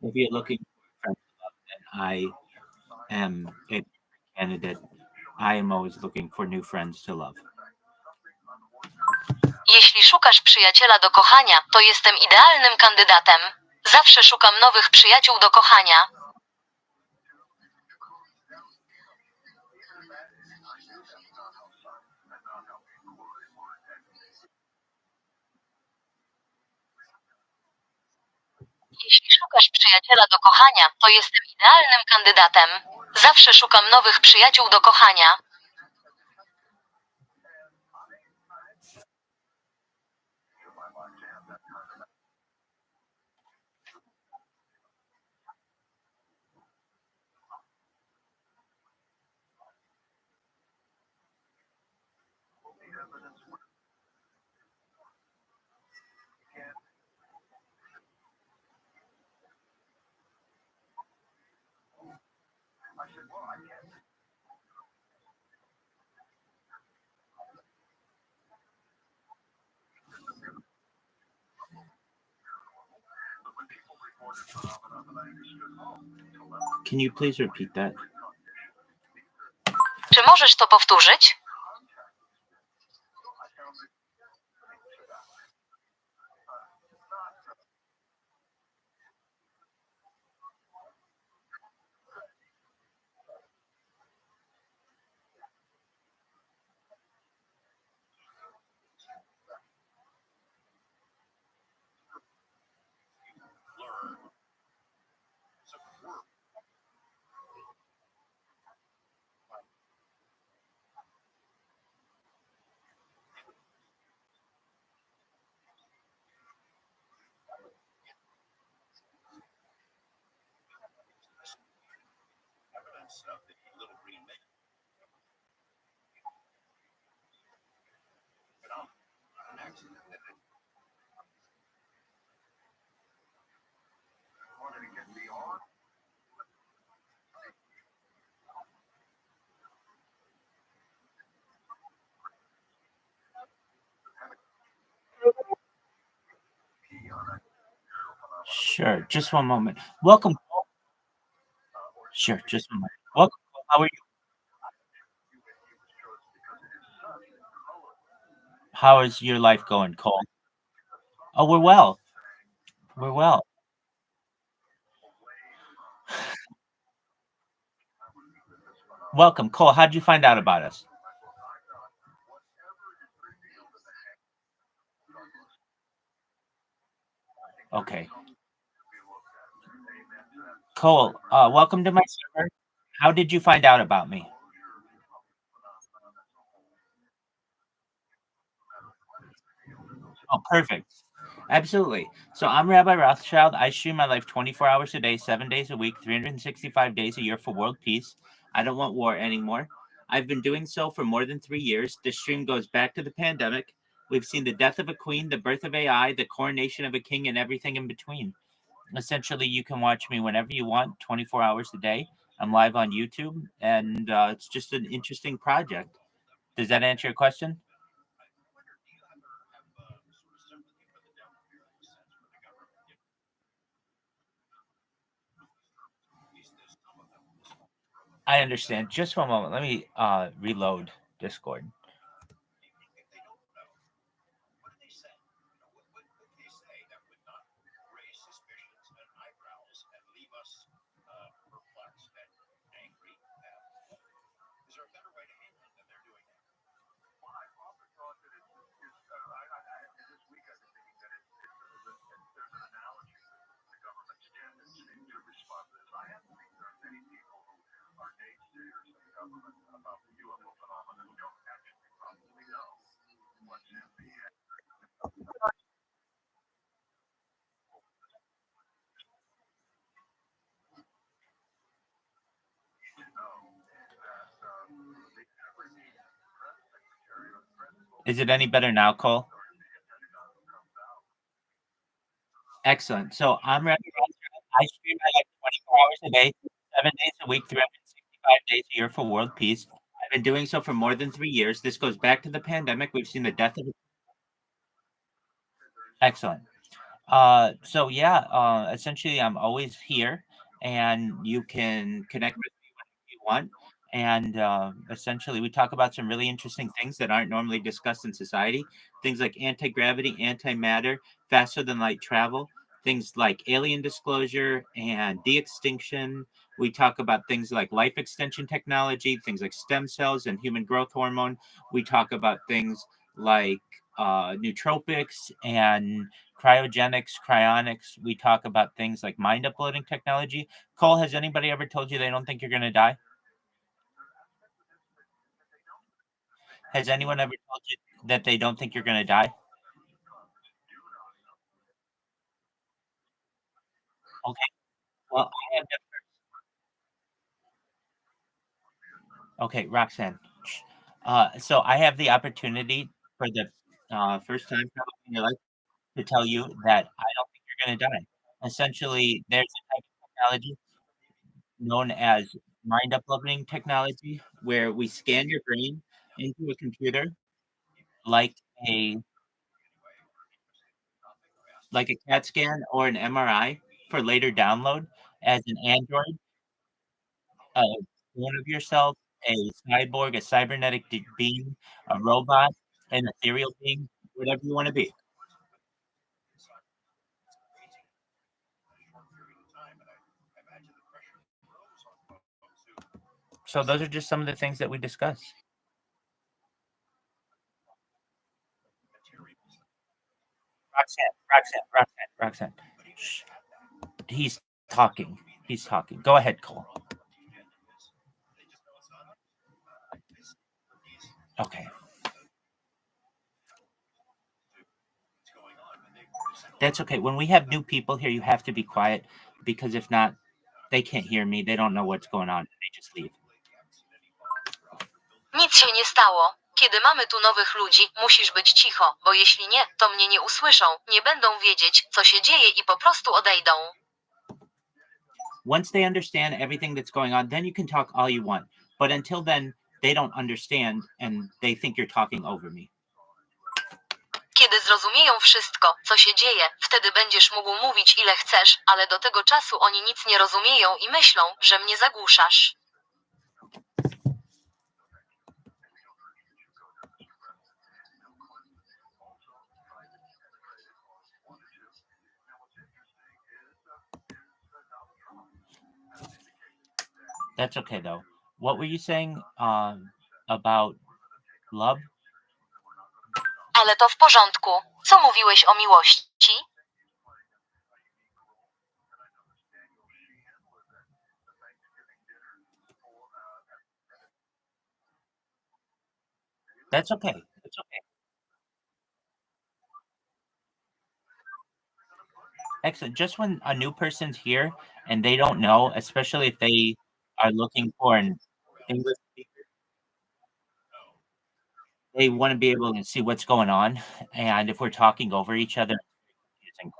If you're looking for friends to love, then I am a candidate. I am always looking for new friends to love. Jeśli szukasz przyjaciela do kochania, to jestem idealnym kandydatem. Zawsze szukam nowych przyjaciół do kochania. Jeśli szukasz przyjaciela do kochania, to jestem idealnym kandydatem. Zawsze szukam nowych przyjaciół do kochania. Can you please repeat that? Czy możesz to powtórzyć? Sure, just one moment. Welcome. Sure, just one moment. Welcome. How are you? How is your life going, Cole? Oh, we're well. We're well. Welcome, Cole. How did you find out about us? Okay. Cole, welcome to my server. How did you find out about me? Oh, perfect. Absolutely. So I'm Rabbi Rothschild. I stream my life 24 hours a day, 7 days a week, 365 days a year for world peace. I don't want war anymore. I've been doing so for more than 3 years. This stream goes back to the pandemic. We've seen the death of a queen, the birth of AI, the coronation of a king, and everything in between. Essentially, you can watch me whenever you want, 24 hours a day. I'm live on YouTube, and it's just an interesting project. Does that answer your question? I understand. Just one moment. Let me reload Discord. Is it any better now, Cole? Excellent. So I'm Rabbi Rothschild. I stream my life 24 hours a day, 7 days a week, 365 days a year for world peace. I've been doing so for more than 3 years. This goes back to the pandemic. We've seen the death of. Excellent. So yeah, essentially, I'm always here, and you can connect with me whenever you want. And essentially, we talk about some really interesting things that aren't normally discussed in society. Things like anti gravity, antimatter, faster than light travel. Things like alien disclosure and de-extinction. We talk about things like life extension technology, things like stem cells and human growth hormone. We talk about things like nootropics and cryogenics, cryonics. We talk about things like mind uploading technology. Cole, has anybody ever told you they don't think you're going to die? Has anyone ever told you that they don't think you're going to die? Okay. Well, I have okay, Roxanne. So I have the opportunity for the first time probably in your life to tell you that I don't think you're going to die. Essentially, there's a type of technology known as mind uploading technology where we scan your brain into a computer like a CAT scan or an MRI for later download as an android, a clone of yourself, a cyborg, a cybernetic being, a robot, an ethereal being, whatever you want to be. So those are just some of the things that we discuss. Roxanne. Shh. He's talking. He's talking. Go ahead, Cole. Okay. That's okay. When we have new people here, you have to be quiet because if not, they can't hear me. They don't know what's going on. They just leave. Nic się nie stało. Kiedy mamy tu nowych ludzi, musisz być cicho, bo jeśli nie, to mnie nie usłyszą, nie będą wiedzieć, co się dzieje i po prostu odejdą. Once they understand everything that's going on, then you can talk all you want. But until then, they don't understand and they think you're talking over me. Kiedy zrozumieją wszystko, co się dzieje, wtedy będziesz mógł mówić ile chcesz, ale do tego czasu oni nic nie rozumieją i myślą, że mnie zagłuszasz. That's okay though. What were you saying about love? Ale to w porządku. Co mówiłeś o miłości? That's okay. That's okay. Excellent. Just when a new person's here and they don't know, especially if they are looking for an English speaker, they want to be able to see what's going on. And if we're talking over each other, it's confusing.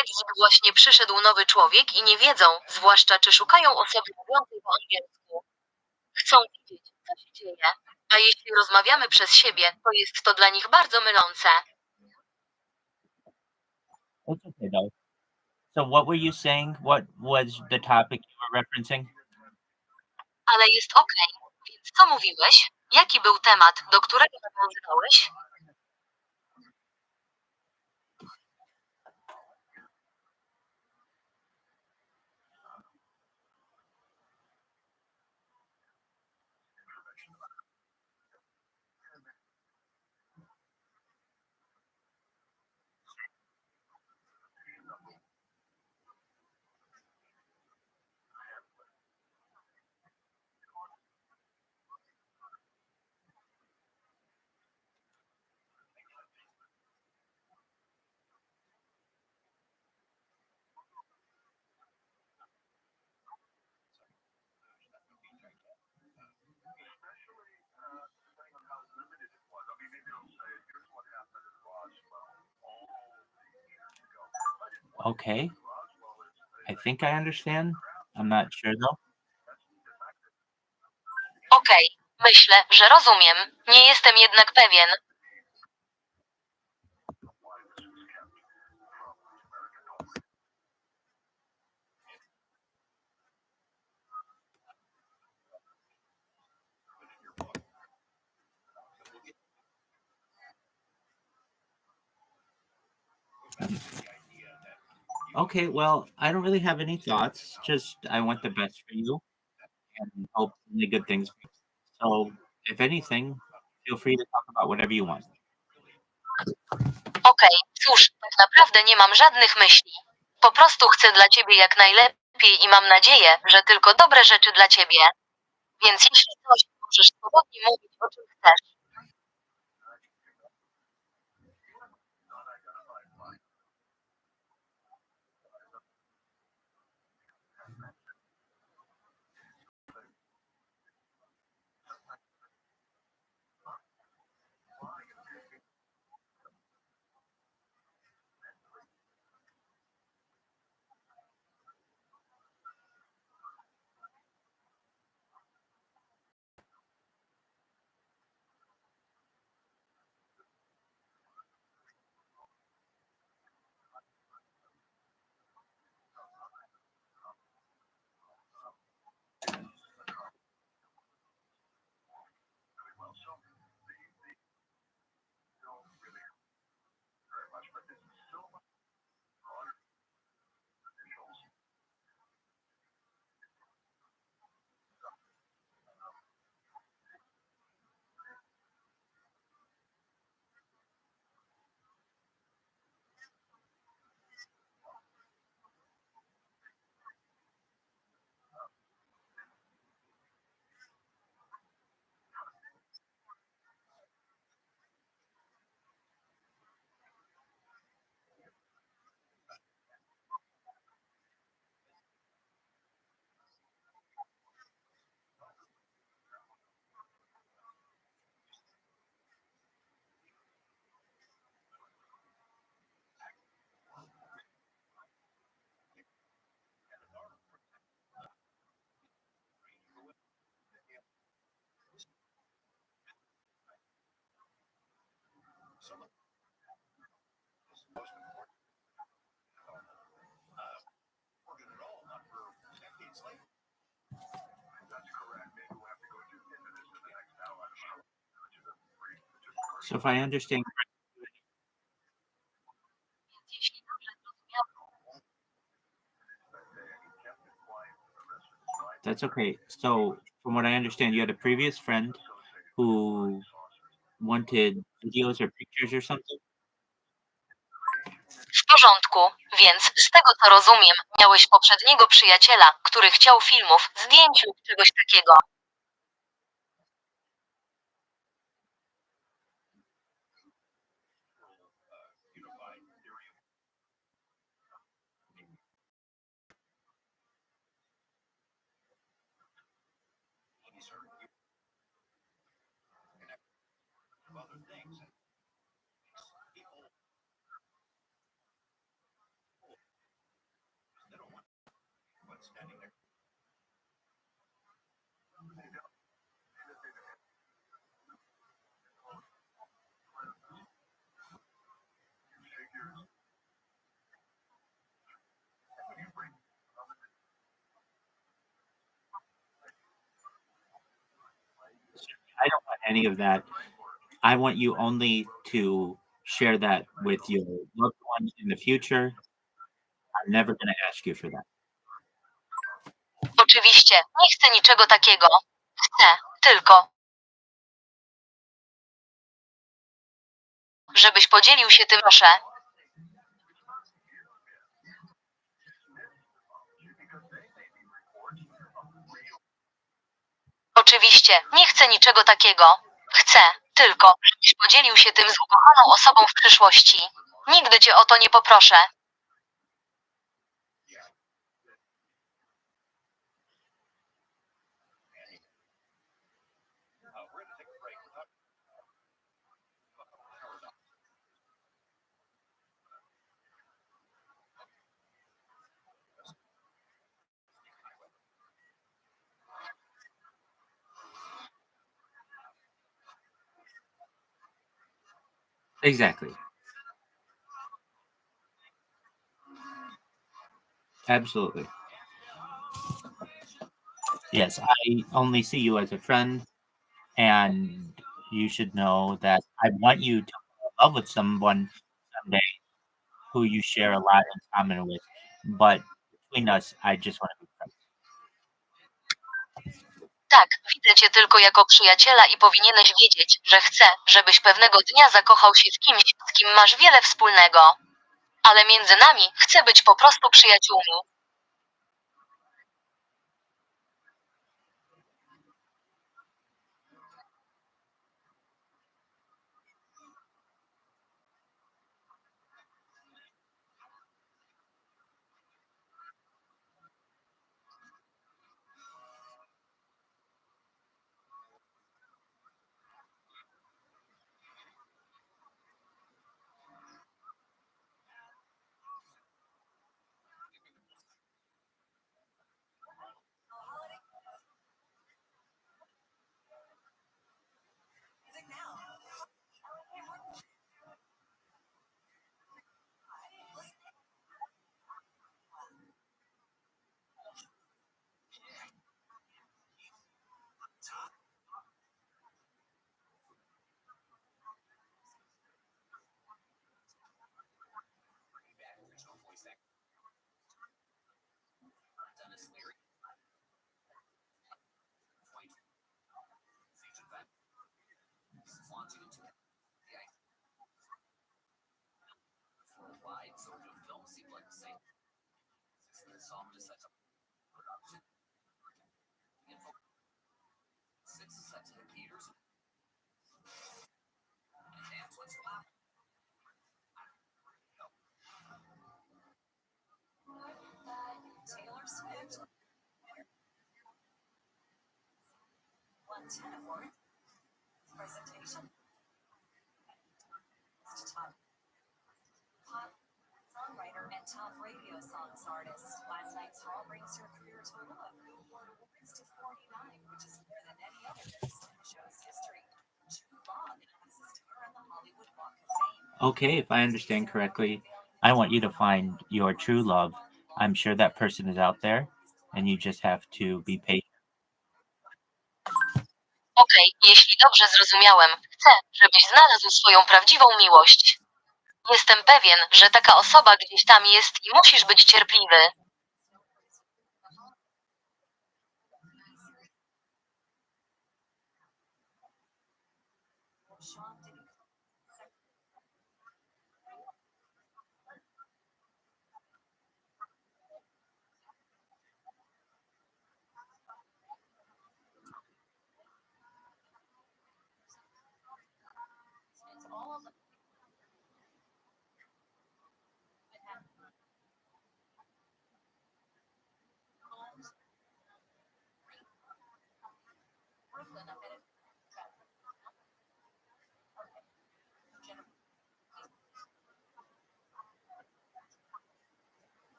Exit właśnie przyszedł nowy człowiek i nie wiedzą, zwłaszcza czy szukają osoby mówiącej po angielsku. Chcą wiedzieć, co się dzieje. A jeśli rozmawiamy przez siebie, to jest to dla nich bardzo mylące. It's okay though. So what were you saying? What was the topic you were referencing? Ale jest okej. Więc co mówiłeś? Jaki był temat, do którego nawiązywałeś? Okay. I think I understand. I'm not sure though. Okej, myślę, że rozumiem. Nie jestem jednak pewien. Okay, well, I don't really have any thoughts. Just I want the best for you and hope only good things. So, if anything, feel free to talk about whatever you want. Okej, cóż, tak naprawdę nie mam żadnych myśli. Po prostu chcę dla ciebie jak najlepiej i mam nadzieję, że tylko dobre rzeczy dla ciebie. Więc jeśli coś, możesz swobodnie mówić o czym chcesz. So, if I understand, Jeśli dobrze zrozumiałam, That's okay. So, from what I understand, you had a previous friend who wanted videos or pictures or something? W porządku, więc z tego co rozumiem, miałeś poprzedniego przyjaciela, który chciał filmów, zdjęć lub czegoś takiego. I don't want any of that. I want you only to share that with your loved ones in the future. I'm never going to ask you for that. Oczywiście, nie chcę niczego takiego. Chcę tylko, żebyś podzielił się tym, proszę. Oczywiście, nie chcę niczego takiego. Chcę tylko, żebyś podzielił się tym z ukochaną osobą w przyszłości. Nigdy cię o to nie poproszę. Exactly. Absolutely. Yes, I only see you as a friend, and you should know that I want you to fall in love with someone someday who you share a lot in common with. But between us, I just want to be friends. Tak, widzę cię tylko jako przyjaciela i powinieneś wiedzieć, że chcę, żebyś pewnego dnia zakochał się w kimś, z kim masz wiele wspólnego. Ale między nami chcę być po prostu przyjaciółmi. Okay, if I understand correctly, I want you to find your true love. I'm sure that person is out there, and you just have to be patient. Okej, jeśli dobrze zrozumiałem, chcę, żebyś znalazł swoją prawdziwą miłość. Jestem pewien, że taka osoba gdzieś tam jest i musisz być cierpliwy.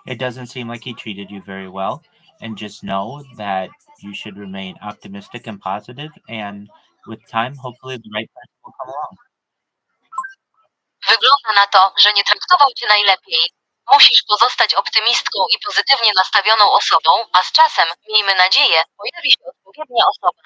It doesn't seem like he treated you very well. And just know that you should remain optimistic and positive, and with time, hopefully the right person will come along. Wygląda na to, że nie traktował cię najlepiej. Musisz pozostać optymistką i pozytywnie nastawioną osobą, a z czasem, miejmy nadzieję, pojawi się odpowiednia osoba.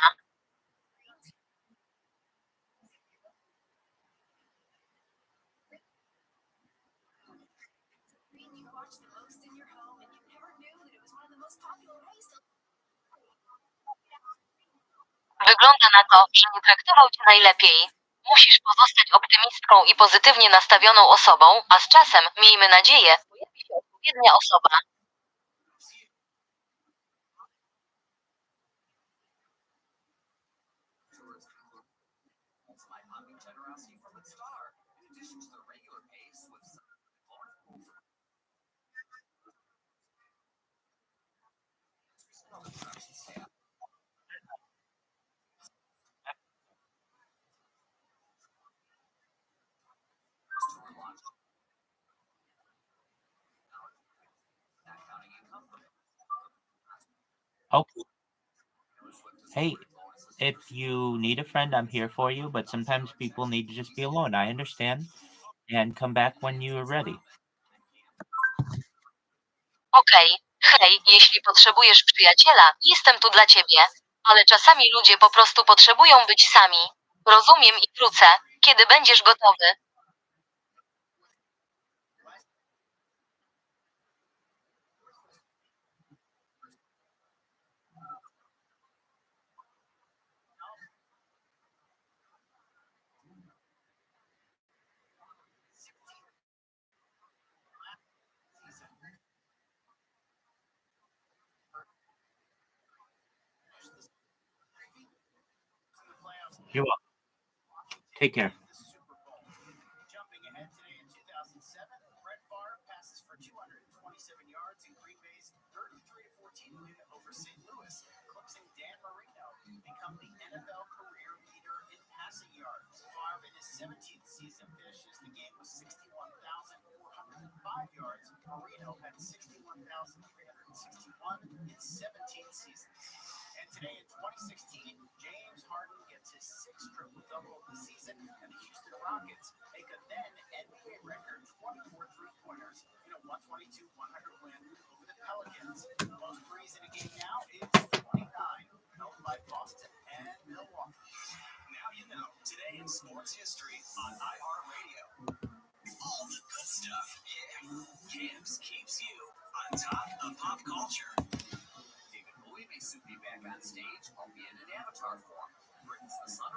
Wygląda na to, że nie traktował cię najlepiej. Musisz pozostać optymistką i pozytywnie nastawioną osobą, a z czasem, miejmy nadzieję, pojawi się odpowiednia osoba. Okay. Hey, if you need a friend, I'm here for you, but sometimes people need to just be alone. I understand. And come back when you are ready. Okej, hej, jeśli potrzebujesz przyjaciela, jestem tu dla ciebie. Ale czasami ludzie po prostu potrzebują być sami. Rozumiem i wrócę, kiedy będziesz gotowy. You're welcome. Take care. Jumping ahead today in 2007, Brett Favre passes for 227 yards in Green Bay's 33-14 win over St. Louis, eclipsing Dan Marino, become the NFL career leader in passing yards. Favre in his 17th season finishes the game with 61,405 yards. Marino had 61,361 in 17 seasons. And today in 2016, James Harden gets his sixth triple-double of the season, and the Houston Rockets make a then NBA record 24 three-pointers in a 122-100 win over the Pelicans. Most threes in a game now is 29, held by Boston and Milwaukee. Now you know, today in sports history on iHeartRadio. All the good stuff, yeah. Camps keeps you on top of pop culture. David Bowie may soon be back on stage, albeit in avatar form. Britain's The Sun